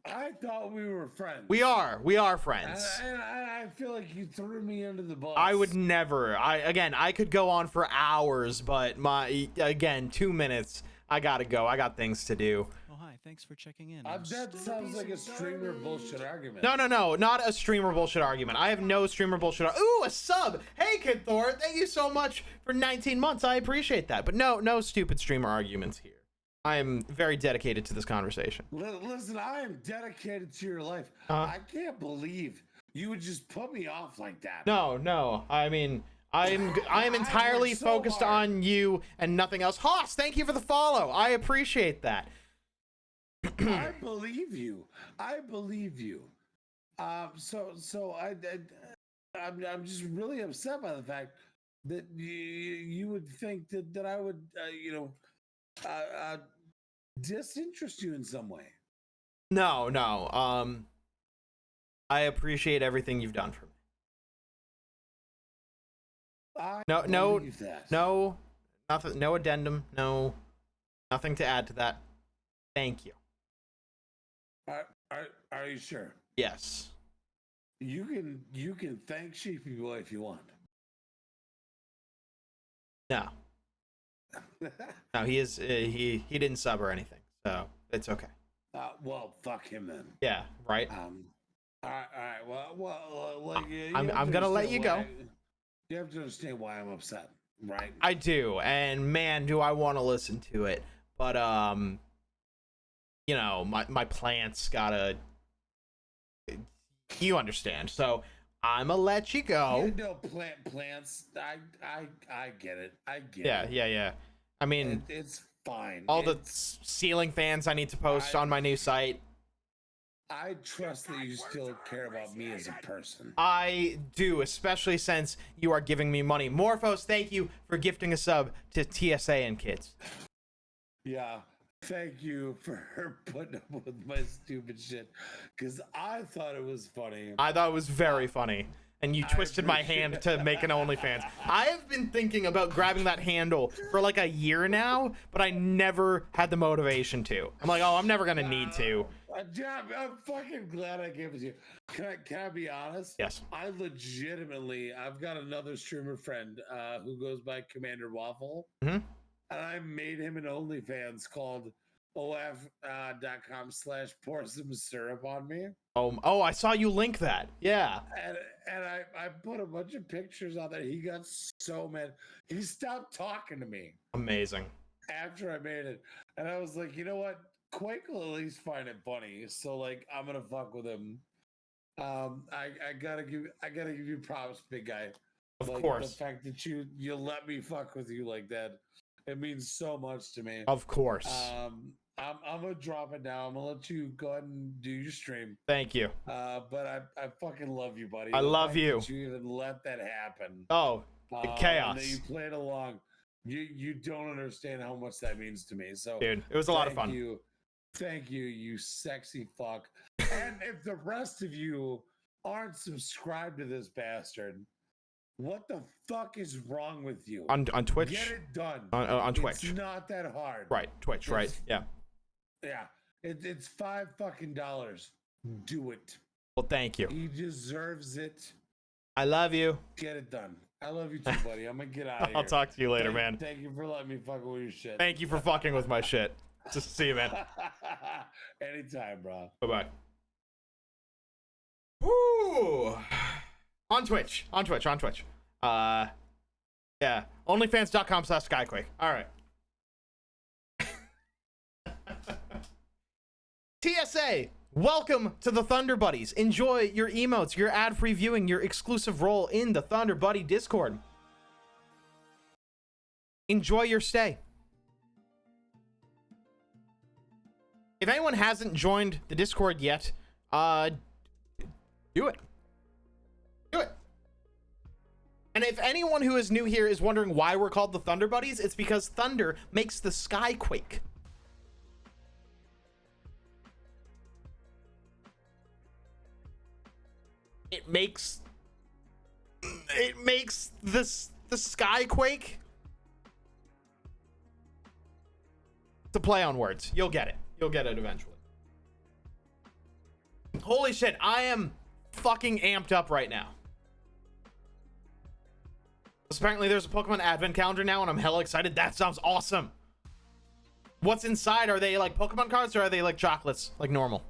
I thought we were friends. We are friends. And I feel like you threw me under the bus. I would never. I could go on for hours, but 2 minutes. I gotta go. I got things to do. Oh, hi. Thanks for checking in. I'm That still sounds like a streamer bullshit argument. No, not a streamer bullshit argument. I have no streamer bullshit. Ooh, a sub. Hey, Kid Thor, thank you so much for 19 months. I appreciate that. But no stupid streamer arguments here. I am very dedicated to this conversation. Listen, I am dedicated to your life. Uh-huh. I can't believe you would just put me off like that. No. I mean, I am entirely worked so focused hard. on you and nothing else. Hoss, thank you for the follow. I appreciate that. I believe you. I believe you. I'm just really upset by the fact that you would think that I would, disinterest you in some way. No, no. I appreciate everything you've done for me. No, nothing, no addendum, nothing to add to that. Thank you. Are you sure? Yes. You can thank Sheepy Boy if you want. No. No, he is. He didn't sub or anything, so it's okay. Well, fuck him then. Yeah. Right. All right. Well, like I'm gonna let you go. You have to understand why I'm upset, right? I do, and man, do I want to listen to it. But my plants gotta. You understand, so I'm gonna let you go. You know, plants. I get it. I get it. Yeah. I mean, it's fine. All the ceiling fans I need to post on my new site. I trust that you still care about me as a person. I do, especially since you are giving me money. Morphos, thank you for gifting a sub to TSA and kids. Yeah, thank you for putting up with my stupid shit, because I thought it was funny. I thought it was very funny. And you twisted my hand to make an OnlyFans. I have been thinking about grabbing that handle for like a year now, but I never had the motivation to. I'm like, oh, I'm never gonna need to. I'm fucking glad I gave it to you. Can I be honest? Yes. I've got another streamer friend who goes by Commander Waffle, and I made him an OnlyFans called of.com/pour some syrup on me. Oh, I saw you link that. Yeah. And I put a bunch of pictures on there. He got so mad. He stopped talking to me. Amazing. After I made it. And I was like, you know what? Quake will at least find it funny. So like I'm gonna fuck with him. I gotta give you props, big guy. Of like, course. The fact that you let me fuck with you like that. It means so much to me. Of course. I'm gonna drop it now. I'm gonna let you go ahead and do your stream. Thank you. But I fucking love you, buddy. I love you. You even let that happen. Oh, chaos. And that you played along. You don't understand how much that means to me. So, dude, it was a lot of fun. Thank you, you sexy fuck. And if the rest of you aren't subscribed to this bastard, what the fuck is wrong with you? On Twitch? Get it done. On Twitch. It's not that hard. Right, Twitch, right. Yeah. Yeah. It's $5 fucking. Do it. Well, thank you. He deserves it. I love you. Get it done. I love you too, buddy. I'm gonna get out of here. I'll talk to you later, man. Thank you for letting me fuck with your shit. Thank you for fucking with my shit. Just see you, man. Anytime, bro. Bye-bye. Woo! On Twitch. Yeah. Onlyfans.com/Skyquake. All right. TSA, welcome to the Thunder Buddies. Enjoy your emotes, your ad-free viewing, your exclusive role in the Thunder Buddy Discord. Enjoy your stay. If anyone hasn't joined the Discord yet, do it. Do it. And if anyone who is new here is wondering why we're called the Thunder Buddies, it's because thunder makes the sky quake. It makes the sky quake. It's a play on words. You'll get it. You'll get it eventually. Holy shit, I am fucking amped up right now. Apparently there's a Pokemon advent calendar now and I'm hella excited. That sounds awesome. What's inside? Are they like Pokemon cards or are they like chocolates like normal?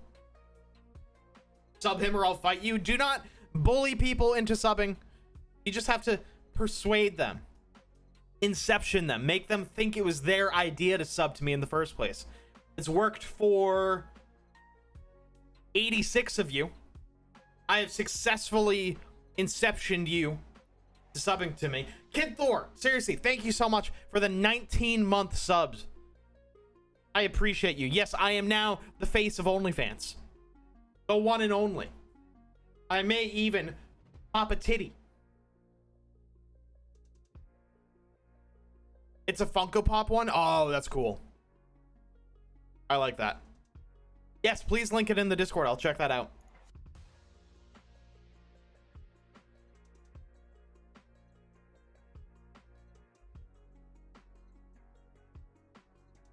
Sub him or I'll fight you. Do not bully people into subbing. You just have to persuade them. Inception them. Make them think it was their idea to sub to me in the first place. It's worked for 86 of you. I have successfully inceptioned you to subbing to me. Kid Thor, seriously, thank you so much for the 19-month subs. I appreciate you. Yes, I am now the face of OnlyFans. The one and only. I may even pop a titty. It's a Funko Pop one? Oh, that's cool. I like that. Yes, please link it in the Discord. I'll check that out.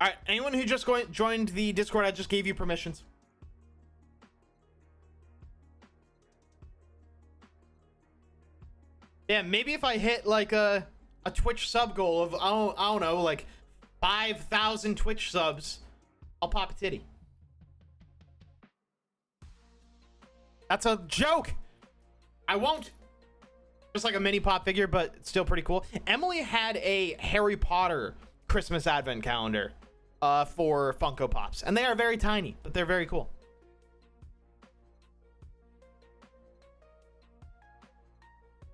All right, anyone who just joined the Discord, I just gave you permissions. Yeah, maybe if I hit like a Twitch sub goal of, I don't know, like 5,000 Twitch subs, I'll pop a titty. That's a joke. I won't. Just like a mini pop figure, but still pretty cool. Emily had a Harry Potter Christmas advent calendar for Funko Pops, and they are very tiny, but they're very cool.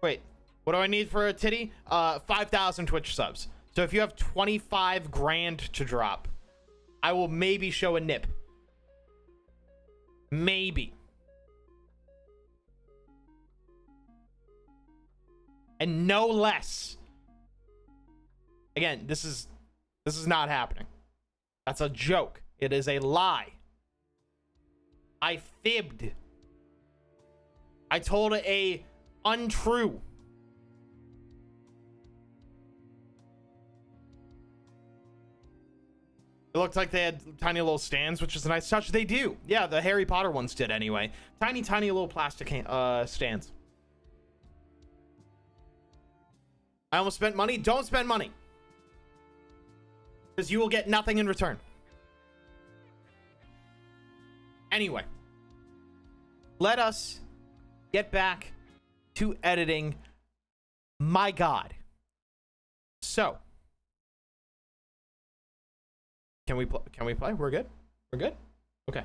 Wait, what do I need for a titty? 5,000 Twitch subs. So if you have 25 grand to drop, I will maybe show a nip. Maybe. And no less. Again, this is not happening. That's a joke. It is a lie. I fibbed. I told a untrue. It looked like they had tiny little stands, which is a nice touch. They do. Yeah, the Harry Potter ones did anyway. Tiny little plastic stands. I almost spent money. Don't spend money. Because you will get nothing in return. Anyway. Let us get back to editing. My God. So. Can we play? We're good? We're good? Okay.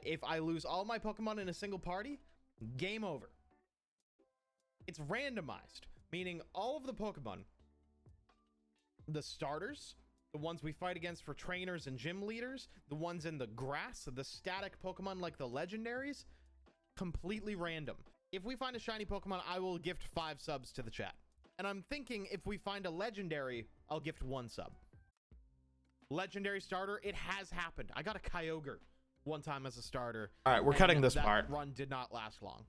If I lose all my Pokemon in a single party, game over. It's randomized, meaning all of the Pokemon, the starters, the ones we fight against for trainers and gym leaders, the ones in the grass, the static Pokemon like the legendaries, completely random. If we find a shiny Pokemon, I will gift 5 subs to the chat. And I'm thinking if we find a legendary, I'll gift 1 sub. Legendary starter, it has happened. I got a Kyogre one time as a starter. All right, we're cutting this part. That run did not last long,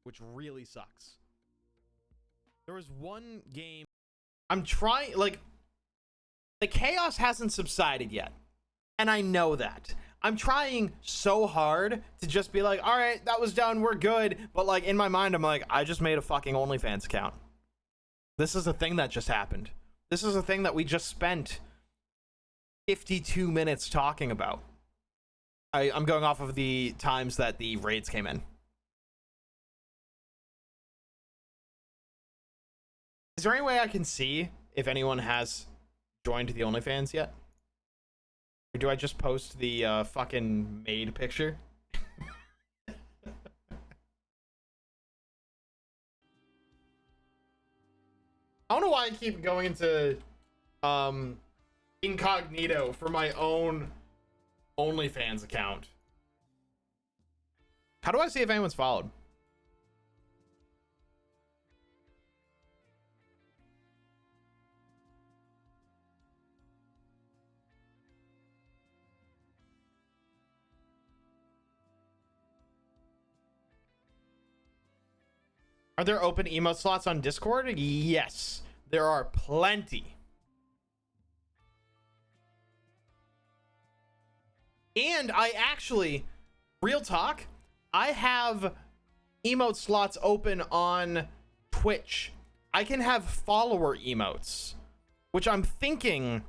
which really sucks. There was one game I'm trying, like, the chaos hasn't subsided yet, and I know that. I'm trying so hard to just be like, all right, that was done, we're good, but like in my mind I'm like, I just made a fucking OnlyFans account. This is a thing that just happened. This is a thing that we just spent 52 minutes talking about. I'm going off of the times that the raids came in. Is there any way I can see if anyone has joined the OnlyFans yet? Or do I just post the fucking maid picture? I don't know why I keep going into incognito for my own OnlyFans account. How do I see if anyone's followed? Are there open emote slots on Discord? Yes, there are plenty. And I actually, real talk, I have emote slots open on Twitch. I can have follower emotes, which I'm thinking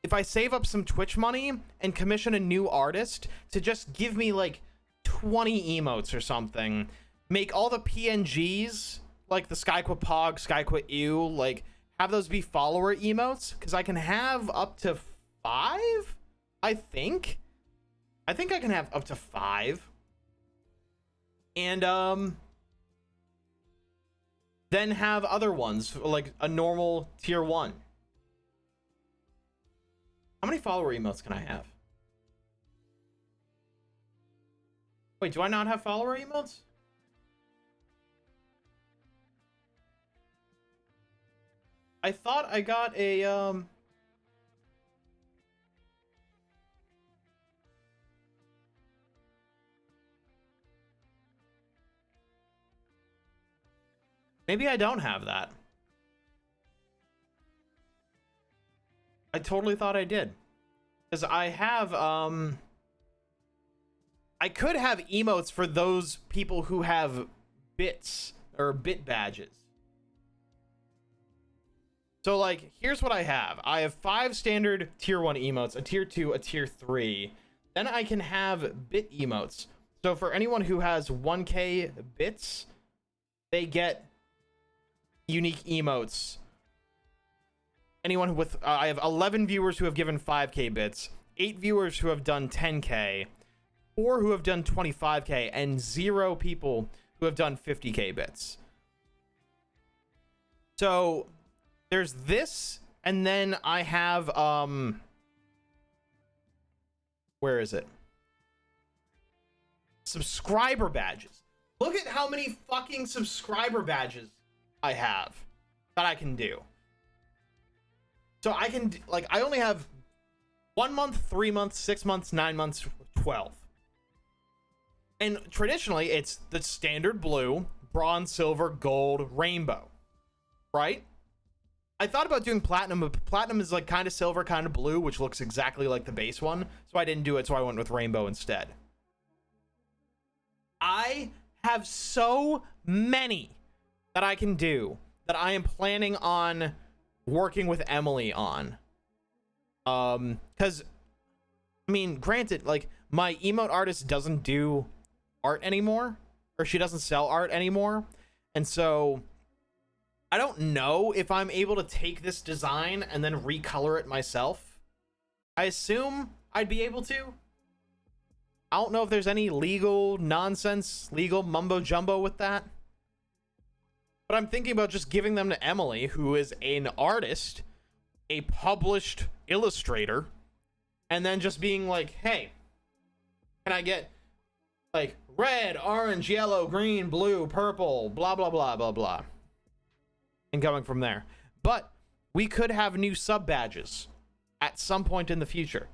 if I save up some Twitch money and commission a new artist to just give me like 20 emotes or something, make all the PNGs, like the Skyquit Pog, Skyquit Ew, like have those be follower emotes, because I can have up to 5, I think. I think I can have up to 5. And then have other ones, like a normal tier 1. How many follower emotes can I have? Wait, do I not have follower emotes? I thought I got a, maybe I don't have that. I totally thought I did. Because I have, I could have emotes for those people who have bits or bit badges. So, like, here's what I have. I have 5 standard tier 1 emotes, a tier 2, a tier 3. Then I can have bit emotes. So for anyone who has 1K bits, they get unique emotes. Anyone with, I have 11 viewers who have given 5K bits, 8 viewers who have done 10K, 4 who have done 25K, and 0 people who have done 50K bits. So there's this, and then I have, where is it? Subscriber badges. Look at how many fucking subscriber badges I have that I can do. So I can, like, I only have 1 month, 3 months, 6 months, 9 months, 12. And traditionally, it's the standard blue, bronze, silver, gold, rainbow, right? I thought about doing platinum, but platinum is like kind of silver, kind of blue, which looks exactly like the base one. So I didn't do it, so I went with rainbow instead. I have so many that I can do that I am planning on working with Emily on. Because, I mean, granted, like, my emote artist doesn't do art anymore, or she doesn't sell art anymore, and so I don't know if I'm able to take this design and then recolor it myself. I assume I'd be able to. I don't know if there's any legal nonsense, legal mumbo jumbo with that. But I'm thinking about just giving them to Emily, who is an artist, a published illustrator, and then just being like, hey, can I get like red, orange, yellow, green, blue, purple, blah, blah, blah, blah, blah. And going from there. But we could have new sub badges at some point in the future.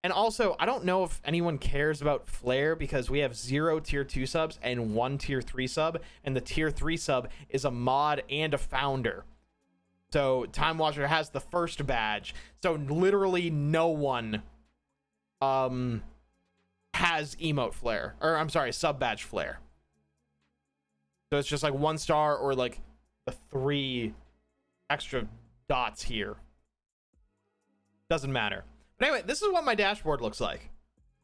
And also, I don't know if anyone cares about Flare because we have 0 tier 2 subs and 1 tier 3 sub. And the tier 3 sub is a mod and a founder. So Time Watcher has the first badge. So literally no one has emote Flare. Or I'm sorry, sub badge Flare. So it's just like 1 star or like the 3 extra dots here. Doesn't matter. But anyway, this is what my dashboard looks like.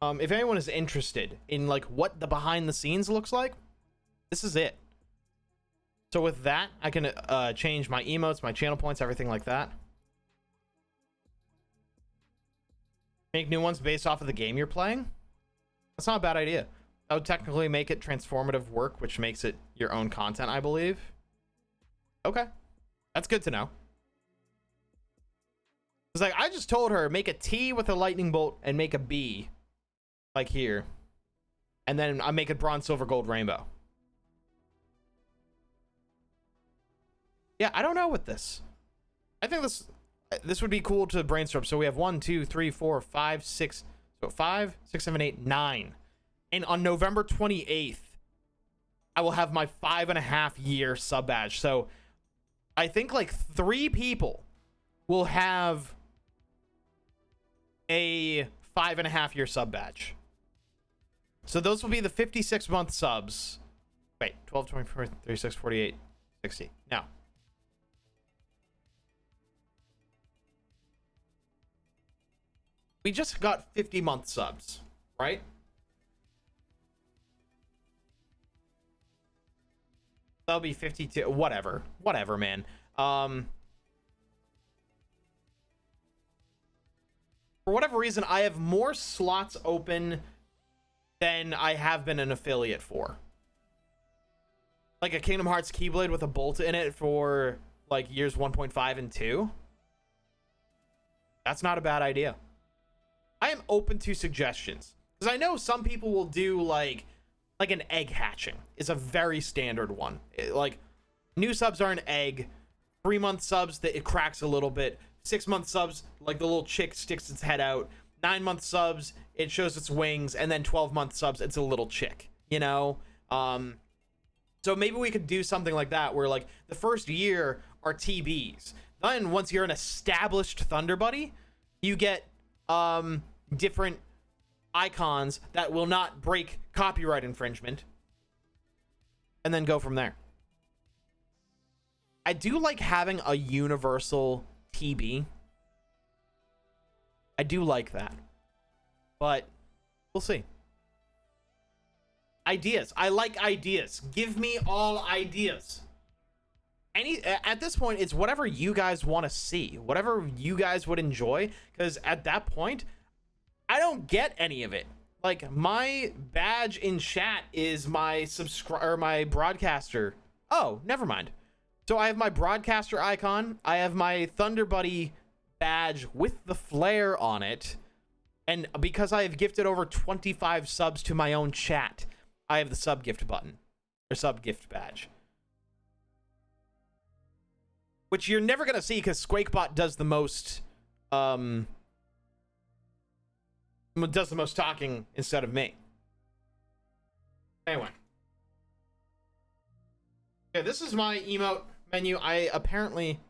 If anyone is interested in like what the behind the scenes looks like, this is it. So with that, I can change my emotes, my channel points, everything like that. Make new ones based off of the game you're playing. That's not a bad idea. That would technically make it transformative work, which makes it your own content, I believe. Okay. That's good to know. It's like, I just told her, make a T with a lightning bolt and make a B. Like here. And then I make it bronze, silver, gold, rainbow. Yeah, I don't know with this. I think this would be cool to brainstorm. So we have 1, 2, 3, 4, 5, 6. So 5, 6, 7, 8, 9. And on November 28th, I will have my 5.5 year sub badge. So I think like 3 people will have a 5.5 year sub badge. So those will be the 56 month subs. Wait, 12, 24, 36, 48, 60. No. We just got 50 month subs, right? That'll be 52, whatever, man. For whatever reason, I have more slots open than I have been an affiliate for. Like a Kingdom Hearts Keyblade with a bolt in it for like years 1.5 and 2. That's not a bad idea. I'm open to suggestions, because I know some people will do like an egg hatching is a very standard one. Like, new subs are an egg, 3-month subs that it cracks a little bit, 6-month subs like the little chick sticks its head out, 9-month subs it shows its wings, and then 12-month subs it's a little chick, you know. So maybe we could do something like that, where like the first year are TBs, then once you're an established Thunder Buddy, you get different icons that will not break copyright infringement, and then go from there. I do like having a universal TB. I do like that, but we'll see. Ideas. I like ideas. Give me all ideas. At this point, it's whatever you guys want to see, whatever you guys would enjoy, because at that point, I don't get any of it. Like, my badge in chat is my my broadcaster. Oh, never mind. So I have my broadcaster icon. I have my Thunder Buddy badge with the flare on it. And because I have gifted over 25 subs to my own chat, I have the sub gift button, or sub gift badge, which you're never gonna see because Squakebot does the most talking instead of me. Anyway, yeah, this is my emote menu. I apparently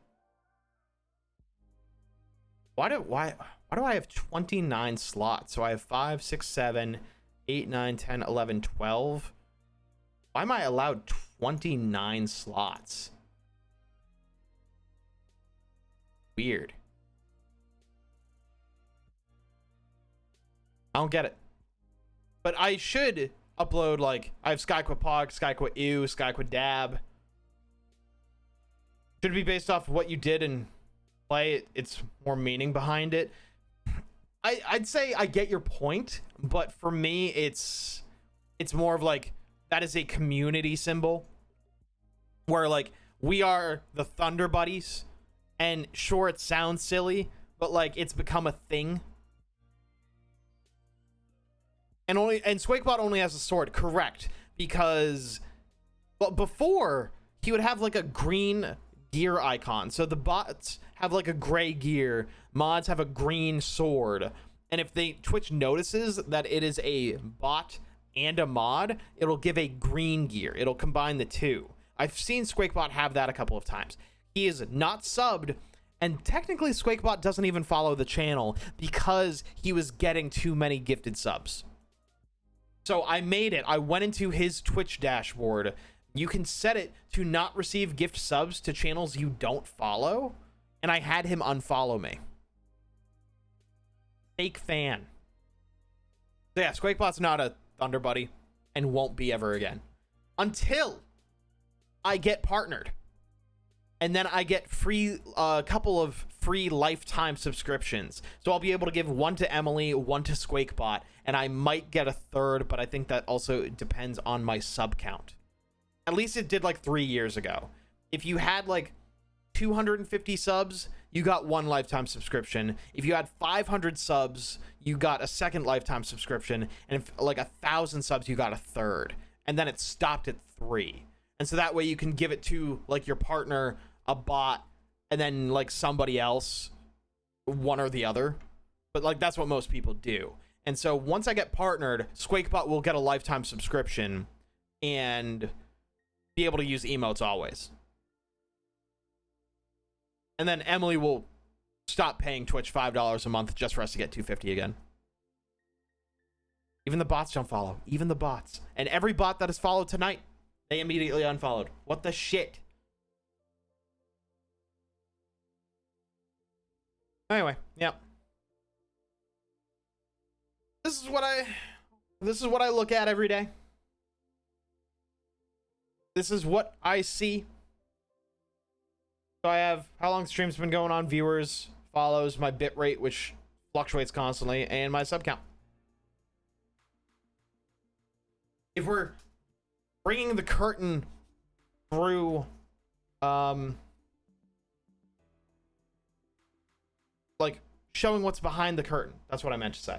why do I have 29 slots? So I have 5, 6, 7, 8, 9, 10, 11, 12. Why am I allowed 29 slots? Weird. I don't get it. But I should upload, like, I have Skyquit Pog, Skyquit Ew, Skyquit Dab. Should be based off of what you did and play. It's more meaning behind it. I'd say I get your point, but for me, it's more of like, that is a community symbol where, like, we are the Thunder Buddies, and sure, it sounds silly, but like, it's become a thing. And Squakebot only has a sword, correct? Because, well, before he would have like a green gear icon. So the bots have like a gray gear, mods have a green sword, and if Twitch notices that it is a bot and a mod, it'll give a green gear. It'll combine the two. I've seen Squakebot have that a couple of times. He is not subbed, and technically Squakebot doesn't even follow the channel because he was getting too many gifted subs. So I made it. I went into his Twitch dashboard. You can set it to not receive gift subs to channels you don't follow, and I had him unfollow me. Fake fan. So yeah, Squakebot's not a Thunder Buddy and won't be ever again until I get partnered, and then I get free a couple of free lifetime subscriptions. So I'll be able to give one to Emily, one to Squakebot, and I might get a third, but I think that also depends on my sub count. At least it did like 3 years ago. If you had like 250 subs, you got one lifetime subscription. If you had 500 subs, you got a second lifetime subscription. And if like 1,000 subs, you got a third. And then it stopped at 3. And so that way you can give it to like your partner, a bot, and then like somebody else, one or the other. But like, that's what most people do. And so once I get partnered, Squakebot will get a lifetime subscription and be able to use emotes always. And then Emily will stop paying Twitch $5 a month just for us to get 250 again. Even the bots don't follow. Even the bots. And every bot that has followed tonight, they immediately unfollowed. What the shit? Anyway, yep. This is what I look at every day. This is what I see. So I have how long the stream's been going on, viewers, follows, my bit rate, which fluctuates constantly, and my sub count. If we're bringing the curtain through, like showing what's behind the curtain, that's what I meant to say.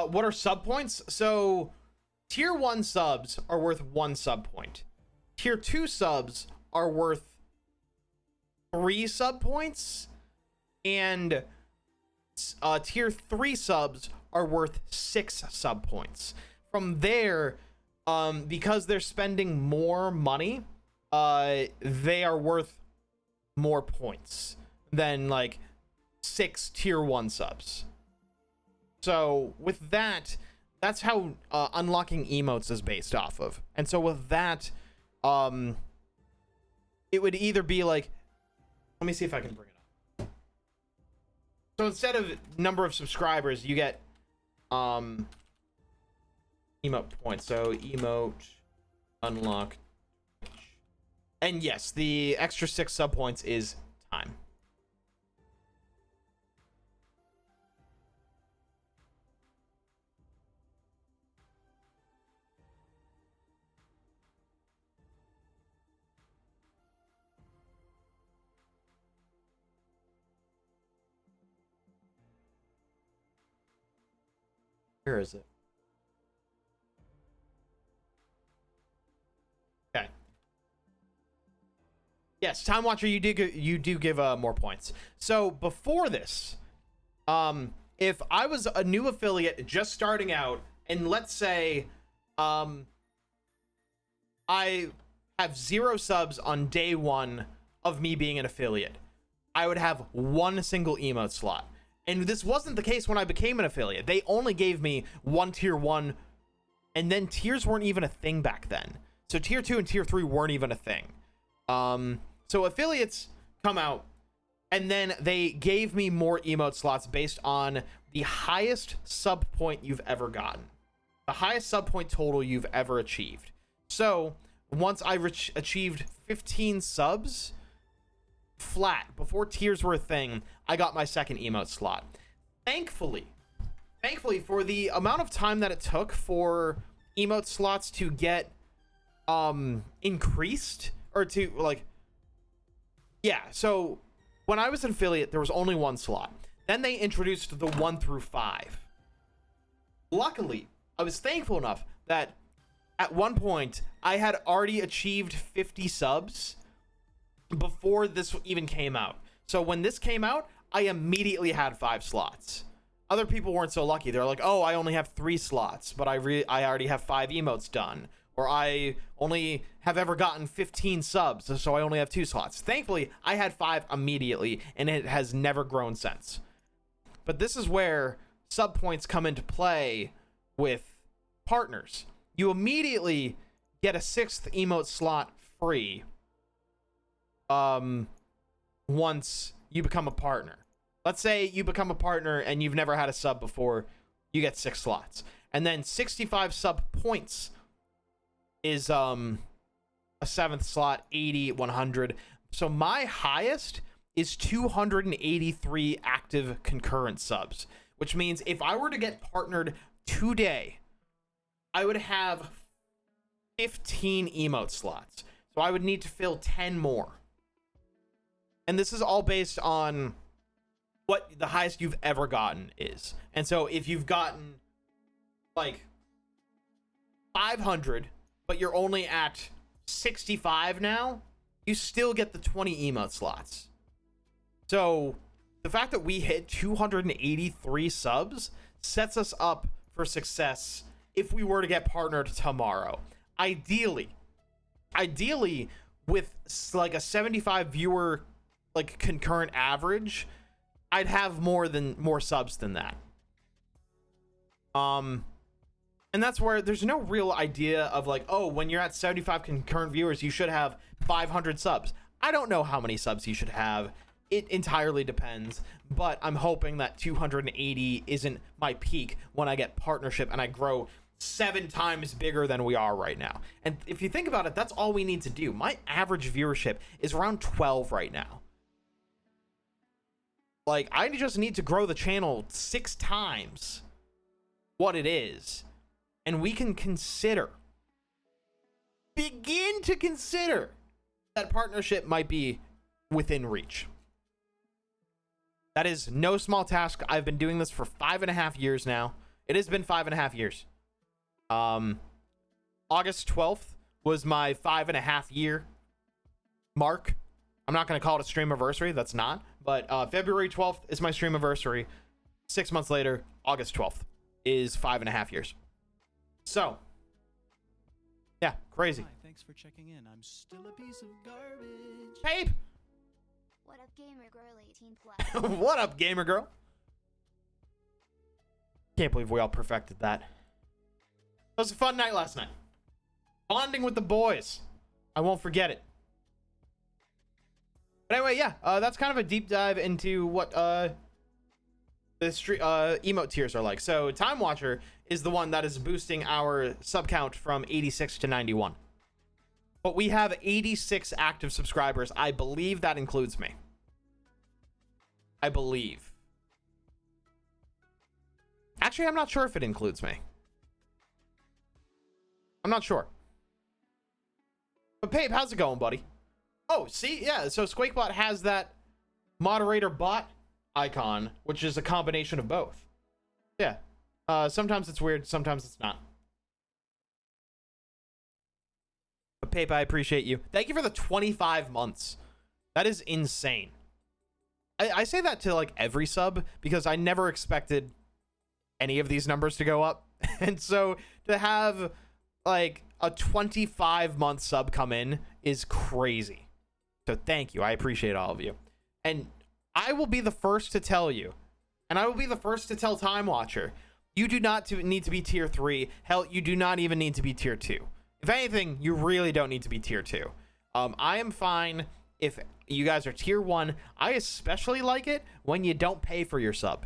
what are sub points? So tier 1 subs are worth 1 sub point. Tier 2 subs are worth 3 sub points, and tier 3 subs are worth 6 sub points. From there, because they're spending more money, they are worth more points than like 6 tier 1 subs. So with that, that's how unlocking emotes is based off of. And so with that, it would either be like, let me see if I can bring it up. So instead of number of subscribers, you get emote points. So emote unlock, and yes, the extra 6 sub points is time. Where is it? Okay. Yes, Time Watcher, you do give more points. So before this, if I was a new affiliate just starting out, and let's say I have 0 subs on day 1 of me being an affiliate, I would have 1 single emote slot. And this wasn't the case when I became an affiliate. They only gave me 1 tier 1, and then tiers weren't even a thing back then. So tier 2 and tier 3 weren't even a thing. So affiliates come out, and then they gave me more emote slots based on the highest sub point you've ever gotten. The highest sub point total you've ever achieved. So once I achieved 15 subs, flat, before tiers were a thing, I got my second emote slot. Thankfully for the amount of time that it took for emote slots to get increased, or to like, yeah, so when I was an affiliate, there was only 1 slot. Then they introduced the 1 through 5. Luckily, I was thankful enough that at one point I had already achieved 50 subs before this even came out. So when this came out, I immediately had 5 slots. Other people weren't so lucky. They're like, oh, I only have 3 slots, but I already have 5 emotes done. Or I only have ever gotten 15 subs, so I only have 2 slots. Thankfully, I had 5 immediately, and it has never grown since. But this is where sub points come into play with partners. You immediately get a 6th emote slot free once you become a partner. Let's say you become a partner and you've never had a sub before, you get 6 slots. And then 65 sub points is a 7th slot, 80, 100. So my highest is 283 active concurrent subs, which means if I were to get partnered today, I would have 15 emote slots. So I would need to fill 10 more. And this is all based on what the highest you've ever gotten is. And so if you've gotten like 500, but you're only at 65 now, you still get the 20 emote slots. So the fact that we hit 283 subs sets us up for success if we were to get partnered tomorrow. Ideally with like a 75 viewer like concurrent average, I'd have more subs than that. And that's where there's no real idea of like, oh, when you're at 75 concurrent viewers, you should have 500 subs. I don't know how many subs you should have. It entirely depends, but I'm hoping that 280 isn't my peak when I get partnership and I grow 7 times bigger than we are right now. And if you think about it, that's all we need to do. My average viewership is around 12 right now. Like, I just need to grow the channel 6 times what it is, and we can begin to consider that partnership might be within reach. That is no small task. I've been doing this for 5.5 years now. It has been 5.5 years. August 12th was my 5.5 year mark. I'm not going to call it a stream anniversary. That's not. But February 12th is my stream anniversary. 6 months later, August 12th is 5.5 years. So, yeah, crazy. Hi, thanks for checking in. I'm still a piece of garbage. Pape! What up, gamer girl 18 plus? What up, gamer girl? Can't believe we all perfected that. It was a fun night last night. Bonding with the boys. I won't forget it. But anyway, yeah, that's kind of a deep dive into what the emote tiers are like. So Time Watcher is the one that is boosting our sub count from 86 to 91. But we have 86 active subscribers. I believe that includes me. I believe. Actually, I'm not sure if it includes me. I'm not sure. But Pape, how's it going, buddy? Oh, see? Yeah, so Squakelocke has that moderator bot icon, which is a combination of both. Yeah. Sometimes it's weird, sometimes it's not. But Pape, I appreciate you. Thank you for the 25 months. That is insane. I say that to like every sub because I never expected any of these numbers to go up. And so to have like a 25-month sub come in is crazy. So thank you. I appreciate all of you. And I will be the first to tell you, and I will be the first to tell Time Watcher, you do not need to be tier 3. Hell, you do not even need to be tier 2. If anything, you really don't need to be tier 2. I am fine if you guys are tier 1. I especially like it when you don't pay for your sub.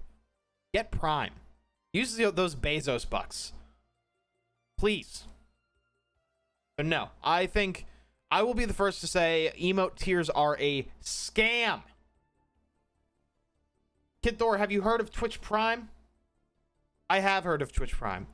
Get Prime. Use those Bezos bucks. Please. But no, I think I will be the first to say emote tiers are a scam. Kid Thor, have you heard of Twitch Prime? I have heard of Twitch Prime.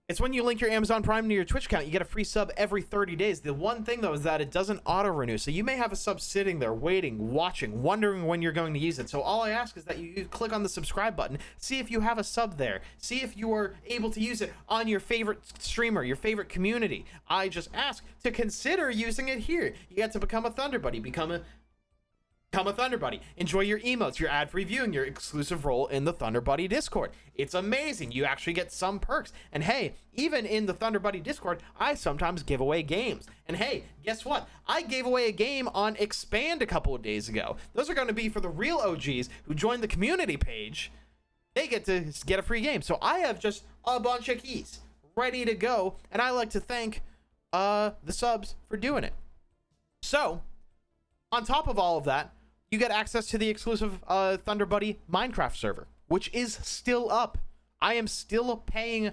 It's when you link your Amazon Prime to your Twitch account, you get a free sub every 30 days. The one thing, though, is that it doesn't auto-renew. So you may have a sub sitting there, waiting, watching, wondering when you're going to use it. So all I ask is that you click on the subscribe button, see if you have a sub there. See if you are able to use it on your favorite streamer, your favorite community. I just ask to consider using it here. You get to become a Thunder Buddy, become a Thunder Buddy. Enjoy your emotes, your ad-free viewing, your exclusive role in the Thunder Buddy Discord. It's amazing. You actually get some perks. And hey, even in the Thunder Buddy Discord, I sometimes give away games. And hey, guess what? I gave away a game on Expand a couple of days ago. Those are going to be for the real OGs who join the community page. They get to get a free game. So I have just a bunch of keys ready to go. And I like to thank the subs for doing it. So, on top of all of that, you get access to the exclusive Thunder Buddy Minecraft server, which is still up. I am still paying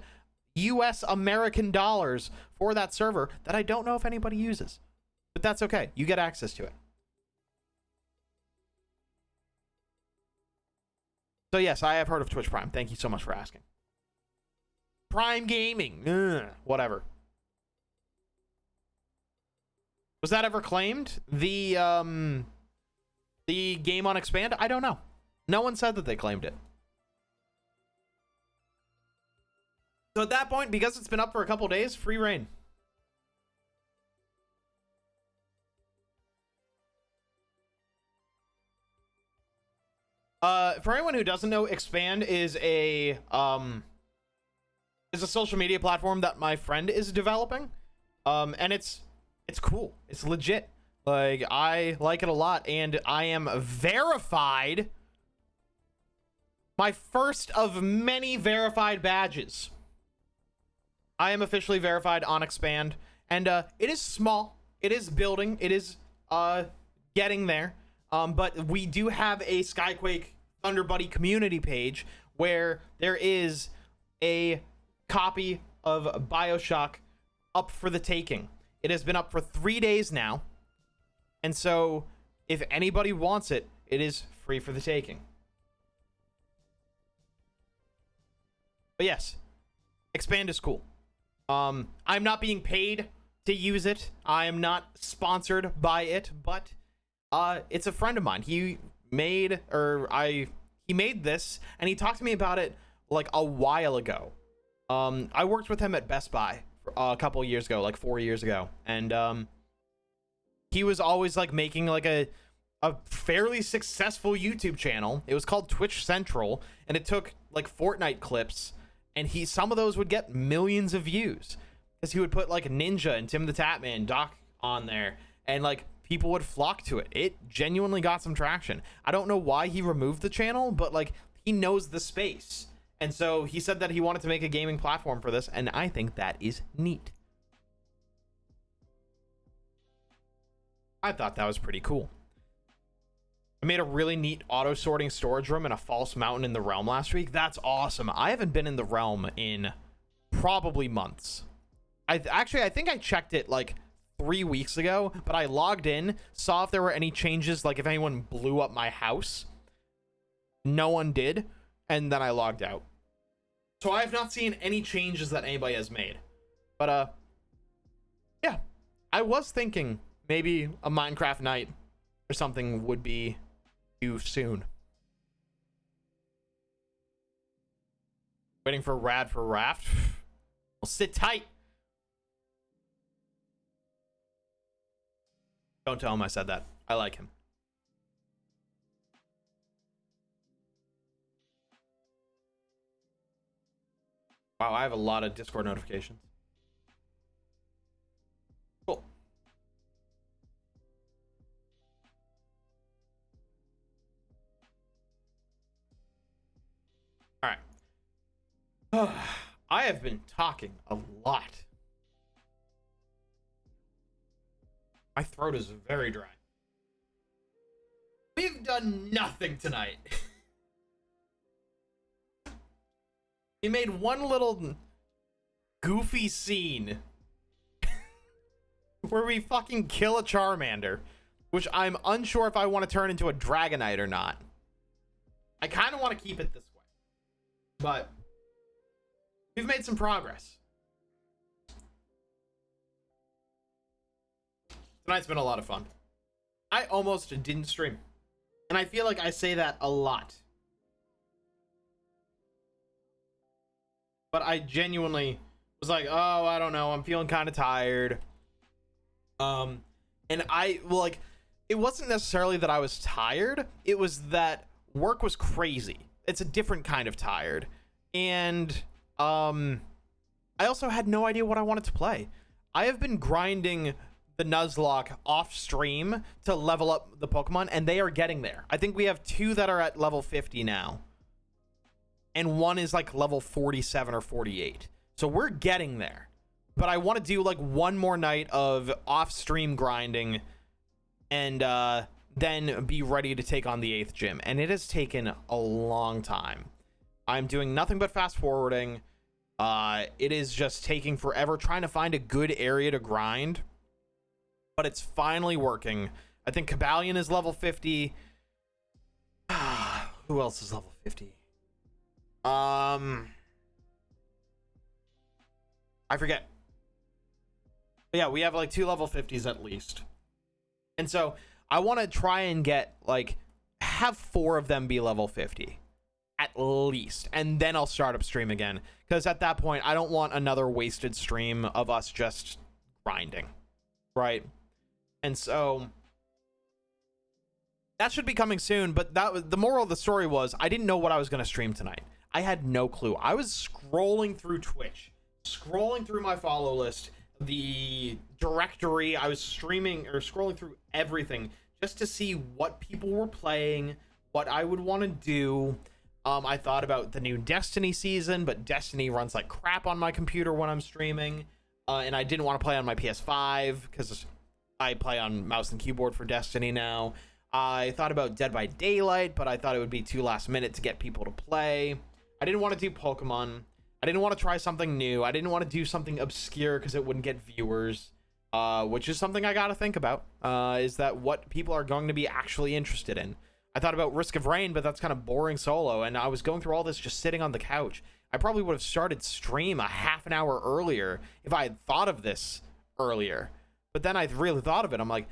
US American dollars for that server that I don't know if anybody uses. But that's okay. You get access to it. So yes, I have heard of Twitch Prime. Thank you so much for asking. Prime Gaming. Whatever. Was that ever claimed? The game on Expand? I don't know. No one said that they claimed it. So at that point, because it's been up for a couple days, free reign. For anyone who doesn't know, Expand is a social media platform that my friend is developing. And it's cool. It's legit. Like, I like it a lot, and I am verified. My first of many verified badges. I am officially verified on Expand, and it is small. It is building. It is getting there. But we do have a Skyquake Thunder Buddy community page where there is a copy of BioShock up for the taking. It has been up for 3 days now. And so, if anybody wants it, it is free for the taking. But yes, Expand is cool. I'm not being paid to use it. I am not sponsored by it, but it's a friend of mine. He made this, and he talked to me about it like a while ago. I worked with him at Best Buy a couple of years ago, like 4 years ago, and he was always like making like a fairly successful YouTube channel. It was called Twitch Central, and it took like Fortnite clips, and some of those would get millions of views because he would put like Ninja and Tim the Tatman, Doc on there, and like people would flock to it. It genuinely got some traction. I don't know why he removed the channel, but like he knows the space. And so he said that he wanted to make a gaming platform for this, and I think that is neat. I thought that was pretty cool. I made a really neat auto sorting storage room in a false mountain in the realm last week. That's awesome. I haven't been in the realm in probably months. I think I checked it like 3 weeks ago, but I logged in, saw if there were any changes, like if anyone blew up my house. No one did, and then I logged out. So I have not seen any changes that anybody has made. But yeah, I was thinking maybe a Minecraft night or something would be too soon. Waiting for Rad for Raft. Well, sit tight. Don't tell him I said that. I like him. Wow, I have a lot of Discord notifications. Cool. All right. I have been talking a lot. My throat is very dry. We've done nothing tonight. He made one little goofy scene where we fucking kill a Charmander, which I'm unsure if I want to turn into a Dragonite or not. I kind of want to keep it this way, but we've made some progress. Tonight's been a lot of fun. I almost didn't stream, and I feel like I say that a lot. But I genuinely was like, oh, I don't know. I'm feeling kind of tired. And it wasn't necessarily that I was tired. It was that work was crazy. It's a different kind of tired. And I also had no idea what I wanted to play. I have been grinding the Nuzlocke off stream to level up the Pokemon, and they are getting there. I think we have 2 that are at level 50 now. And 1 is like level 47 or 48. So we're getting there. But I want to do like one more night of off-stream grinding and then be ready to take on the 8th gym. And it has taken a long time. I'm doing nothing but fast forwarding. It is just taking forever trying to find a good area to grind. But it's finally working. I think Kabalion is level 50. Who else is level 50? I forget. But yeah, we have like 2 level 50s at least. And so I want to try and get like have 4 of them be level 50 at least, and then I'll start up stream again, because at that point I don't want another wasted stream of us just grinding, right? And so that should be coming soon. But that was the moral of the story. Was I didn't know what I was going to stream tonight. I had no clue. I was scrolling through Twitch, scrolling through my follow list, the directory. I was streaming or scrolling through everything just to see what people were playing, what I would want to do. I thought about the new Destiny season, but Destiny runs like crap on my computer when I'm streaming. And I didn't want to play on my PS5 because I play on mouse and keyboard for Destiny now. I thought about Dead by Daylight, but I thought it would be too last minute to get people to play. I didn't want to do Pokemon. I didn't want to try something new. I didn't want to do something obscure because it wouldn't get viewers, which is something I got to think about, is that what people are going to be actually interested in. I thought about Risk of Rain, but that's kind of boring solo, and I was going through all this just sitting on the couch. I probably would have started stream a half an hour earlier if I had thought of this earlier. But then I really thought of it. I'm like,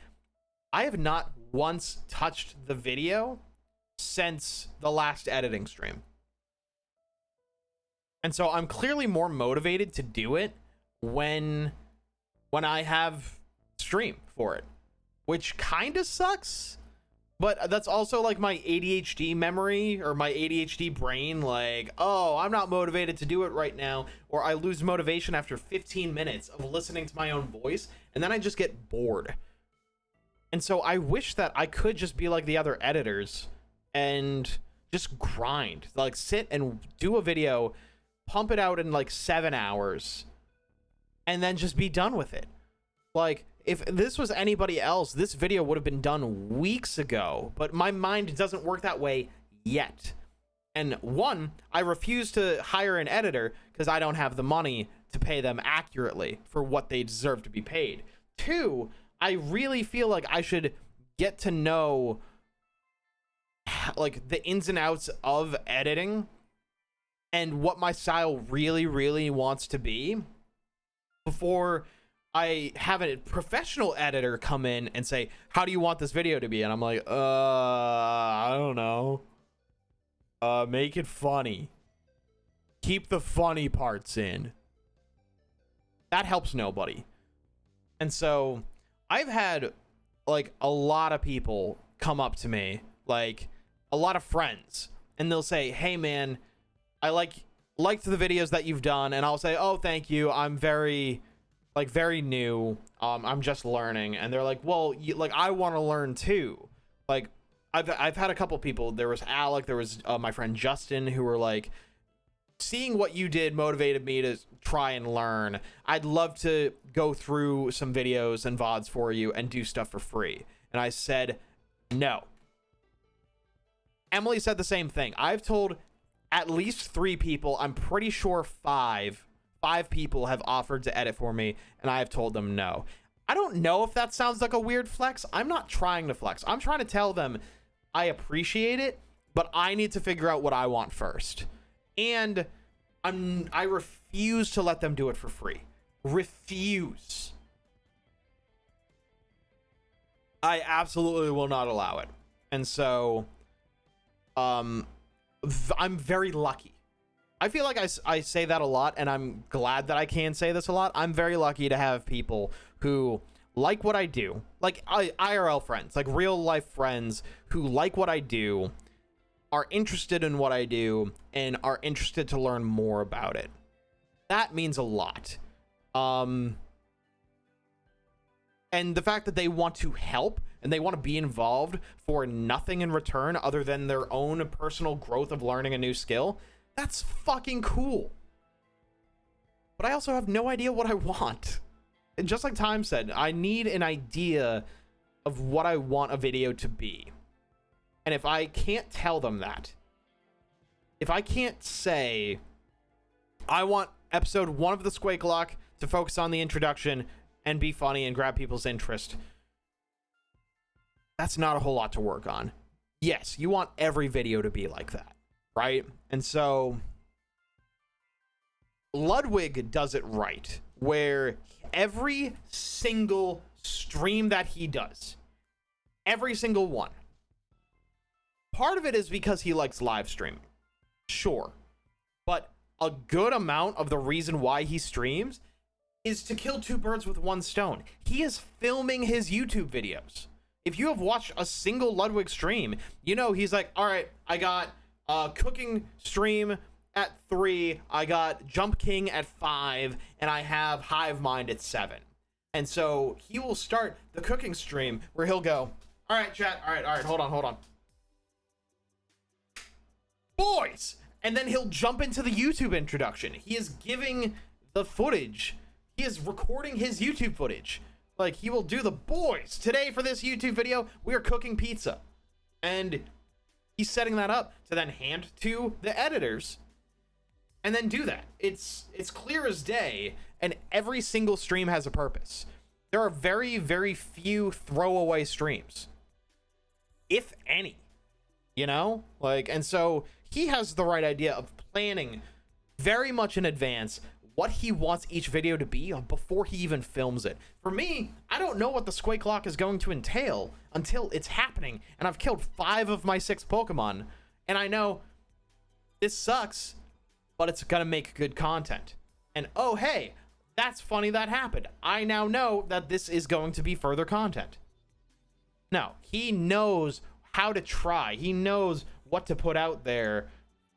I have not once touched the video since the last editing stream. And so I'm clearly more motivated to do it when I have stream for it, which kind of sucks. But that's also like my ADHD memory or my ADHD brain, like, oh, I'm not motivated to do it right now. Or I lose motivation after 15 minutes of listening to my own voice, and then I just get bored. And so I wish that I could just be like the other editors and just grind, like sit and do a video, pump it out in like 7 hours, and then just be done with it. Like, if this was anybody else, this video would have been done weeks ago, but my mind doesn't work that way yet. And one, I refuse to hire an editor because I don't have the money to pay them accurately for what they deserve to be paid. Two, I really feel like I should get to know like the ins and outs of editing and what my style really, really wants to be before I have a professional editor come in and say, how do you want this video to be? And I'm like, I don't know. Make it funny. Keep the funny parts in. That helps nobody. And so I've had like a lot of people come up to me, like a lot of friends, and they'll say, hey man, I liked the videos that you've done. And I'll say, oh, thank you. I'm very new. I'm just learning. And they're like, well, I want to learn too. Like I've had a couple people. There was Alec, there was my friend Justin, who were like, seeing what you did motivated me to try and learn. I'd love to go through some videos and VODs for you and do stuff for free. And I said, no. Emily said the same thing. I've told at least 3 people, I'm pretty sure 5 people have offered to edit for me, and I have told them no. I don't know if that sounds like a weird flex. I'm not trying to flex. I'm trying to tell them I appreciate it, but I need to figure out what I want first. And I refuse to let them do it for free. Refuse. I absolutely will not allow it. And so I'm very lucky. I feel like I say that a lot, and I'm glad that I can say this a lot. I'm very lucky to have people who like what I do, like IRL friends, like real life friends who like what I do, are interested in what I do, and are interested to learn more about it. That means a lot. And the fact that they want to help and they want to be involved for nothing in return other than their own personal growth of learning a new skill, that's fucking cool. But I also have no idea what I want. And just like Time said, I need an idea of what I want a video to be. And if I can't tell them that, if I can't say, I want episode 1 of the Squakelocke to focus on the introduction and be funny and grab people's interest, that's not a whole lot to work on. Yes, you want every video to be like that, right? And so Ludwig does it right, where every single stream that he does, every single one, part of it is because he likes live streaming, sure, but a good amount of the reason why he streams is to kill 2 birds with 1 stone. He is filming his YouTube videos. If you have watched a single Ludwig stream, you know he's like, all right, I got a cooking stream at 3, I got Jump King at 5, and I have Hive Mind at 7. And so he will start the cooking stream where he'll go, all right, chat, all right, hold on. Boys! And then he'll jump into the YouTube introduction. He is giving the footage. He is recording his YouTube footage. Like, he will do the boys. Today for this YouTube video, we are cooking pizza. And he's setting that up to then hand to the editors and then do that. It's clear as day, and every single stream has a purpose. There are very, very few throwaway streams, if any, you know? Like, and so he has the right idea of planning very much in advance what he wants each video to be before he even films it. For me, I don't know what the Squakelocke is going to entail until it's happening, and I've killed 5 of my 6 Pokemon, and I know this sucks, but it's gonna make good content. And oh, hey, that's funny that happened. I now know that this is going to be further content. No, he knows how to try. He knows what to put out there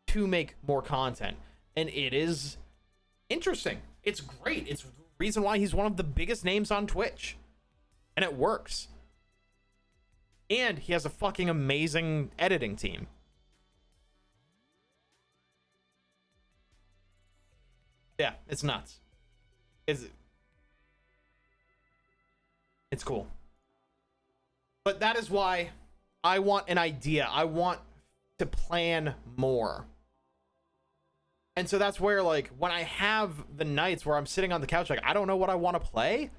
to make more content. And it is interesting. It's great. It's the reason why he's one of the biggest names on Twitch. And it works. And he has a fucking amazing editing team. Yeah, it's nuts. It's cool. But that is why I want an idea. I want to plan more. And so that's where, like, when I have the nights where I'm sitting on the couch, like, I don't know what I want to play.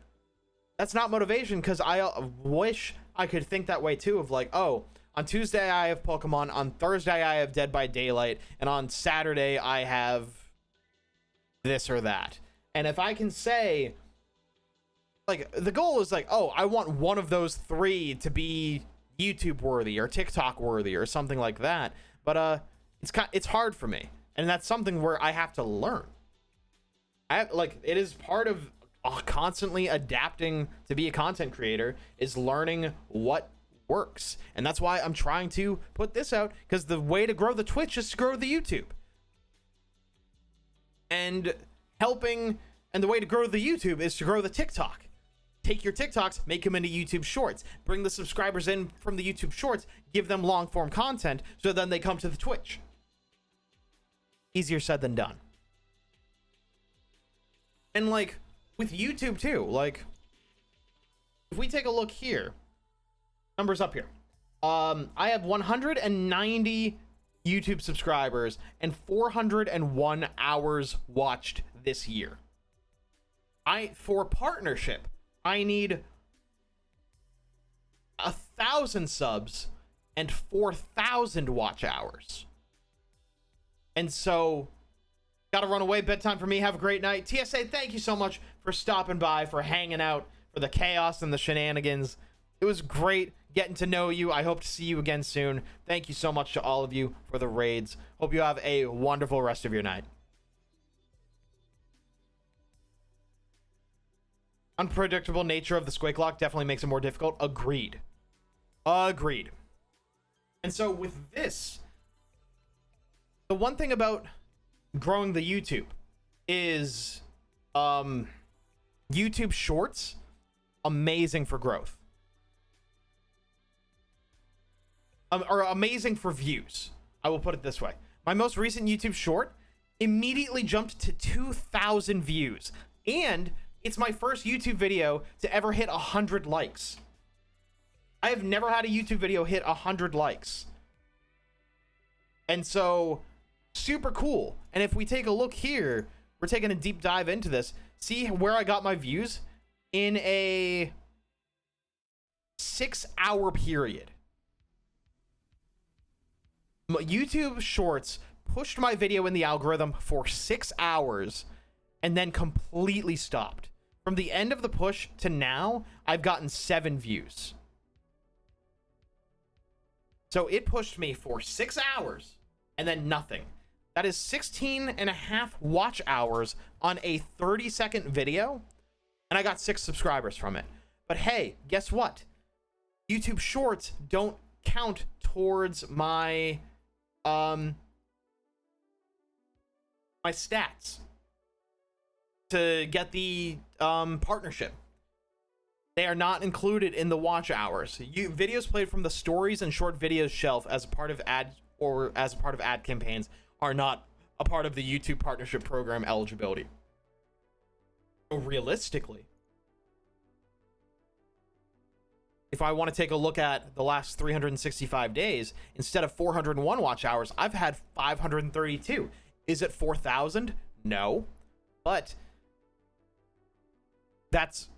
That's not motivation, because I wish I could think that way too, of like, oh, on Tuesday I have Pokemon, on Thursday I have Dead by Daylight, and on Saturday I have this or that. And if I can say, like, the goal is like, oh, I want one of those three to be YouTube worthy or TikTok worthy or something like that. But it's hard for me, and that's something where I have to learn. It is part of constantly adapting to be a content creator, is learning what works. And that's why I'm trying to put this out, because the way to grow the Twitch is to grow the YouTube. And the way to grow the YouTube is to grow the TikTok. Take your TikToks, make them into YouTube shorts, bring the subscribers in from the YouTube shorts, give them long form content, so then they come to the Twitch. Easier said than done. And like with YouTube too, like if we take a look here, numbers up here. I have 190 YouTube subscribers and 401 hours watched this year. For partnership, I need 1,000 subs and 4,000 watch hours. And so, gotta run away. Bedtime for me. Have a great night. TSA, thank you so much for stopping by, for hanging out, for the chaos and the shenanigans. It was great getting to know you. I hope to see you again soon. Thank you so much to all of you for the raids. Hope you have a wonderful rest of your night. Unpredictable nature of the Squakelocke definitely makes it more difficult. Agreed. Agreed. And so with this, the one thing about growing the YouTube is YouTube Shorts, amazing for growth. Or amazing for views. I will put it this way. My most recent YouTube short immediately jumped to 2,000 views. And it's my first YouTube video to ever hit 100 likes. I have never had a YouTube video hit 100 likes. And so, super cool. And if we take a look here, we're taking a deep dive into this. See where I got my views? In a 6-hour period. YouTube Shorts pushed my video in the algorithm for 6 hours and then completely stopped. From the end of the push to now, I've gotten 7 views. So it pushed me for 6 hours and then nothing. That is 16 and a half watch hours on a 30-second video, and I got 6 subscribers from it. But hey, guess what? YouTube Shorts don't count towards my my stats to get the partnership. They are not included in the watch hours. Videos played from the stories and short videos shelf as a part of ad campaigns are not a part of the YouTube partnership program eligibility. So realistically, if I want to take a look at the last 365 days, instead of 401 watch hours, I've had 532. Is it 4,000? No. But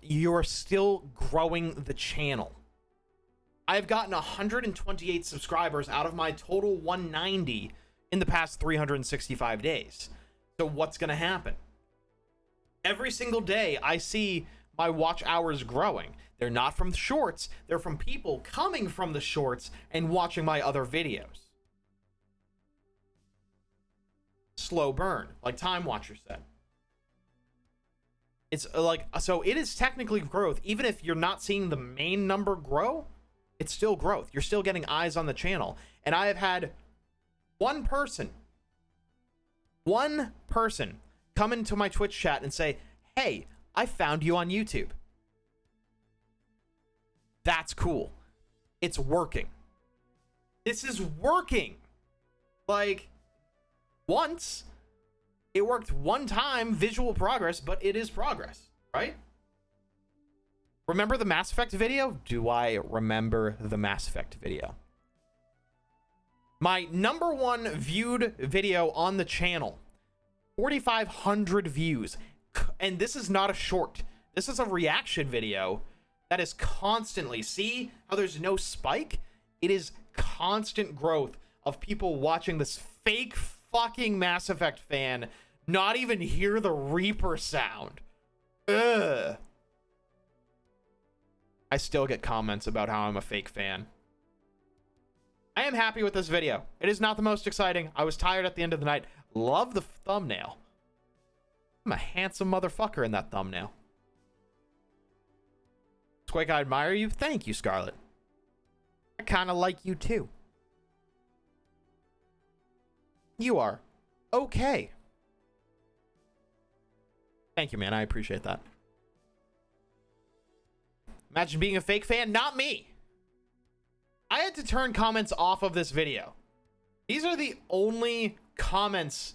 you're still growing the channel. I've gotten 128 subscribers out of my total 190 in the past 365 days. So what's going to happen? Every single day I see my watch hours growing. They're not from shorts. They're from people coming from the shorts and watching my other videos. slow burn, like Time Watcher said. It's like, so it is technically growth. Even if you're not seeing the main number grow, it's still growth. You're still getting eyes on the channel. And I have had one person come into my Twitch chat and say, hey, I found you on YouTube. That's cool. It's working. This is working. Like, once, it worked one time, visual progress, but it is progress, right? Remember the Mass Effect video? Do I remember the Mass Effect video? My #1 viewed video on the channel, 4,500 views. And this is not a short. This is a reaction video that is constantly, see how there's no spike? It is constant growth of people watching this fake fucking Mass Effect fan not even hear the Reaper sound. Ugh. I still get comments about how I'm a fake fan. I am happy with this video. It is not the most exciting. I was tired at the end of the night. Love the thumbnail. I'm a handsome motherfucker in that thumbnail. Squake, I admire you. Thank you, Scarlett. I kind of like you too. You are okay. Thank you, man. I appreciate that. Imagine being a fake fan. Not me. I had to turn comments off of this video. These are the only comments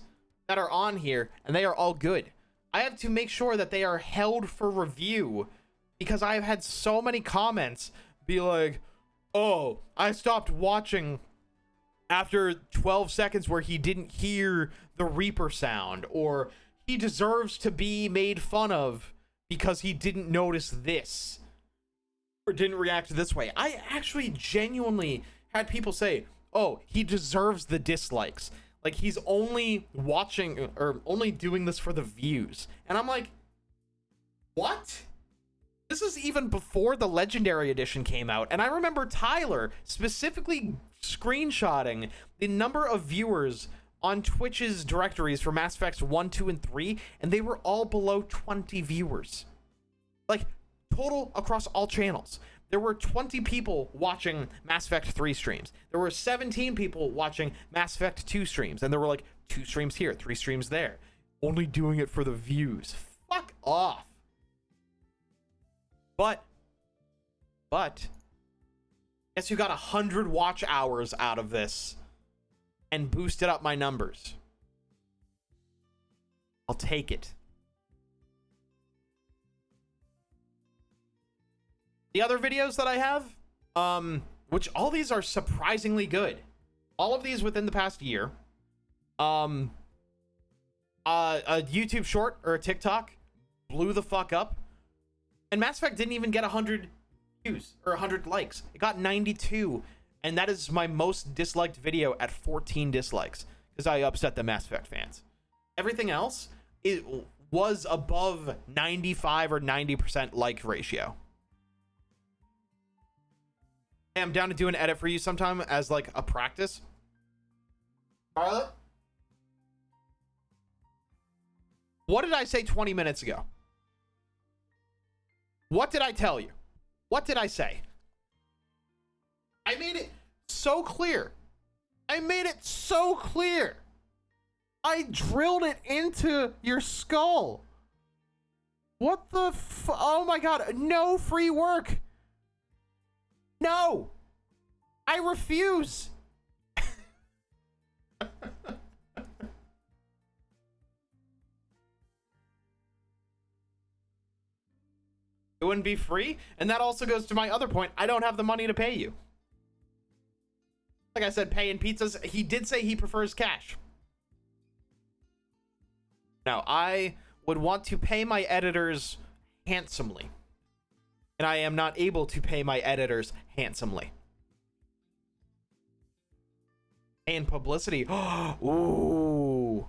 that are on here, and they are all good. I have to make sure that they are held for review because I have had so many comments be like, oh, I stopped watching after 12 seconds where he didn't hear the Reaper sound, or he deserves to be made fun of because he didn't notice this or didn't react this way. I actually genuinely had people say, oh, he deserves the dislikes. Like, he's only watching or only doing this for the views. And I'm like, what? This is even before the Legendary Edition came out. And I remember Tyler specifically screenshotting the number of viewers on Twitch's directories for Mass Effects 1, 2, and 3. And they were all below 20 viewers. Like, total across all channels. There were 20 people watching Mass Effect 3 streams. There were 17 people watching Mass Effect 2 streams. And there were like 2 streams here, 3 streams there. Only doing it for the views. Fuck off. But, guess who got 100 watch hours out of this and boosted up my numbers? I'll take it. The other videos that I have, which all these are surprisingly good. All of these within the past year. A YouTube short or a TikTok blew the fuck up. And Mass Effect didn't even get 100 views or 100 likes. It got 92. And that is my most disliked video at 14 dislikes. Because I upset the Mass Effect fans. Everything else, it was above 95 or 90% like ratio. Hey, I'm down to do an edit for you sometime as like a practice. Charlotte? What did I say 20 minutes ago? What did I tell you? What did I say? I made it so clear. I made it so clear. I drilled it into your skull. What the oh my god, no free work. No. I refuse. It wouldn't be free, and that also goes to my other point. I don't have the money to pay you. Like I said, paying pizzas. He did say he prefers cash. Now, I would want to pay my editors handsomely, and I am not able to pay my editors handsomely. And publicity. Ooh.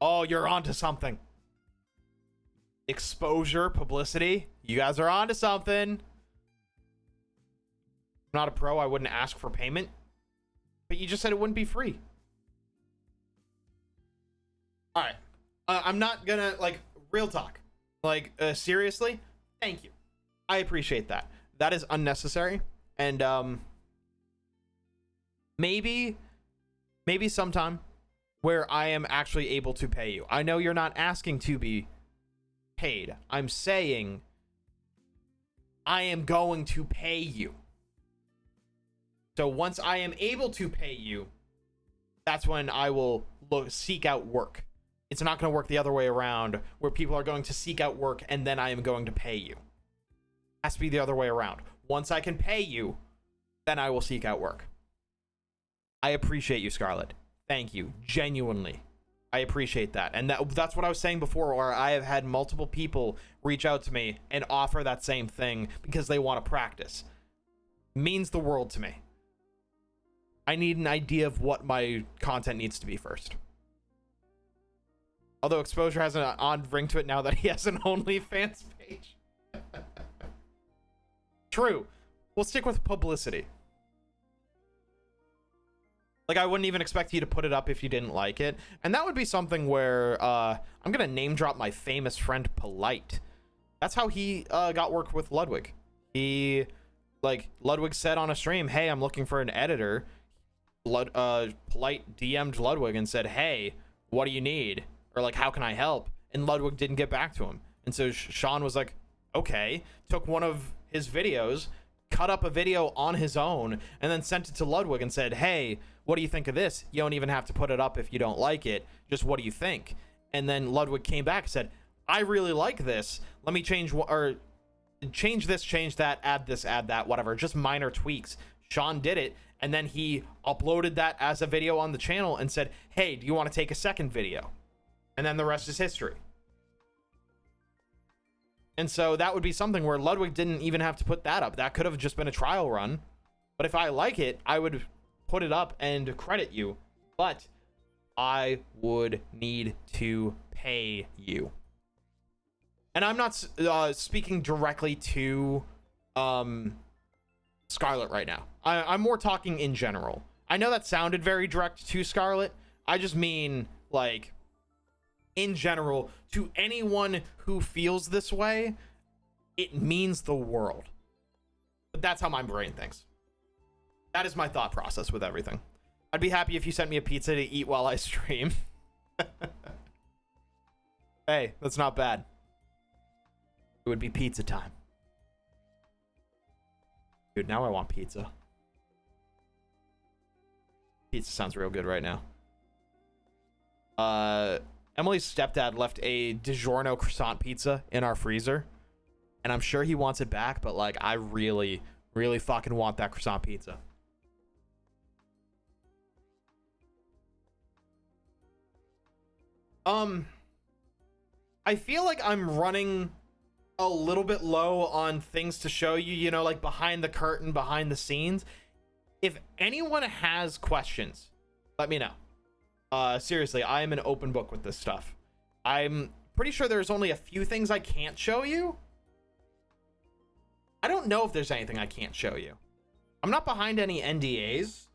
Oh, you're onto something. Exposure, publicity. You guys are onto something. I'm not a pro. I wouldn't ask for payment. But you just said it wouldn't be free. All right. I'm not gonna, like, real talk. Like, seriously, thank you. I appreciate that. That is unnecessary. And, maybe sometime where I am actually able to pay you. I know you're not asking to be paid. I'm saying I am going to pay you. So once I am able to pay you, that's when I will seek out work. It's not going to work the other way around, where people are going to seek out work and then I am going to pay you. It has to be the other way around. Once I can pay you, then I will seek out work. I appreciate you, Scarlett. Thank you. Genuinely. I appreciate that. And that's what I was saying before, where I have had multiple people reach out to me and offer that same thing because they want to practice. Means the world to me. I need an idea of what my content needs to be first. Although Exposure has an odd ring to it now that he has an OnlyFans page. True. We'll stick with publicity. Like, I wouldn't even expect you to put it up if you didn't like it. And that would be something where I'm going to name drop my famous friend Polite. That's how he got work with Ludwig. Ludwig said on a stream, hey, I'm looking for an editor. Polite DM'd Ludwig and said, hey, what do you need? Or, like, how can I help? And Ludwig didn't get back to him. And so Sean was like, okay. Took one of his videos, cut up a video on his own, and then sent it to Ludwig and said, hey, what do you think of this? You don't even have to put it up if you don't like it. Just what do you think? And then Ludwig came back and said, I really like this. Let me change this, change that, add this, add that, whatever. Just minor tweaks. Sean did it, and then he uploaded that as a video on the channel and said, hey, do you want to take a second video? And then the rest is history. And so that would be something where Ludwig didn't even have to put that up. That could have just been a trial run. But if I like it, I would put it up and credit you. But I would need to pay you. And I'm not speaking directly to Scarlett right now. I'm more talking in general. I know that sounded very direct to Scarlett. I just mean, like, in general, to anyone who feels this way, it means the world. But that's how my brain thinks. That is my thought process with everything. I'd be happy if you sent me a pizza to eat while I stream. Hey, that's not bad. It would be pizza time. Dude, now I want pizza. Pizza sounds real good right now. Emily's stepdad left a DiGiorno croissant pizza in our freezer. And I'm sure he wants it back, but, like, I really, really fucking want that croissant pizza. I feel like I'm running a little bit low on things to show you, you know, like behind the curtain, behind the scenes. If anyone has questions, let me know. Seriously, I am an open book with this stuff. I'm pretty sure there's only a few things I can't show you. I don't know if there's anything I can't show you. I'm not behind any NDAs,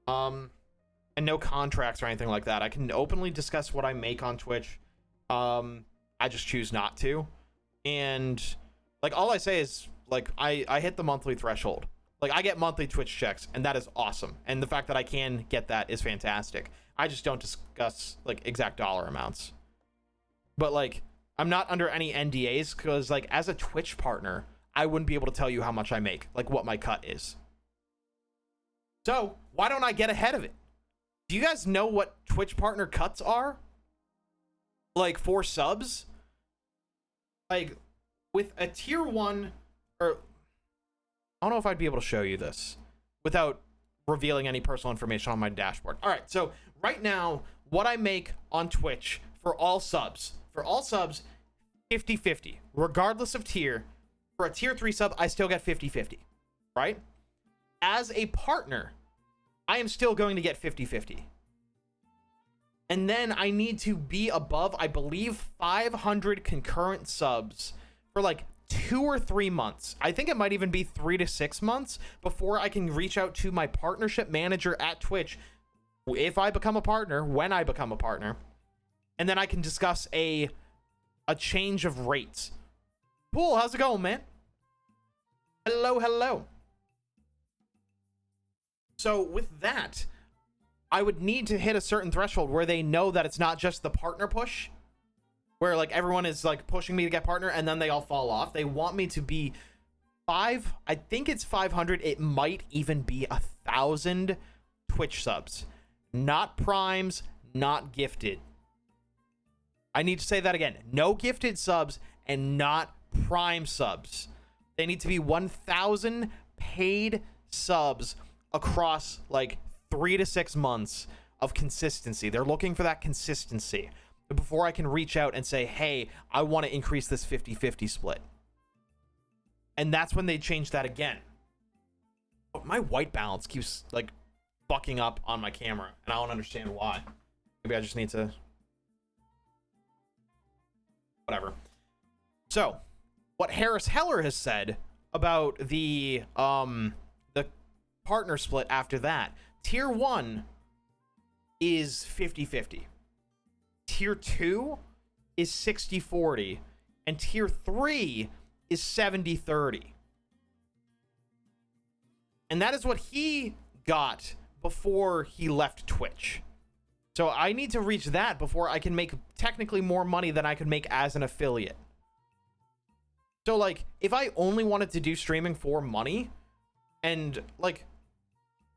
and no contracts or anything like that. I can openly discuss what I make on Twitch. I just choose not to. And, like, all I say is, like, I hit the monthly threshold. Like, I get monthly Twitch checks, and that is awesome. And the fact that I can get that is fantastic. I just don't discuss, like, exact dollar amounts. But, like, I'm not under any NDAs because, like, as a Twitch partner, I wouldn't be able to tell you how much I make, like, what my cut is. So, why don't I get ahead of it? Do you guys know what Twitch partner cuts are? Like, for subs? Like, with a tier 1, or I don't know if I'd be able to show you this without revealing any personal information on my dashboard. All right, so right now, what I make on Twitch for all subs, 50-50, regardless of tier. For a tier 3 sub, I still get 50-50, right? As a partner, I am still going to get 50-50. And then I need to be above, I believe, 500 concurrent subs for like 2 or 3 months. I think it might even be 3 to 6 months before I can reach out to my partnership manager at Twitch if I become a partner, when I become a partner, and then I can discuss a change of rates. Cool, how's it going, man? Hello, hello. So with that, I would need to hit a certain threshold where they know that it's not just the partner push, where like everyone is like pushing me to get partner and then they all fall off. They want me to be I think it's 500. It might even be 1,000 Twitch subs, not primes, not gifted. I need to say that again. No gifted subs and not prime subs. They need to be 1,000 paid subs across like 3 to 6 months of consistency. They're looking for that consistency before I can reach out and say, hey, I want to increase this 50-50 split. And that's when they change that again. But my white balance keeps like bucking up on my camera, and I don't understand why. Maybe I just need to... Whatever. So, what Harris Heller has said about the partner split after that. Tier 1 is 50-50. Tier 2 is 60-40. And Tier 3 is 70-30. And that is what he got before he left Twitch. So I need to reach that before I can make technically more money than I could make as an affiliate. So like, if I only wanted to do streaming for money, and like,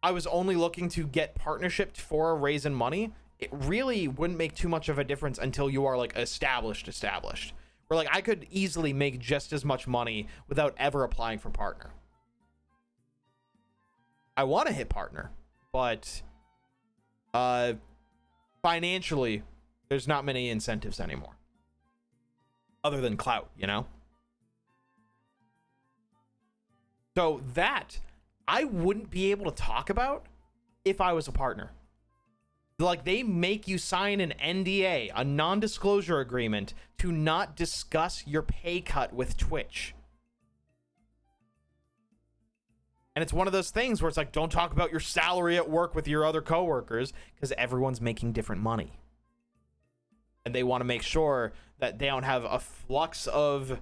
I was only looking to get partnership for a raise in money, it really wouldn't make too much of a difference until you are like established. Where like, I could easily make just as much money without ever applying for partner. I want to hit partner, but financially, there's not many incentives anymore. Other than clout, you know? So that, I wouldn't be able to talk about if I was a partner. Like, they make you sign an NDA, a non-disclosure agreement, to not discuss your pay cut with Twitch. And it's one of those things where it's like, don't talk about your salary at work with your other coworkers, because everyone's making different money. And they want to make sure that they don't have a flux of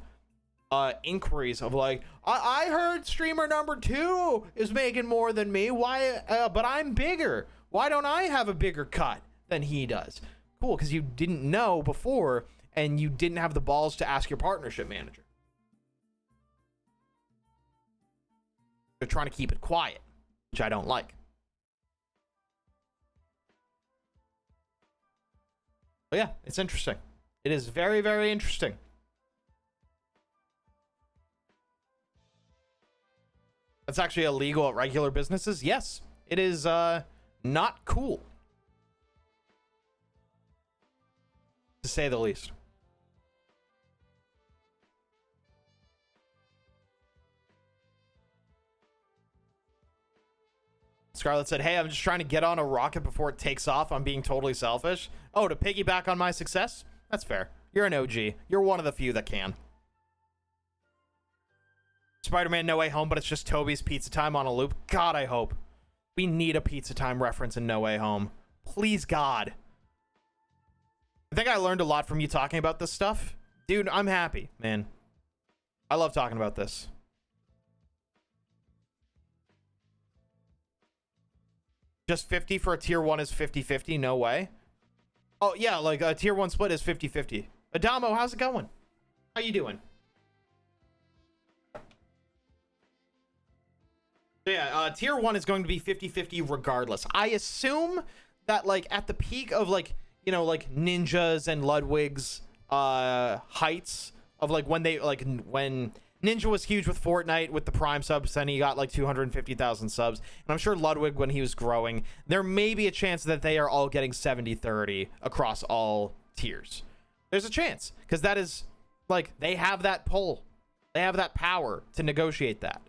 inquiries of like, I heard streamer number 2 is making more than me. Why? But I'm bigger. Why don't I have a bigger cut than he does? Cool, because you didn't know before, and you didn't have the balls to ask your partnership manager. They're trying to keep it quiet, which I don't like. But yeah, it's interesting. It is very, very interesting. That's actually illegal at regular businesses. Yes, it is not cool, to say the least. Scarlett said, hey, I'm just trying to get on a rocket before it takes off. I'm being totally selfish. Oh, to piggyback on my success? That's fair. You're an OG. You're one of the few that can. Spider-Man No Way Home, but it's just Toby's Pizza Time on a loop. God, I hope. We need a Pizza Time reference in No Way Home. Please, God. I think I learned a lot from you talking about this stuff. Dude, I'm happy, man. I love talking about this. Just 50 for a tier 1 is 50-50? No way. Oh, yeah, like a tier 1 split is 50-50. Adamo, how's it going? How you doing? Yeah, tier 1 is going to be 50-50 regardless. I assume that, like, at the peak of, like, you know, like, Ninja's and Ludwig's heights of, like, when they, like, when Ninja was huge with Fortnite, with the Prime subs, then he got, like, 250,000 subs. And I'm sure Ludwig, when he was growing, there may be a chance that they are all getting 70-30 across all tiers. There's a chance, because that is, like, they have that pull. They have that power to negotiate that.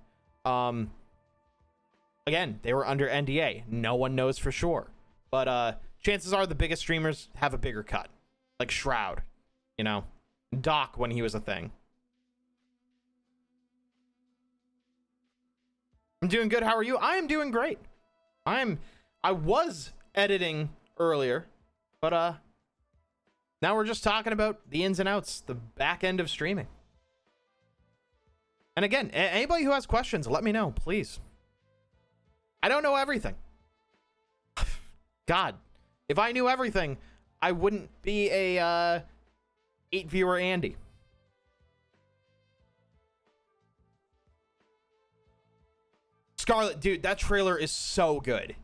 Again, they were under NDA. No one knows for sure. But chances are the biggest streamers have a bigger cut. Like Shroud, you know? Doc when he was a thing. I'm doing good. How are you? I am doing great. I was editing earlier, but Now we're just talking about the ins and outs, the back end of streaming. And again, anybody who has questions, let me know, please. I don't know everything. God, if I knew everything, I wouldn't be a 8-viewer Andy. Scarlet, dude, that trailer is so good.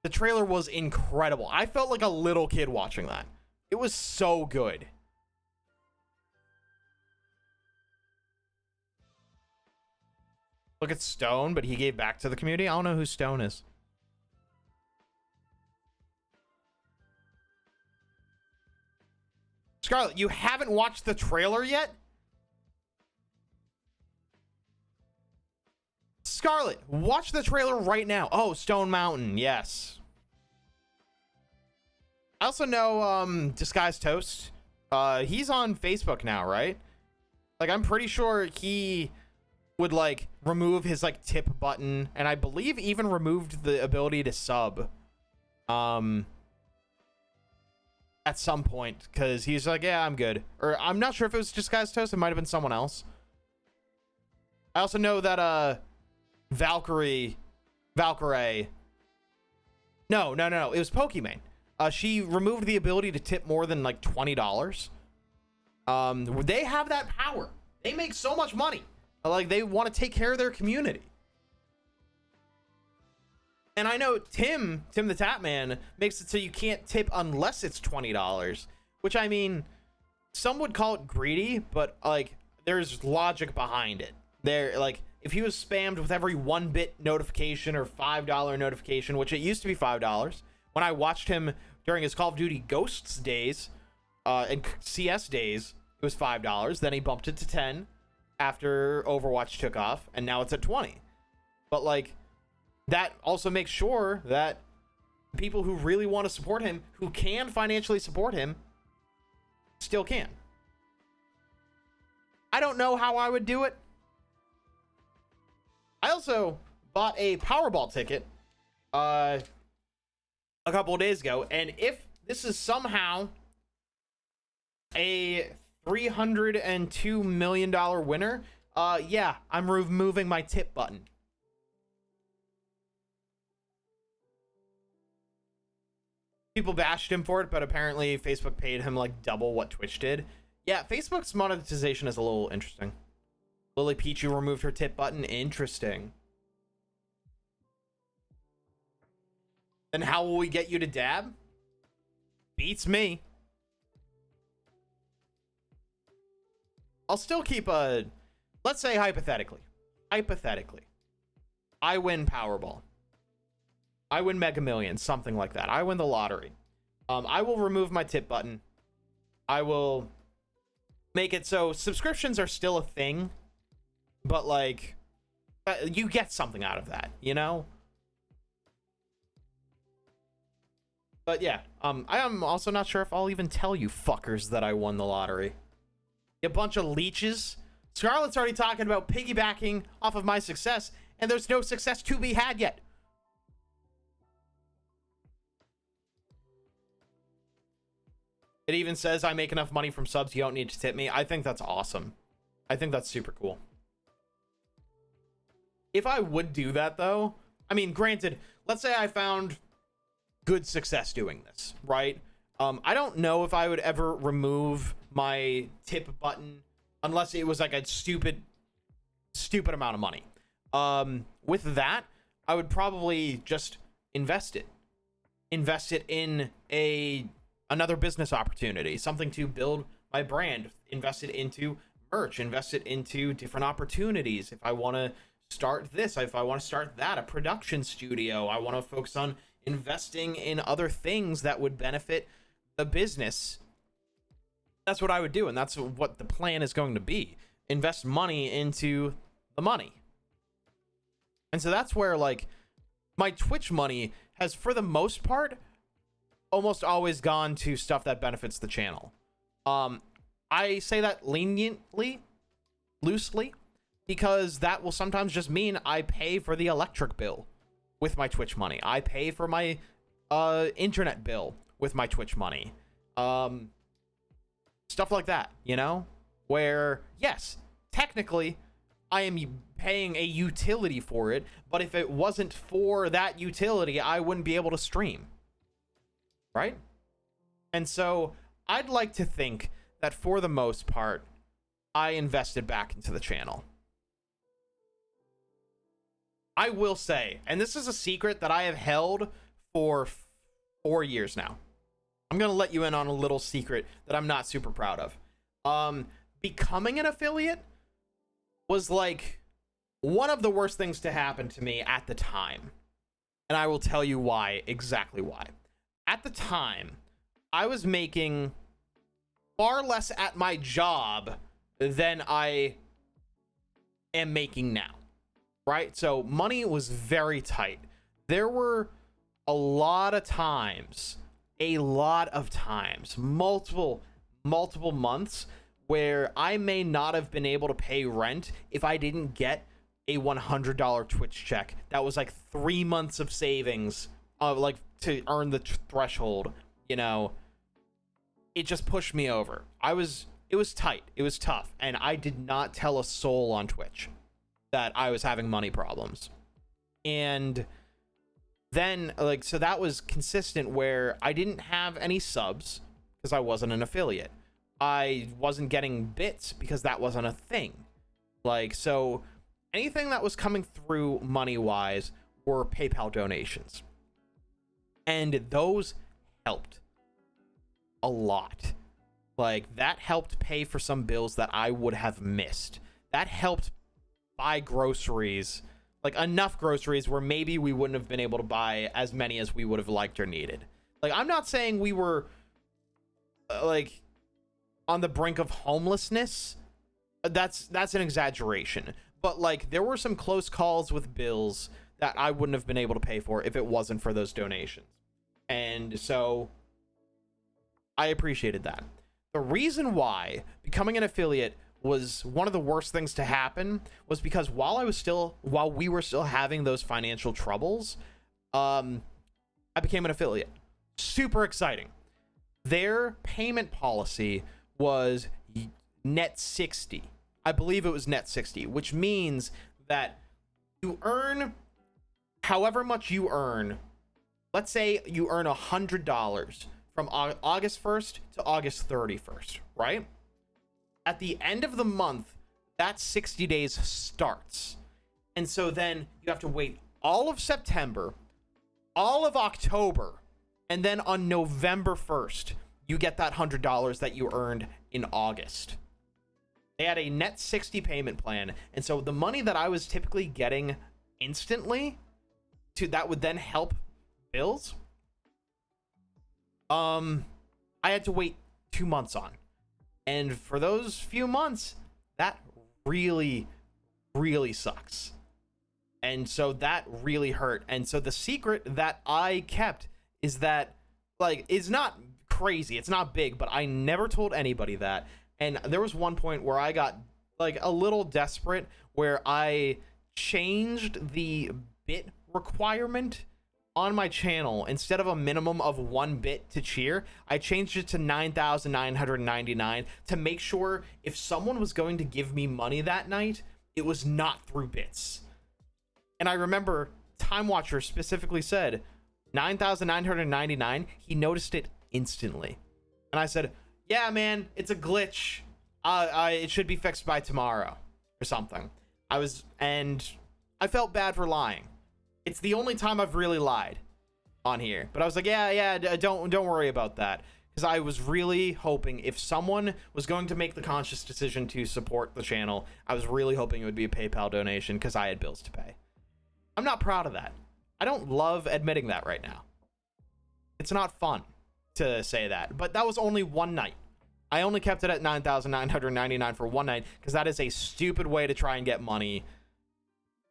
The trailer was incredible. I felt like a little kid watching that. It was so good. Look at Stone, but he gave back to the community. I don't know who Stone is. Scarlet, you haven't watched the trailer yet? Scarlet, watch the trailer right now. Oh, Stone Mountain, yes. I also know Disguised Toast. He's on Facebook now, right? Like, I'm pretty sure he would like remove his like tip button, and I believe even removed the ability to sub at some point, because he's like, yeah, I'm good. Or I'm not sure if it was Disguised Toast, it might have been someone else. I also know that Valkyrie, no, it was Pokimane. She removed the ability to tip more than like $20. They have that power. They make so much money. Like, they want to take care of their community. And I know Tim the Tapman makes it so you can't tip unless it's $20, which, I mean, some would call it greedy, but like, there's logic behind it. There, like, if he was spammed with every 1-bit notification or $5 notification, which it used to be $5, when I watched him during his Call of Duty Ghosts days and CS days, it was $5. Then he bumped it to 10 after Overwatch took off, and now it's at 20. But like, that also makes sure that people who really want to support him, who can financially support him, still can. I don't know how I would do it. I also bought a Powerball ticket a couple of days ago, and if this is somehow a $302 million winner, yeah, I'm removing my tip button. People bashed him for it, but apparently Facebook paid him like double what Twitch did. Yeah, Facebook's monetization is a little interesting. Lily Pichu removed her tip button. Interesting. Then how will we get you to dab? Beats me. I'll still keep a... Let's say hypothetically. Hypothetically. I win Powerball. I win Mega Millions, something like that. I win the lottery. I will remove my tip button. I will make it so subscriptions are still a thing, but like, you get something out of that, you know? But yeah, I am also not sure if I'll even tell you fuckers that I won the lottery. A bunch of leeches. Scarlett's already talking about piggybacking off of my success, and there's no success to be had yet. It even says I make enough money from subs, you don't need to tip me. I think that's awesome. I think that's super cool. If I would do that, though, I mean, granted, let's say I found good success doing this, right? I don't know if I would ever remove my tip button unless it was like a stupid amount of money. With that, I would probably just invest it. Invest it in another business opportunity, something to build my brand, invest it into merch, invest it into different opportunities. If I want to start this, if I want to start that, a production studio, I want to focus on investing in other things that would benefit the business. That's what I would do, and that's what the plan is going to be. Invest money into the money. And so that's where, like, my Twitch money has, for the most part, almost always gone to stuff that benefits the channel. I say that leniently, loosely, because that will sometimes just mean I pay for the electric bill with my Twitch money. I pay for my internet bill with my Twitch money. Stuff like that, you know? Where, yes, technically, I am paying a utility for it, but if it wasn't for that utility, I wouldn't be able to stream. Right? And so, I'd like to think that for the most part, I invested back into the channel. I will say, and this is a secret that I have held for 4 years now. I'm going to let you in on a little secret that I'm not super proud of. Becoming an affiliate was like one of the worst things to happen to me at the time. And I will tell you why, exactly why. At the time, I was making far less at my job than I am making now. Right? So money was very tight. There were a lot of times, multiple months where I may not have been able to pay rent if I didn't get a $100 Twitch check. That was like 3 months of savings, like to earn the threshold, you know. It just pushed me over. It was tight. It was tough. And I did not tell a soul on Twitch that I was having money problems. And then, like, so that was consistent where I didn't have any subs because I wasn't an affiliate. I wasn't getting bits because that wasn't a thing. Like, so anything that was coming through money-wise were PayPal donations. And those helped a lot. Like, that helped pay for some bills that I would have missed. That helped buy groceries, like enough groceries where maybe we wouldn't have been able to buy as many as we would have liked or needed. Like, I'm not saying we were like on the brink of homelessness. That's an exaggeration. But like, there were some close calls with bills that I wouldn't have been able to pay for if it wasn't for those donations. And so I appreciated that. The reason why becoming an affiliate was one of the worst things to happen was because while we were still having those financial troubles, I became an affiliate. Super exciting. Their payment policy was net 60. I believe it was net 60, which means that you earn however much you earn. Let's say you earn $100 from August 1st to August 31st, right? At the end of the month, that 60 days starts. And so then you have to wait all of September, all of October, and then on November 1st, you get that $100 that you earned in August. They had a net 60 payment plan. And so the money that I was typically getting instantly that would then help bills, I had to wait 2 months on. And for those few months, that really, really sucks. And so that really hurt. And so the secret that I kept is that, like, it's not crazy. It's not big, but I never told anybody that. And there was one point where I got, like, a little desperate where I changed the bit requirement on my channel. Instead of a minimum of 1 bit to cheer, I changed it to 9,999 to make sure if someone was going to give me money that night, it was not through bits. And I remember Time Watcher specifically said 9,999. He noticed it instantly. And I said, yeah, man, it's a glitch. It should be fixed by tomorrow or something. And I felt bad for lying. It's the only time I've really lied on here. But I was like, yeah, don't worry about that. Because I was really hoping if someone was going to make the conscious decision to support the channel, I was really hoping it would be a PayPal donation because I had bills to pay. I'm not proud of that. I don't love admitting that right now. It's not fun to say that. But that was only one night. I only kept it at 9,999 for one night because that is a stupid way to try and get money.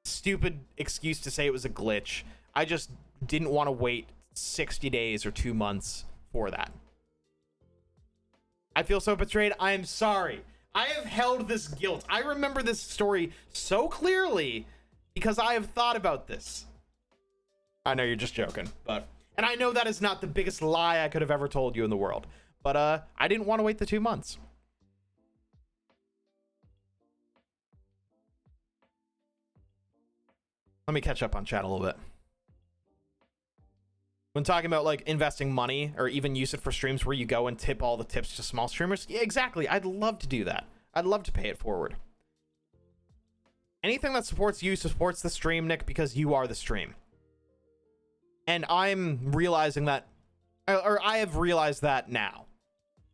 Stupid excuse to say it was a glitch. I just didn't want to wait 60 days or 2 months for that. I feel so betrayed. I am sorry. I have held this guilt. I remember this story so clearly because I have thought about this. I know you're just joking, and I know that is not the biggest lie I could have ever told you in the world, but I didn't want to wait the 2 months. Let me catch up on chat a little bit. When talking about like investing money or even use it for streams where you go and tip all the tips to small streamers, yeah, exactly. I'd love to do that. I'd love to pay it forward. Anything that supports you supports the stream, Nick, because you are the stream. And I'm realizing that, or I have realized that now.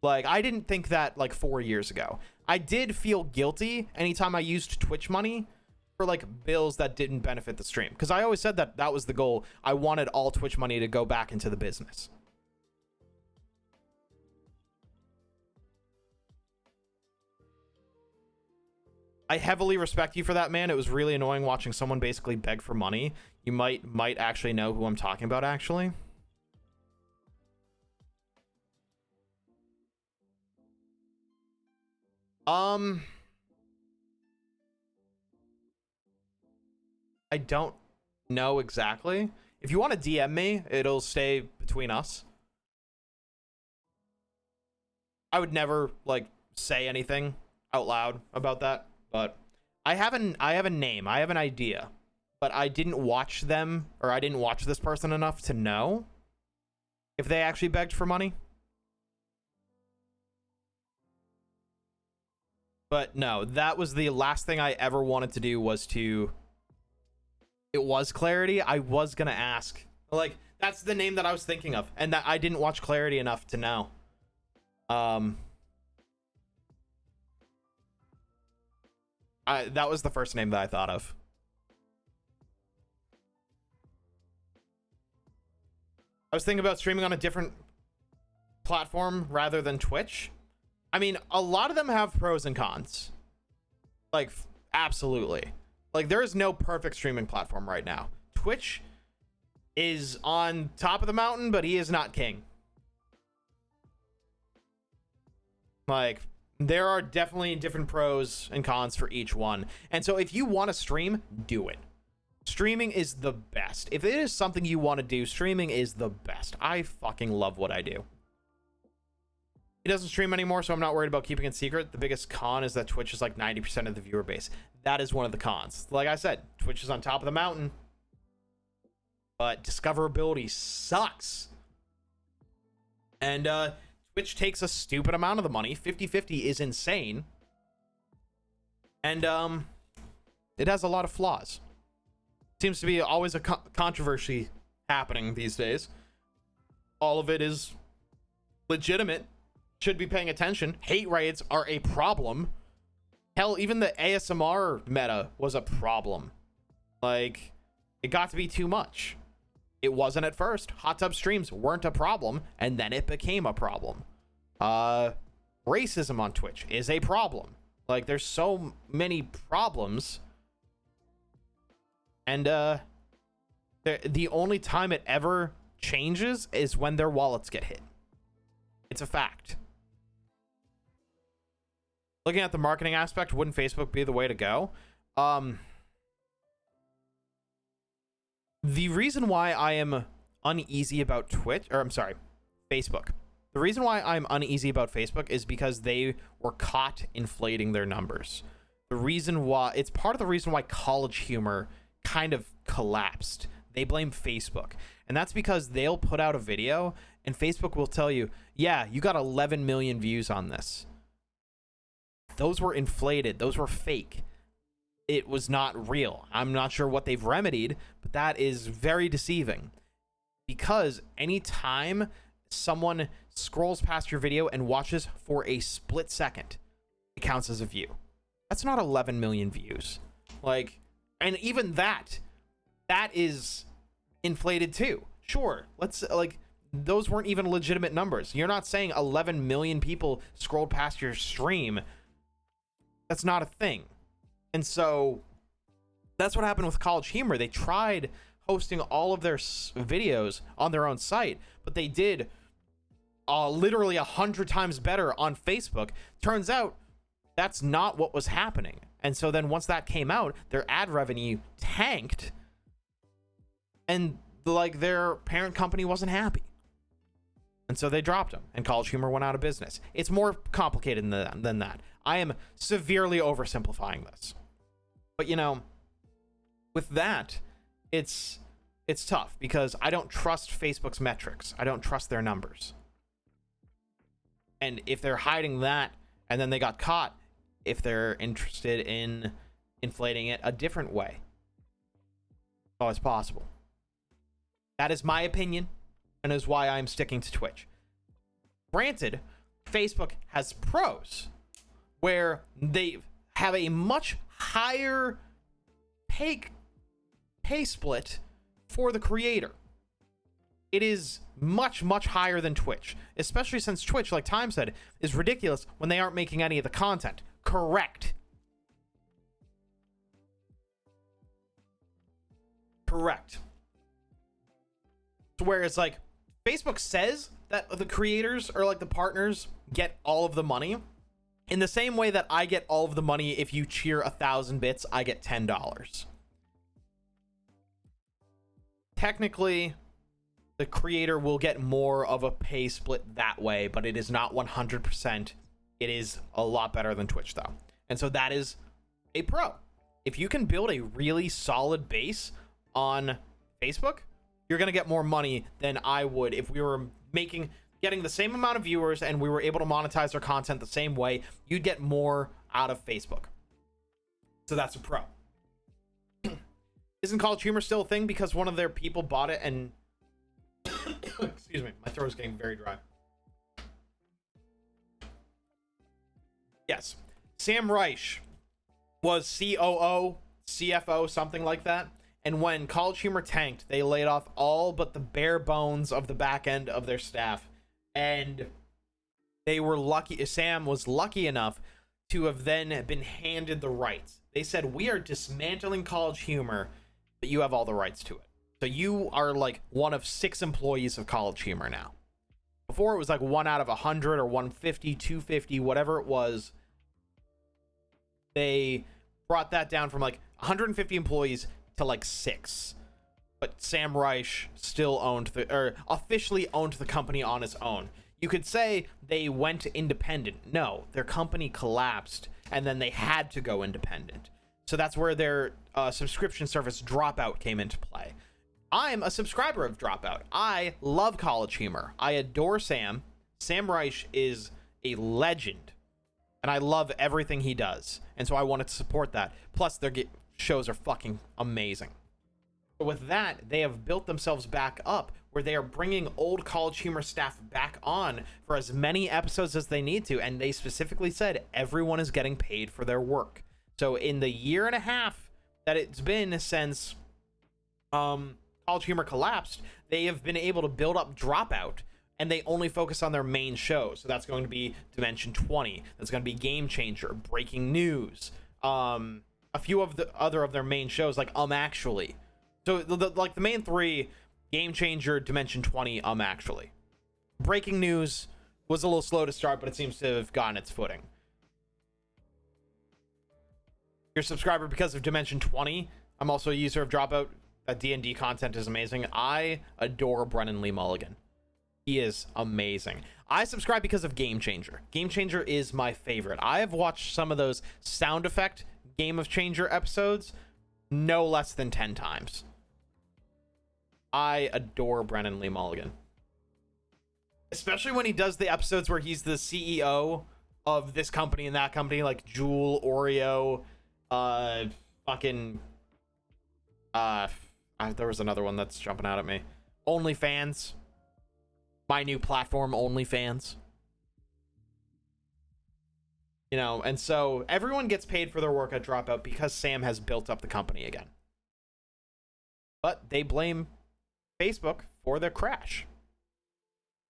Like, I didn't think that like 4 years ago. I did feel guilty anytime I used Twitch money for like bills that didn't benefit the stream, because I always said that that was the goal. I wanted all Twitch money to go back into the business. I heavily respect you for that, man. It was really annoying watching someone basically beg for money. You might actually know who I'm talking about, actually. I don't know exactly. If you want to DM me, it'll stay between us. I would never like say anything out loud about that, but I have a name. I have an idea, but I didn't watch them, or I didn't watch this person enough to know if they actually begged for money. But no, that was the last thing I ever wanted to do, was to... It was Clarity. I was gonna ask. Like, that's the name that I was thinking of, and that I didn't watch Clarity enough to know. That was the first name that I thought of. I was thinking about streaming on a different platform rather than Twitch. I mean, a lot of them have pros and cons. Like, absolutely. Like, there is no perfect streaming platform right now. Twitch is on top of the mountain, but he is not king. Like, there are definitely different pros and cons for each one. And so if you want to stream, do it. Streaming is the best. If it is something you want to do, streaming is the best. I fucking love what I do. He doesn't stream anymore, so I'm not worried about keeping it secret. The biggest con is that Twitch is like 90% of the viewer base. That is one of the cons. Like I said, Twitch is on top of the mountain, but discoverability sucks. And Twitch takes a stupid amount of the money. 50-50 is insane. And it has a lot of flaws. Seems to be always a controversy happening these days. All of it is legitimate. Should be paying attention. Hate raids are a problem. Hell, even the ASMR meta was a problem. Like, it got to be too much. It wasn't at first. Hot tub streams weren't a problem, and then it became a problem. Racism on Twitch is a problem. Like, there's so many problems. And the only time it ever changes is when their wallets get hit. It's a fact. Looking at the marketing aspect, wouldn't Facebook be the way to go? The reason why I am uneasy about Facebook. The reason why I'm uneasy about Facebook is because they were caught inflating their numbers. It's part of the reason why College Humor kind of collapsed. They blame Facebook. And that's because they'll put out a video and Facebook will tell you, yeah, you got 11 million views on this. Those were inflated. Those were fake. It was not real. I'm not sure what they've remedied, but that is very deceiving. Because anytime someone scrolls past your video and watches for a split second, it counts as a view. That's not 11 million views. Like, and even that is inflated too. Sure, those weren't even legitimate numbers. You're not saying 11 million people scrolled past your stream. That's not a thing. And so that's what happened with College Humor. They tried hosting all of their videos on their own site, but they did literally 100 times better on Facebook. Turns out that's not what was happening. And so then once that came out, their ad revenue tanked, and like their parent company wasn't happy. And so they dropped them, and College Humor went out of business. It's more complicated than that. I am severely oversimplifying this. But, you know, with that, it's tough because I don't trust Facebook's metrics. I don't trust their numbers. And if they're hiding that and then they got caught, if they're interested in inflating it a different way, it's always possible. That is my opinion and is why I'm sticking to Twitch. Granted, Facebook has pros where they have a much higher pay split for the creator. It is much, much higher than Twitch, especially since Twitch, like Time said, is ridiculous when they aren't making any of the content. Correct. So whereas like Facebook says that the creators or like the partners get all of the money, in the same way that I get all of the money if you cheer 1,000 bits, I get $10. Technically, the creator will get more of a pay split that way, but it is not 100%. It is a lot better than Twitch, though. And so that is a pro. If you can build a really solid base on Facebook, you're going to get more money than I would if we were getting the same amount of viewers and we were able to monetize our content the same way. You'd get more out of Facebook. So that's a pro. Isn't College Humor still a thing because one of their people bought it and excuse me, my throat is getting very dry. Yes. Sam Reich was COO, CFO, something like that. And when College Humor tanked, they laid off all but the bare bones of the back end of their staff. And they were lucky. Sam was lucky enough to have then been handed the rights. They said, we are dismantling College Humor, but you have all the rights to it. So you are like one of 6 employees of College Humor now. Before it was like 1 out of 100 or 150, 250, whatever it was. They brought that down from like 150 employees to like 6. But Sam Reich still officially owned the company on his own. You could say they went independent. No, their company collapsed and then they had to go independent. So that's where their subscription service Dropout came into play. I'm a subscriber of Dropout. I love College Humor. I adore Sam. Sam Reich is a legend. And I love everything he does. And so I wanted to support that. Plus, their shows are fucking amazing. But with that, they have built themselves back up where they are bringing old College Humor staff back on for as many episodes as they need to. And they specifically said everyone is getting paid for their work. So in the year and a half that it's been since College Humor collapsed, they have been able to build up Dropout. And they only focus on their main shows. So that's going to be Dimension 20. That's going to be Game Changer, Breaking News. A few of the other of their main shows, like Actually. So like the main 3, Game Changer, Dimension 20, Actually. Breaking News was a little slow to start, but it seems to have gotten its footing. You're a subscriber because of Dimension 20. I'm also a user of Dropout. That D&D content is amazing. I adore Brennan Lee Mulligan. He is amazing. I subscribe because of Game Changer. Game Changer is my favorite. I have watched some of those sound effect Game of Changer episodes no less than 10 times. I adore Brennan Lee Mulligan. Especially when he does the episodes where he's the CEO of this company and that company, like Jewel, Oreo, there was another one that's jumping out at me. OnlyFans. My new platform, OnlyFans. You know, and so everyone gets paid for their work at Dropout because Sam has built up the company again. But they blame Facebook for their crash.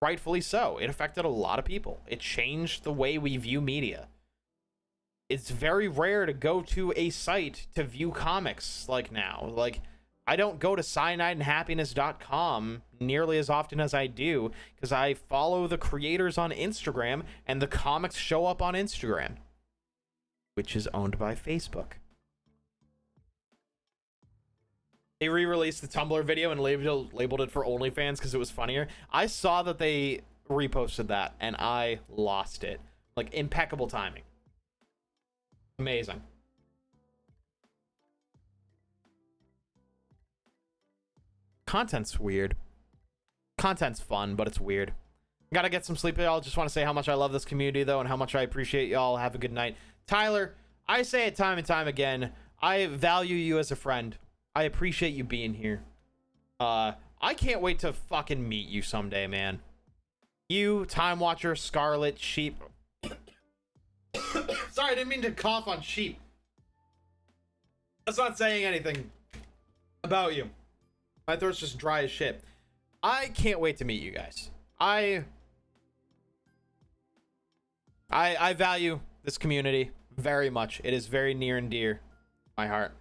Rightfully so. It affected a lot of people. It changed the way we view media. It's very rare to go to a site to view comics like now. Like, I don't go to cyanideandhappiness.com nearly as often as I do because I follow the creators on Instagram and the comics show up on Instagram, which is owned by Facebook. They re-released the Tumblr video and labeled it for OnlyFans because it was funnier. I saw that they reposted that and I lost it. Like, impeccable timing. Amazing. Content's weird. Content's fun, but it's weird. Gotta get some sleep, y'all. Just want to say how much I love this community, though, and how much I appreciate y'all. Have a good night. Tyler, I say it time and time again. I value you as a friend. I appreciate you being here. I can't wait to fucking meet you someday, man. You, Time Watcher, Scarlet, Sheep. Sorry, I didn't mean to cough on Sheep. That's not saying anything about you. My throat's just dry as shit. I can't wait to meet you guys. I value this community very much. It is very near and dear to my heart.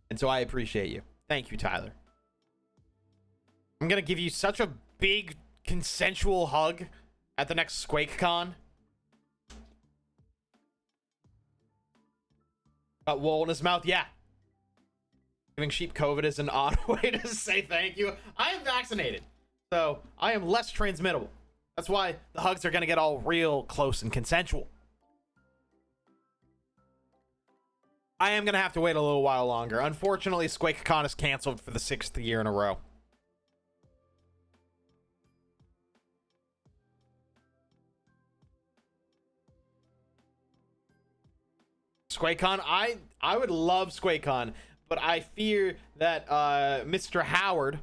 And so I appreciate you. Thank you, Tyler. I'm going to give you such a big consensual hug at the next Squakelocke. Got wool in his mouth. Yeah. Giving Sheep COVID is an odd way to say thank you. I am vaccinated, so I am less transmittable. That's why the hugs are going to get all real close and consensual. I am going to have to wait a little while longer. Unfortunately, Squakelocke is canceled for the 6th year in a row. Squakelocke, I would love Squakelocke, but I fear that Mr. Howard,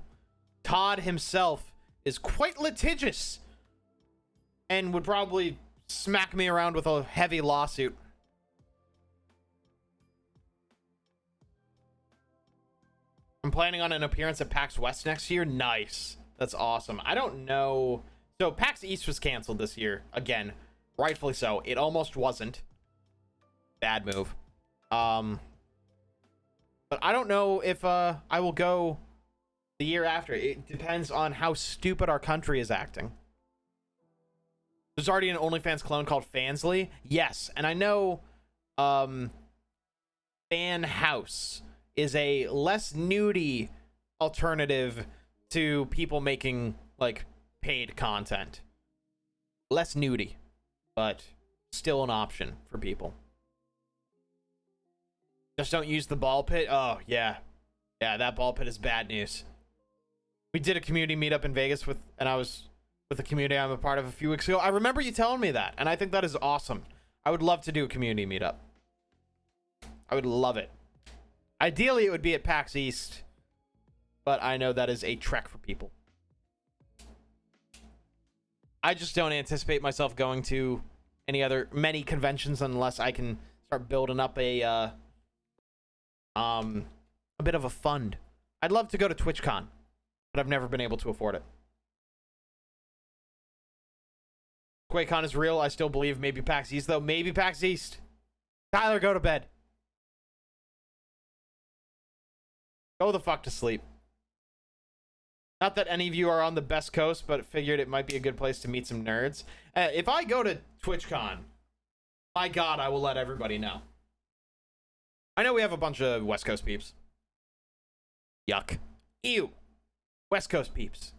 Todd himself, is quite litigious and would probably smack me around with a heavy lawsuit. I'm planning on an appearance at PAX West next year. Nice. That's awesome. I don't know. So PAX East was canceled this year. Again, rightfully so. It almost wasn't. Bad move. But I don't know if I will go the year after. It depends on how stupid our country is acting. There's already an OnlyFans clone called Fansly. Yes, and I know Fan House is a less nudie alternative to people making like paid content. Less nudie, but still an option for people. Just don't use the ball pit. Oh, yeah. Yeah, that ball pit is bad news. We did a community meetup in Vegas and I was with a community I'm a part of a few weeks ago. I remember you telling me that, and I think that is awesome. I would love to do a community meetup. I would love it. Ideally, it would be at PAX East, but I know that is a trek for people. I just don't anticipate myself going to many conventions unless I can start building up a bit of a fund. I'd love to go to TwitchCon, but I've never been able to afford it. QuakeCon is real. I still believe maybe PAX East, though. Maybe PAX East. Tyler, go to bed. Go the fuck to sleep. Not that any of you are on the best coast, but figured it might be a good place to meet some nerds. If I go to TwitchCon, my God, I will let everybody know. I know we have a bunch of West Coast peeps. Yuck. Ew. West Coast peeps.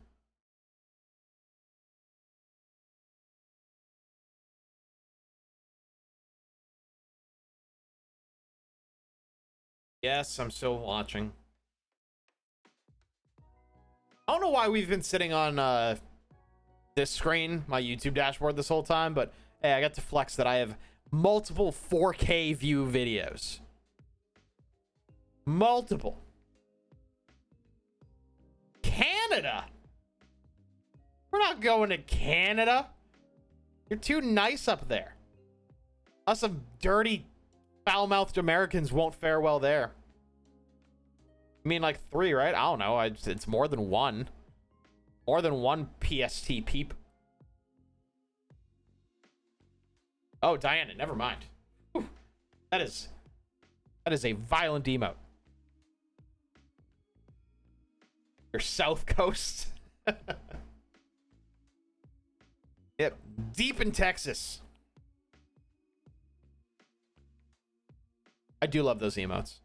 Yes, I'm still watching. I don't know why we've been sitting on this screen, my YouTube dashboard, this whole time, but hey, I got to flex that I have multiple 4K view videos. Multiple. Canada? We're not going to Canada. You're too nice up there. Us some dirty, foul-mouthed Americans won't fare well there. I mean, like 3, right? I don't know. It's more than one. More than one PST peep. Oh, Diana, never mind. Whew. That is a violent emote. Your South Coast. Yep, deep in Texas. I do love those emotes.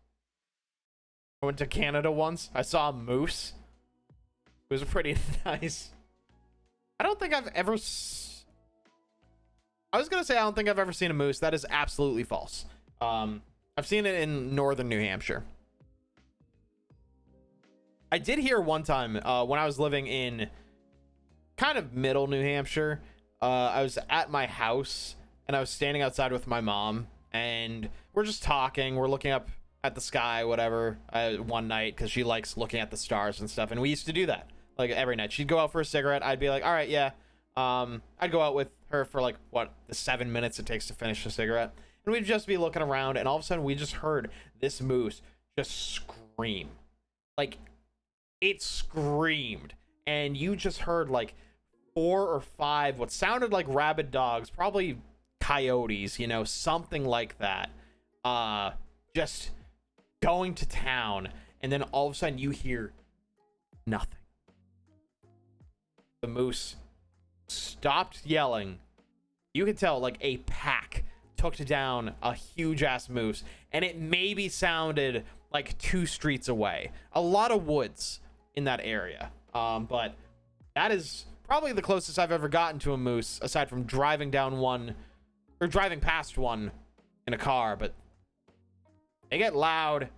I went to Canada once. I saw a moose. It was pretty nice. I don't think I've ever... I was going to say I don't think I've ever seen a moose. That is absolutely false. I've seen it in northern New Hampshire. I did hear one time when I was living in kind of middle New Hampshire. I was at my house and I was standing outside with my mom and we're just talking. We're looking up at the sky, whatever, one night because she likes looking at the stars and stuff. And we used to do that like every night. She'd go out for a cigarette. I'd be like, all right, yeah. I'd go out with her for like the 7 minutes it takes to finish a cigarette. And we'd just be looking around and all of a sudden we just heard this moose just scream. Like it screamed. And you just heard like 4 or 5 what sounded like rabid dogs, probably coyotes, you know, something like that, just going to town. And then all of a sudden you hear nothing. The moose stopped yelling. You could tell like a pack took down a huge ass moose, and it maybe sounded like 2 streets away. A lot of woods in that area, but that is probably the closest I've ever gotten to a moose, aside from driving down one or driving past one in a car. But they get loud.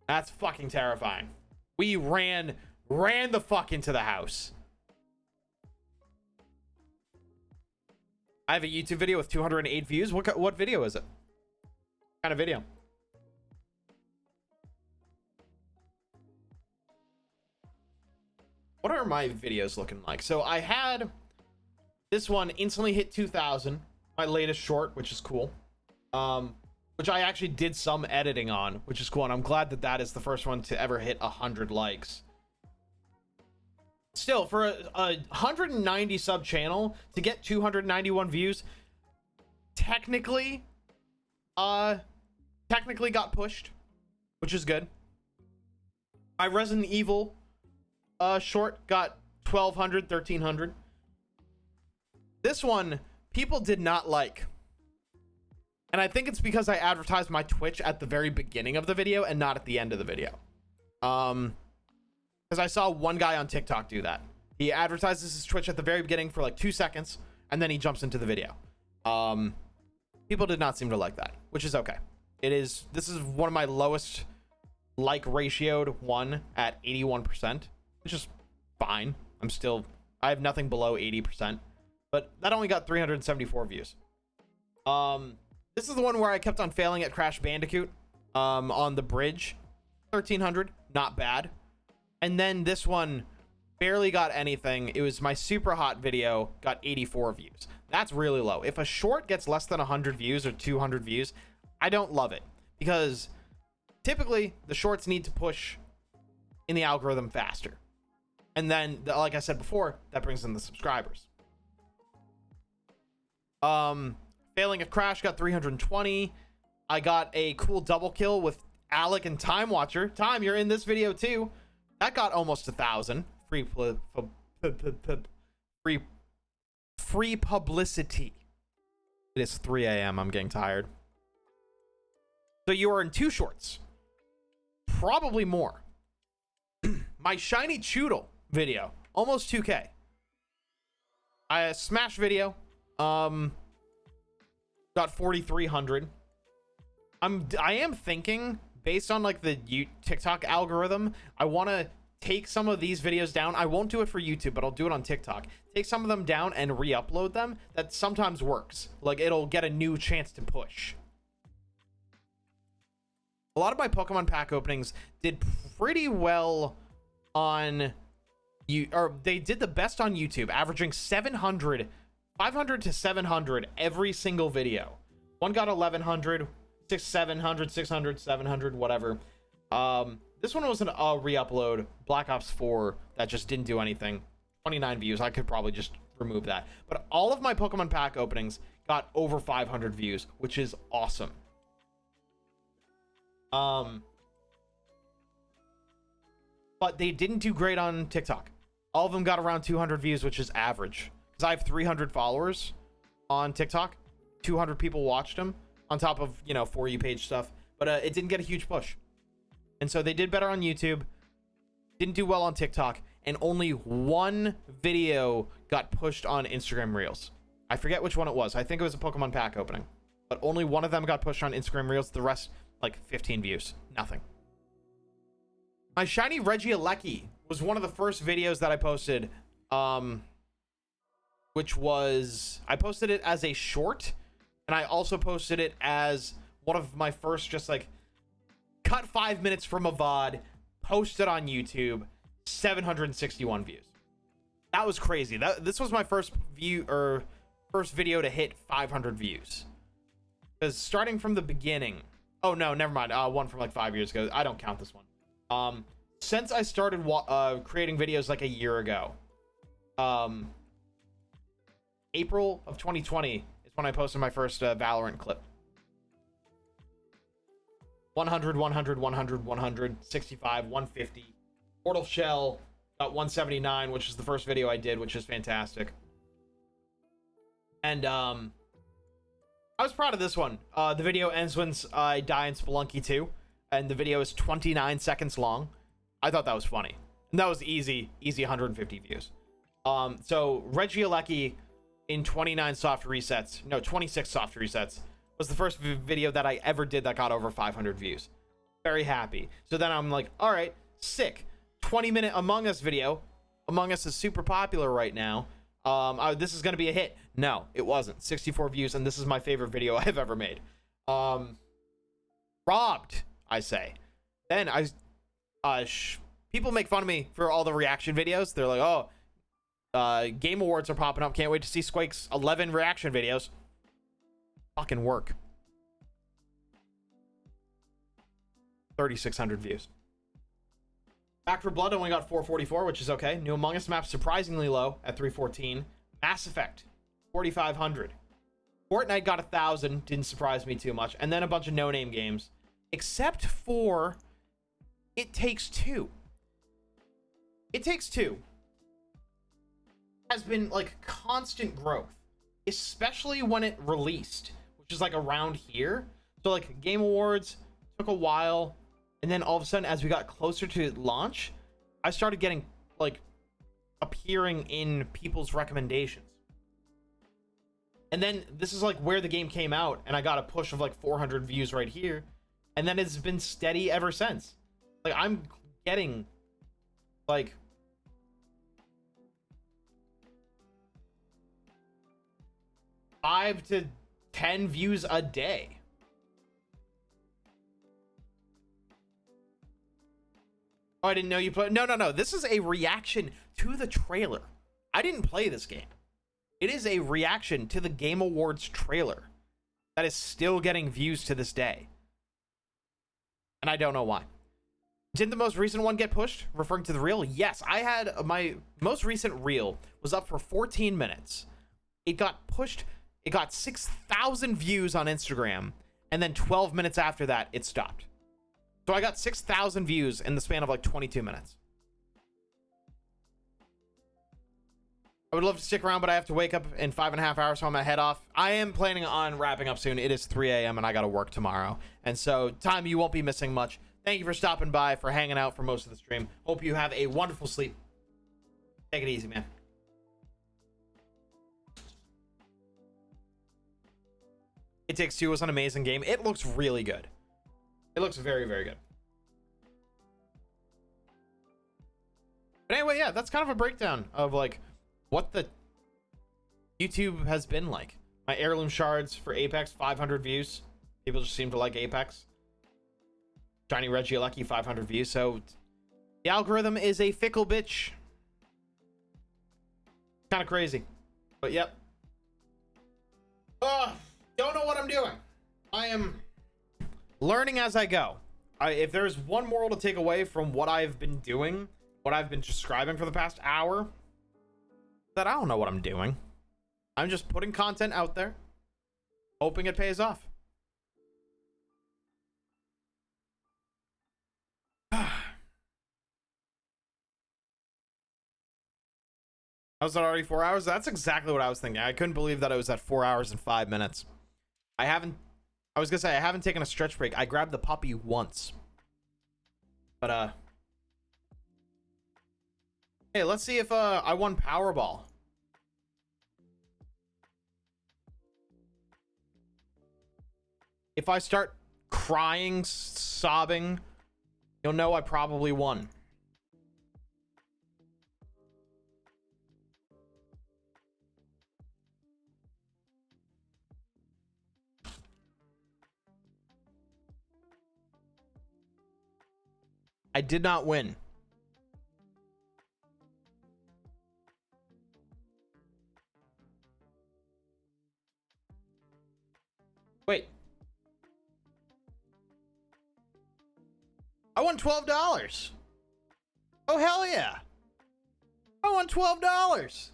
That's fucking terrifying. We ran the fuck into the house. I have a YouTube video with 208 views. What video is it? What kind of video? What are my videos looking like? So I had this one instantly hit 2,000, my latest short, which is cool. Which I actually did some editing on, which is cool. And I'm glad that that is the first one to ever hit 100 likes. Still, for a 190 sub channel to get 291 views, technically got pushed, which is good. My Resident Evil short got 1,200, 1,300. This one people did not like, and I think it's because I advertised my Twitch at the very beginning of the video and not at the end of the video. Because I saw one guy on TikTok do that. He advertises his Twitch at the very beginning for like 2 seconds, and then he jumps into the video. People did not seem to like that, which is okay. This is one of my lowest like ratioed one at 81%, which is fine. I have nothing below 80%, but that only got 374 views. This is the one where I kept on failing at Crash Bandicoot, on the bridge. 1,300, not bad. And then this one barely got anything. It was my super hot video, got 84 views. That's really low. If a short gets less than 100 views or 200 views, I don't love it, because typically the shorts need to push in the algorithm faster. And then, like I said before, that brings in the subscribers. Failing at Crash got 320. I got a cool double kill with Alec and Time Watcher. Time, you're in this video too. That got almost 1,000 free publicity. It is 3 a.m. I'm getting tired. So you are in 2 shorts, probably more. My Shiny Choodle video, almost 2K. I Smash video, got 4,300. I am thinking, based on like the TikTok algorithm, I want to take some of these videos down. I won't do it for YouTube, but I'll do it on TikTok. Take some of them down and re-upload them. That sometimes works. Like, it'll get a new chance to push. A lot of my Pokemon pack openings did pretty well on they did the best on YouTube, averaging 500 to 700 every single video. One got 1,100, 700, 600, 700, whatever. This one was a re-upload, Black Ops 4, that just didn't do anything. 29 views. I could probably just remove that. But all of my Pokemon pack openings got over 500 views, which is awesome. But they didn't do great on TikTok. All of them got around 200 views, which is average. Because I have 300 followers on TikTok. 200 people watched them on top of, For You page stuff. But it didn't get a huge push. And so they did better on YouTube. Didn't do well on TikTok. And only one video got pushed on Instagram Reels. I forget which one it was. I think it was a Pokemon pack opening. But only one of them got pushed on Instagram Reels. The rest, like 15 views. Nothing. My shiny Squakelocke was one of the first videos that I posted, which was, I posted it as a short, and I also posted it as one of my first just like cut 5 minutes from a VOD, posted on YouTube, 761 views. That was crazy. This was my first video to hit 500 views. Because starting from the beginning, oh no, never mind. One from like 5 years ago. I don't count this one. Since I started creating videos like a year ago, April of 2020 is when I posted my first Valorant clip. 100, 100, 100, 100, 65, 150. Mortal Shell got 179, which is the first video I did, which is fantastic. And I was proud of this one. The video ends when I die in Spelunky 2, and the video is 29 seconds long. I thought that was funny. And that was easy 150 views. So Squakelocke in 26 soft resets was the first video that I ever did that got over 500 views. Very happy. So then I'm like, all right, sick. 20-minute Among Us video. Among Us is super popular right now. This is going to be a hit. No, it wasn't. 64 views, and this is my favorite video I've ever made. Robbed, I say. Then people make fun of me for all the reaction videos. They're like, oh, Game Awards are popping up. Can't wait to see Squake's 11 reaction videos. Fucking work. 3,600 views. Back 4 Blood only got 444, which is okay. New Among Us map surprisingly low at 314. Mass Effect 4,500. Fortnite got 1,000. Didn't surprise me too much. And then a bunch of no-name games, except for It Takes Two. It Takes Two has been like constant growth, especially when it released, which is like around here. So like Game Awards took a while, and then all of a sudden, as we got closer to launch, I started getting like appearing in people's recommendations. And then this is like where the game came out, and I got a push of like 400 views right here, and then it's been steady ever since. Like I'm getting like 5 to 10 views a day. Oh, I didn't know you put... No. This is a reaction to the trailer. I didn't play this game. It is a reaction to the Game Awards trailer that is still getting views to this day. And I don't know why. Didn't the most recent one get pushed? Referring to the reel? Yes, I had my most recent reel was up for 14 minutes. It got pushed. It got 6,000 views on Instagram. And then 12 minutes after that, it stopped. So I got 6,000 views in the span of like 22 minutes. I would love to stick around, but I have to wake up in 5.5 hours, so I'm gonna head off. I am planning on wrapping up soon. It is 3 a.m. and I gotta work tomorrow. And so, time, you won't be missing much. Thank you for stopping by, for hanging out for most of the stream. Hope you have a wonderful sleep. Take it easy, man. It Takes Two was an amazing game. It looks really good. It looks very, very good. But anyway, yeah, that's kind of a breakdown of like what the YouTube has been like. My heirloom shards for Apex, 500 views. People just seem to like Apex. Shiny Squakelocke, 500 views. So the algorithm is a fickle bitch. Kind of crazy. But yep. Don't know what I'm doing. I am learning as I go. If there's one moral to take away from what I've been doing, what I've been describing for the past hour, that I don't know what I'm doing. I'm just putting content out there, hoping it pays off. Was it already 4 hours? That's exactly what I was thinking. I couldn't believe that it was at 4 hours and 5 minutes. I was gonna say, I haven't taken a stretch break. I grabbed the puppy once. But, hey, let's see if, I won Powerball. If I start crying, sobbing, you'll know I probably won. I did not win. Wait. I won $12. Oh, hell yeah. I won $12.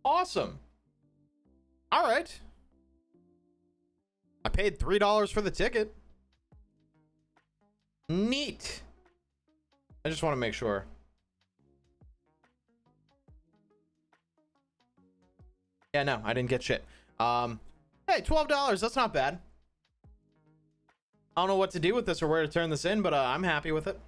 Awesome. All right. I paid $3 for the ticket. Neat. I just want to make sure. Yeah, no, I didn't get shit. Hey, $12. That's not bad. I don't know what to do with this or where to turn this in, but I'm happy with it.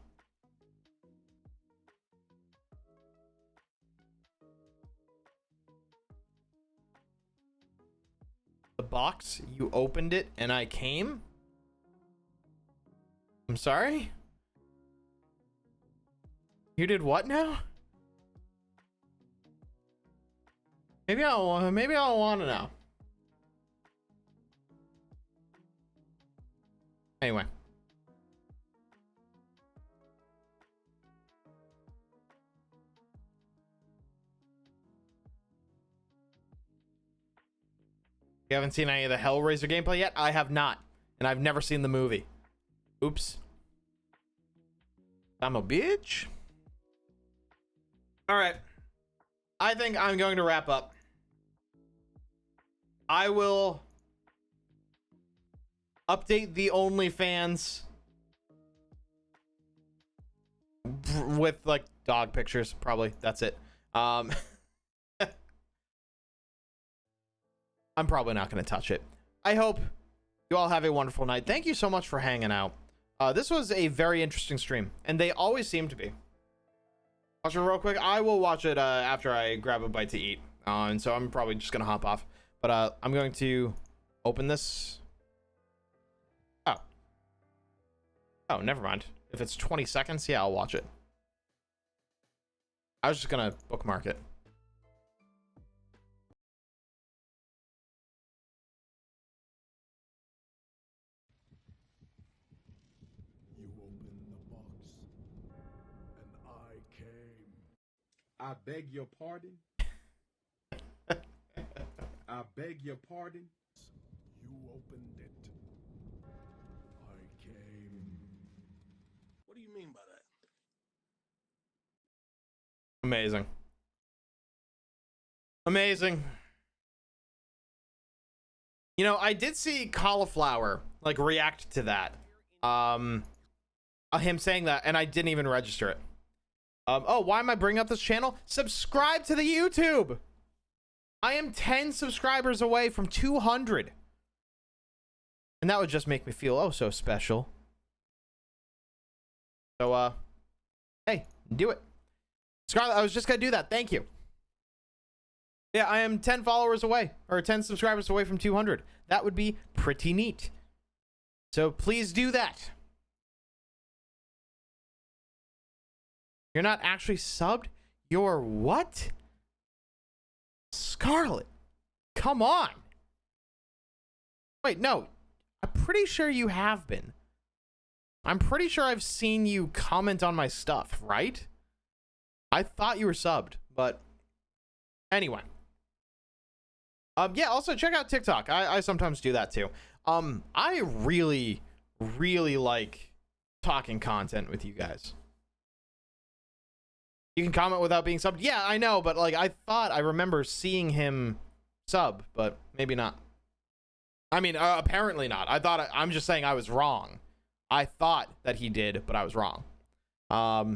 The box, you opened it and I came? I'm sorry? You did what now? Maybe I don't want to know. Anyway. You haven't seen any of the Hellraiser gameplay yet? I have not. And I've never seen the movie. Oops. I'm a bitch. All right. I think I'm going to wrap up. I will update the OnlyFans with like dog pictures. Probably. That's it. I'm probably not going to touch it. I hope you all have a wonderful night. Thank you so much for hanging out. This was a very interesting stream, and they always seem to be. Watch it real quick. I will watch it after I grab a bite to eat, and so I'm probably just gonna hop off. But I'm going to open this. Oh, never mind. If it's 20 seconds, yeah, I'll watch it. I was just gonna bookmark it. I beg your pardon. I beg your pardon. You opened it. I came. What do you mean by that? Amazing. Amazing. You know, I did see Cauliflower like react to that. Him saying that, and I didn't even register it. Oh, why am I bringing up this channel? Subscribe to the YouTube. I am 10 subscribers away from 200. And that would just make me feel oh so special. So, hey, do it. Scarlett, I was just gonna do that. Thank you. Yeah, I am 10 followers away, or 10 subscribers away from 200. That would be pretty neat. So please do that. You're not actually subbed? You're what? Scarlett, come on. Wait, no. I'm pretty sure you have been. I'm pretty sure I've seen you comment on my stuff, right? I thought you were subbed, but anyway. Yeah, also check out TikTok. I sometimes do that too. I really, really like talking content with you guys. You can comment without being subbed. Yeah, I know, but like I thought I remember seeing him sub, but maybe not. I mean, apparently not. I'm just saying I was wrong. I thought that he did, but I was wrong. Yeah,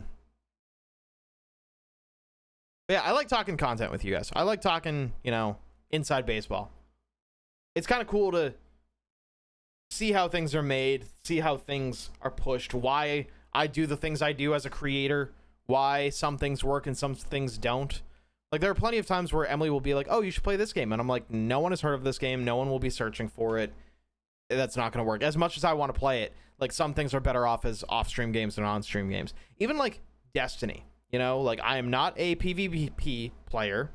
I like talking content with you guys. I like talking, you know, inside baseball. It's kind of cool to see how things are made, see how things are pushed, why I do the things I do as a creator, why some things work and some things don't. Like, there are plenty of times where Emily will be like, oh, you should play this game. And I'm like, no one has heard of this game. No one will be searching for it. That's not going to work. As much as I want to play it, like some things are better off as off-stream games than on-stream games. Even like Destiny, you know, like I am not a PvP player,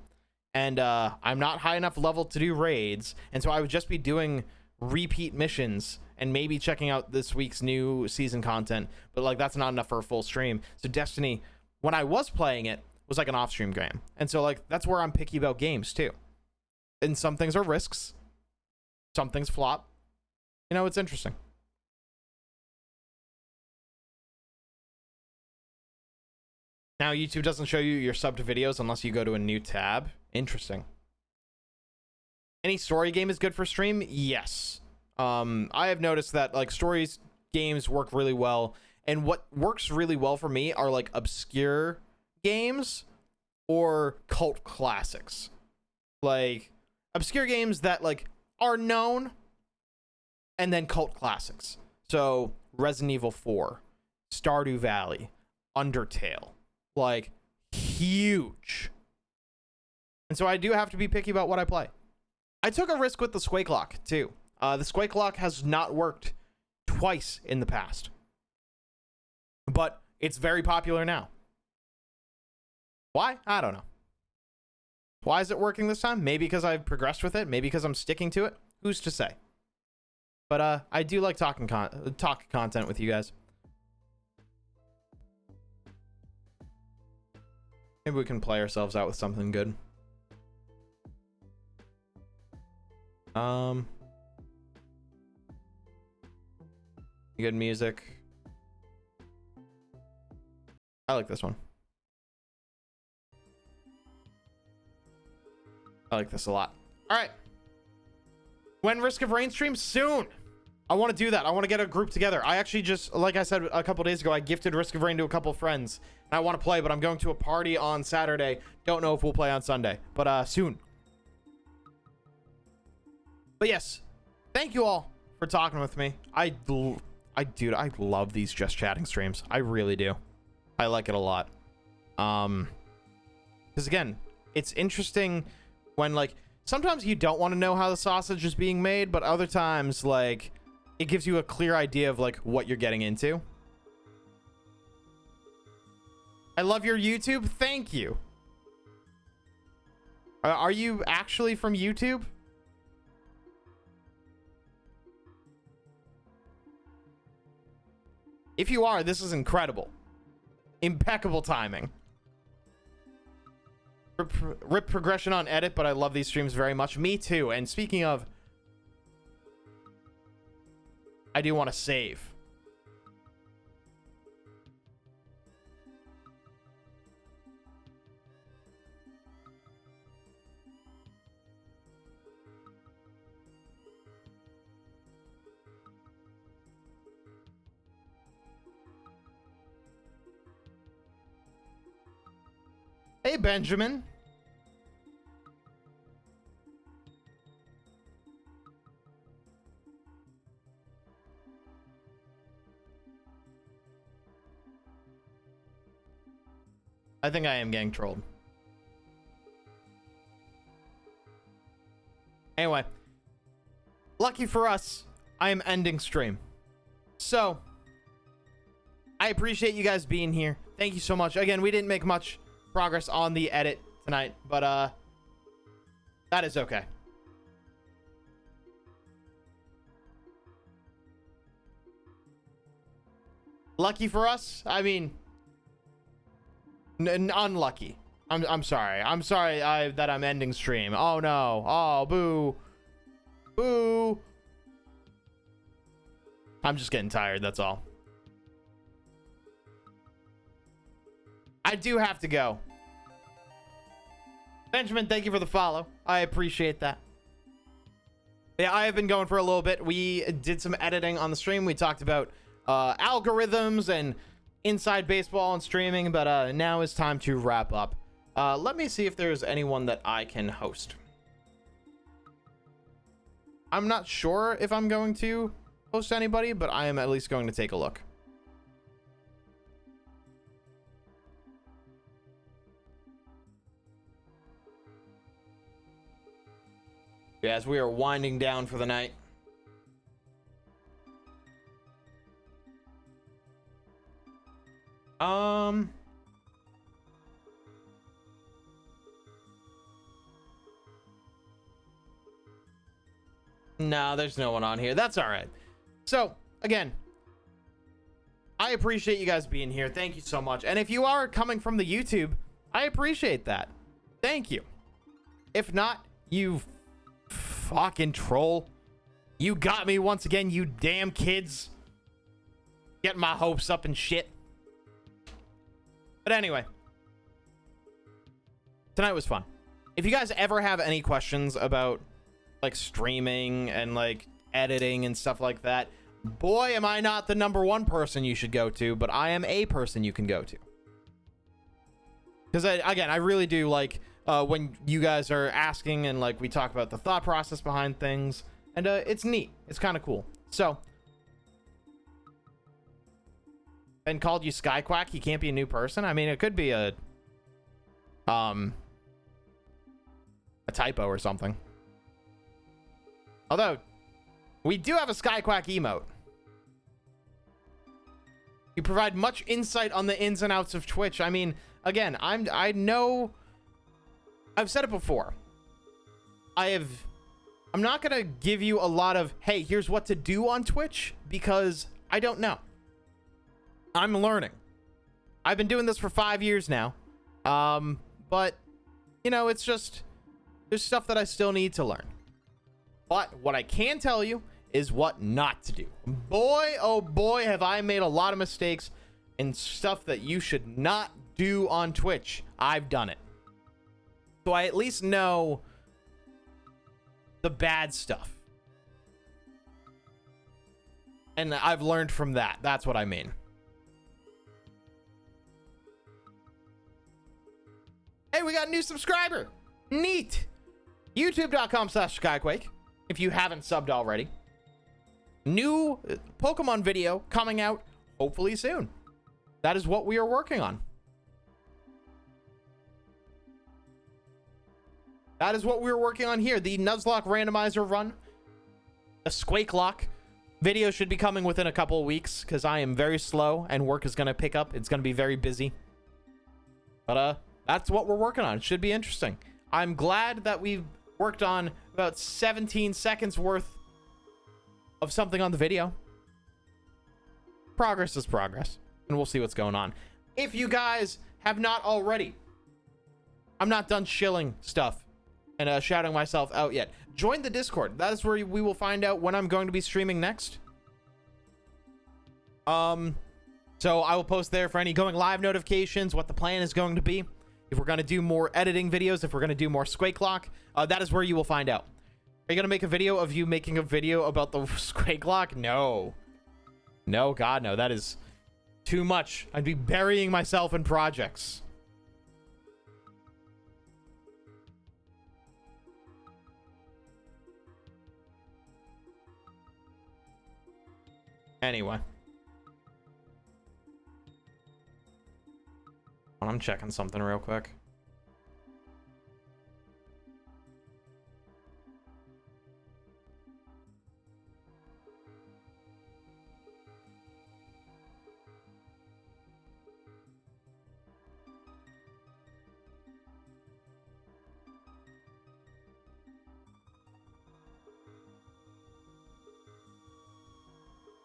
and I'm not high enough level to do raids, and so I would just be doing repeat missions and maybe checking out this week's new season content, but like that's not enough for a full stream. So Destiny, when I was playing it, was like an off-stream game, and so like that's where I'm picky about games too. And some things are risks, some things flop. You know, it's interesting. Now YouTube doesn't show you your subbed videos unless you go to a new tab. Interesting. Any story game is good for stream? Yes. I have noticed that like stories games work really well, and what works really well for me are like obscure games or cult classics. Like obscure games that like are known, and then cult classics. So Resident Evil 4, Stardew Valley, Undertale, like huge. And so I do have to be picky about what I play. I took a risk with the Squakelocke too. The Squakelocke has not worked twice in the past, but it's very popular now. Why? I don't know. Why is it working this time? Maybe because I've progressed with it. Maybe because I'm sticking to it. Who's to say? But I do like talk content with you guys. Maybe we can play ourselves out with something good. Good music. I like this one. I like this a lot. All right. When Risk of Rain streams? Soon. I want to do that. I want to get a group together. I actually just, like I said a couple days ago, I gifted Risk of Rain to a couple friends. And I want to play, but I'm going to a party on Saturday. Don't know if we'll play on Sunday, but soon. But yes, thank you all for talking with me. Dude, I love these just chatting streams. I really do. I like it a lot. Because again, it's interesting when like sometimes you don't want to know how the sausage is being made, but other times like it gives you a clear idea of like what you're getting into. I love your YouTube. Thank you. Are you actually from YouTube? If you are, this is incredible. Impeccable timing. Rip progression on edit, but I love these streams very much. Me too. And speaking of, I do want to save. Hey, Benjamin. I think I am getting trolled. Anyway, lucky for us, I am ending stream. So, I appreciate you guys being here. Thank you so much. Again, we didn't make much progress on the edit tonight, but that is okay. Lucky for us? I mean, unlucky. I'm sorry. I'm sorry that I'm ending stream. Oh no. Oh, boo. Boo. I'm just getting tired, that's all. I do have to go. Benjamin, thank you for the follow. I appreciate that. Yeah, I have been going for a little bit. We did some editing on the stream. We talked about algorithms and inside baseball and streaming, but now it's time to wrap up. Let me see if there's anyone that I can host. I'm not sure if I'm going to host anybody, but I am at least going to take a look. Yeah, as we are winding down for the night. No, there's no one on here. That's all right. So, again, I appreciate you guys being here. Thank you so much. And if you are coming from the YouTube, I appreciate that. Thank you. If not, you fucking troll. You got me once again, you damn kids. Getting my hopes up and shit. But anyway, tonight was fun. If you guys ever have any questions about like streaming and like editing and stuff like that, boy, am I not the #1 person you should go to, but I am a person you can go to. Because I really do like when you guys are asking and like we talk about the thought process behind things, and it's neat. It's kind of cool. So, Ben called you Skyquack. You can't be a new person. I mean, it could be a typo or something. Although, we do have a Skyquack emote. You provide much insight on the ins and outs of Twitch. I mean, again, I know I've said it before. I'm not gonna give you a lot of, hey, here's what to do on Twitch, because I don't know. I'm learning. I've been doing this for 5 years now. But you know, it's just there's stuff that I still need to learn. But what I can tell you is what not to do. Boy, oh boy, have I made a lot of mistakes and stuff that you should not do on Twitch. I've done it. So I at least know the bad stuff. And I've learned from that. That's what I mean. Hey, we got a new subscriber. Neat. YouTube.com/Skyquake. If you haven't subbed already. New Pokemon video coming out hopefully soon. That is what we are working on. That is what we were working on here. The Nuzlocke randomizer run. A Squakelocke video should be coming within a couple of weeks because I am very slow and work is going to pick up. It's going to be very busy. But that's what we're working on. It should be interesting. I'm glad that we've worked on about 17 seconds worth of something on the video. Progress is progress, and we'll see what's going on. If you guys have not already, I'm not done shilling stuff and shouting myself out yet. Join the Discord. That is where we will find out when I'm going to be streaming next. So I will post there for any going live notifications, what the plan is going to be. If we're going to do more editing videos, if we're going to do more Squakelocke, that is where you will find out. Are you going to make a video of you making a video about the Squakelocke? No. No, God, no. That is too much. I'd be burying myself in projects. Anyway. I'm checking something real quick.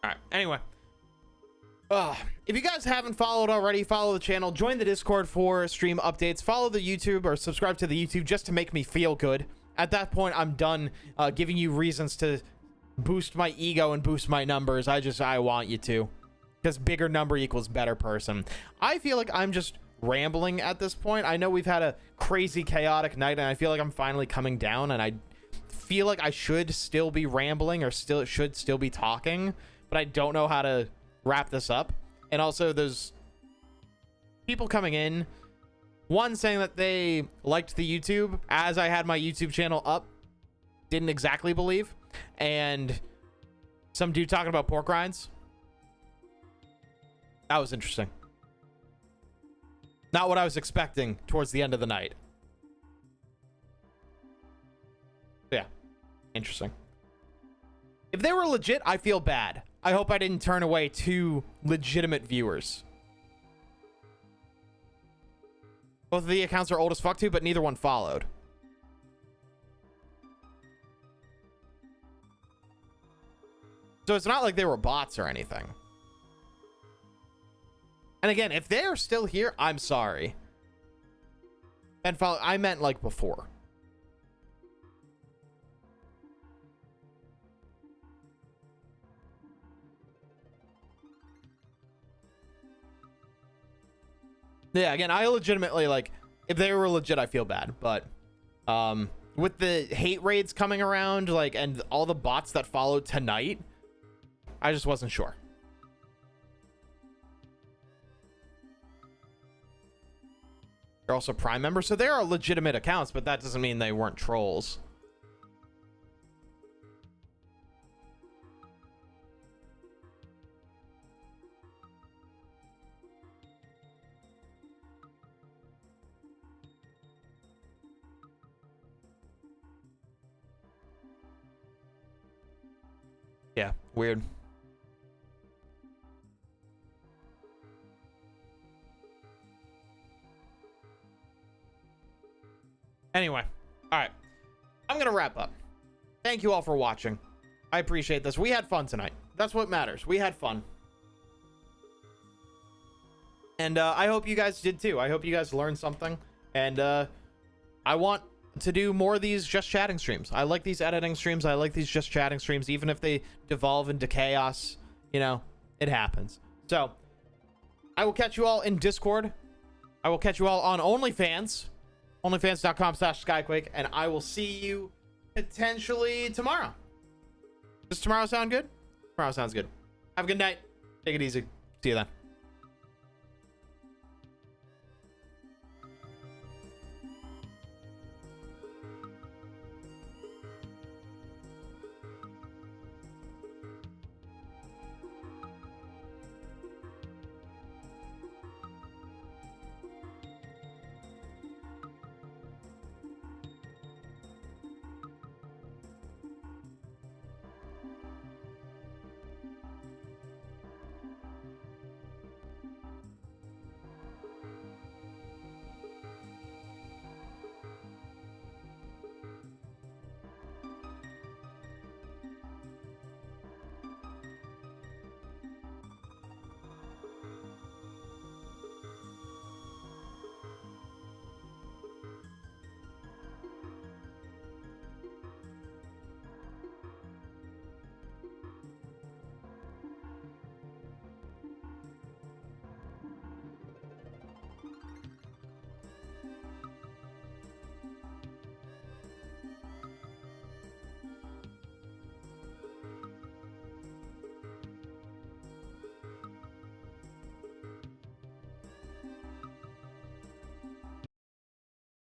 All right. Anyway. If you guys haven't followed already, follow the channel, join the Discord for stream updates, follow the YouTube or subscribe to the YouTube just to make me feel good. At that point, I'm done giving you reasons to boost my ego and boost my numbers. I want you to, because bigger number equals better person. I feel like I'm just rambling at this point. I know we've had a crazy chaotic night and I feel like I'm finally coming down, and I feel like I should still be rambling or should still be talking, but I don't know how to wrap this up. And also there's people coming in, one saying that they liked the YouTube as I had my YouTube channel up, didn't exactly believe, and some dude talking about pork rinds. That was interesting. Not what I was expecting towards the end of the night. Yeah, interesting. If they were legit, I feel bad. I hope I didn't turn away two legitimate viewers. Both of the accounts are old as fuck too, but neither one followed. So it's not like they were bots or anything. And again, if they're still here, I'm sorry. And follow, I meant like before. Yeah, again, I legitimately, like, if they were legit, I feel bad, but with the hate raids coming around, like, and all the bots that followed tonight, I just wasn't sure. They're also Prime members, so they are legitimate accounts, but that doesn't mean they weren't trolls. Yeah, weird. Anyway, all right. I'm going to wrap up. Thank you all for watching. I appreciate this. We had fun tonight. That's what matters. We had fun. And I hope you guys did too. I hope you guys learned something. And I want to do more of these just chatting streams. I like these editing streams. I like these just chatting streams, even if they devolve into chaos. You know, it happens. So I will catch you all in Discord. I will catch you all on OnlyFans, onlyfans.com/Skyquake, and I will see you potentially tomorrow. Does tomorrow sound good? Tomorrow sounds good. Have a good night. Take it easy. See you then.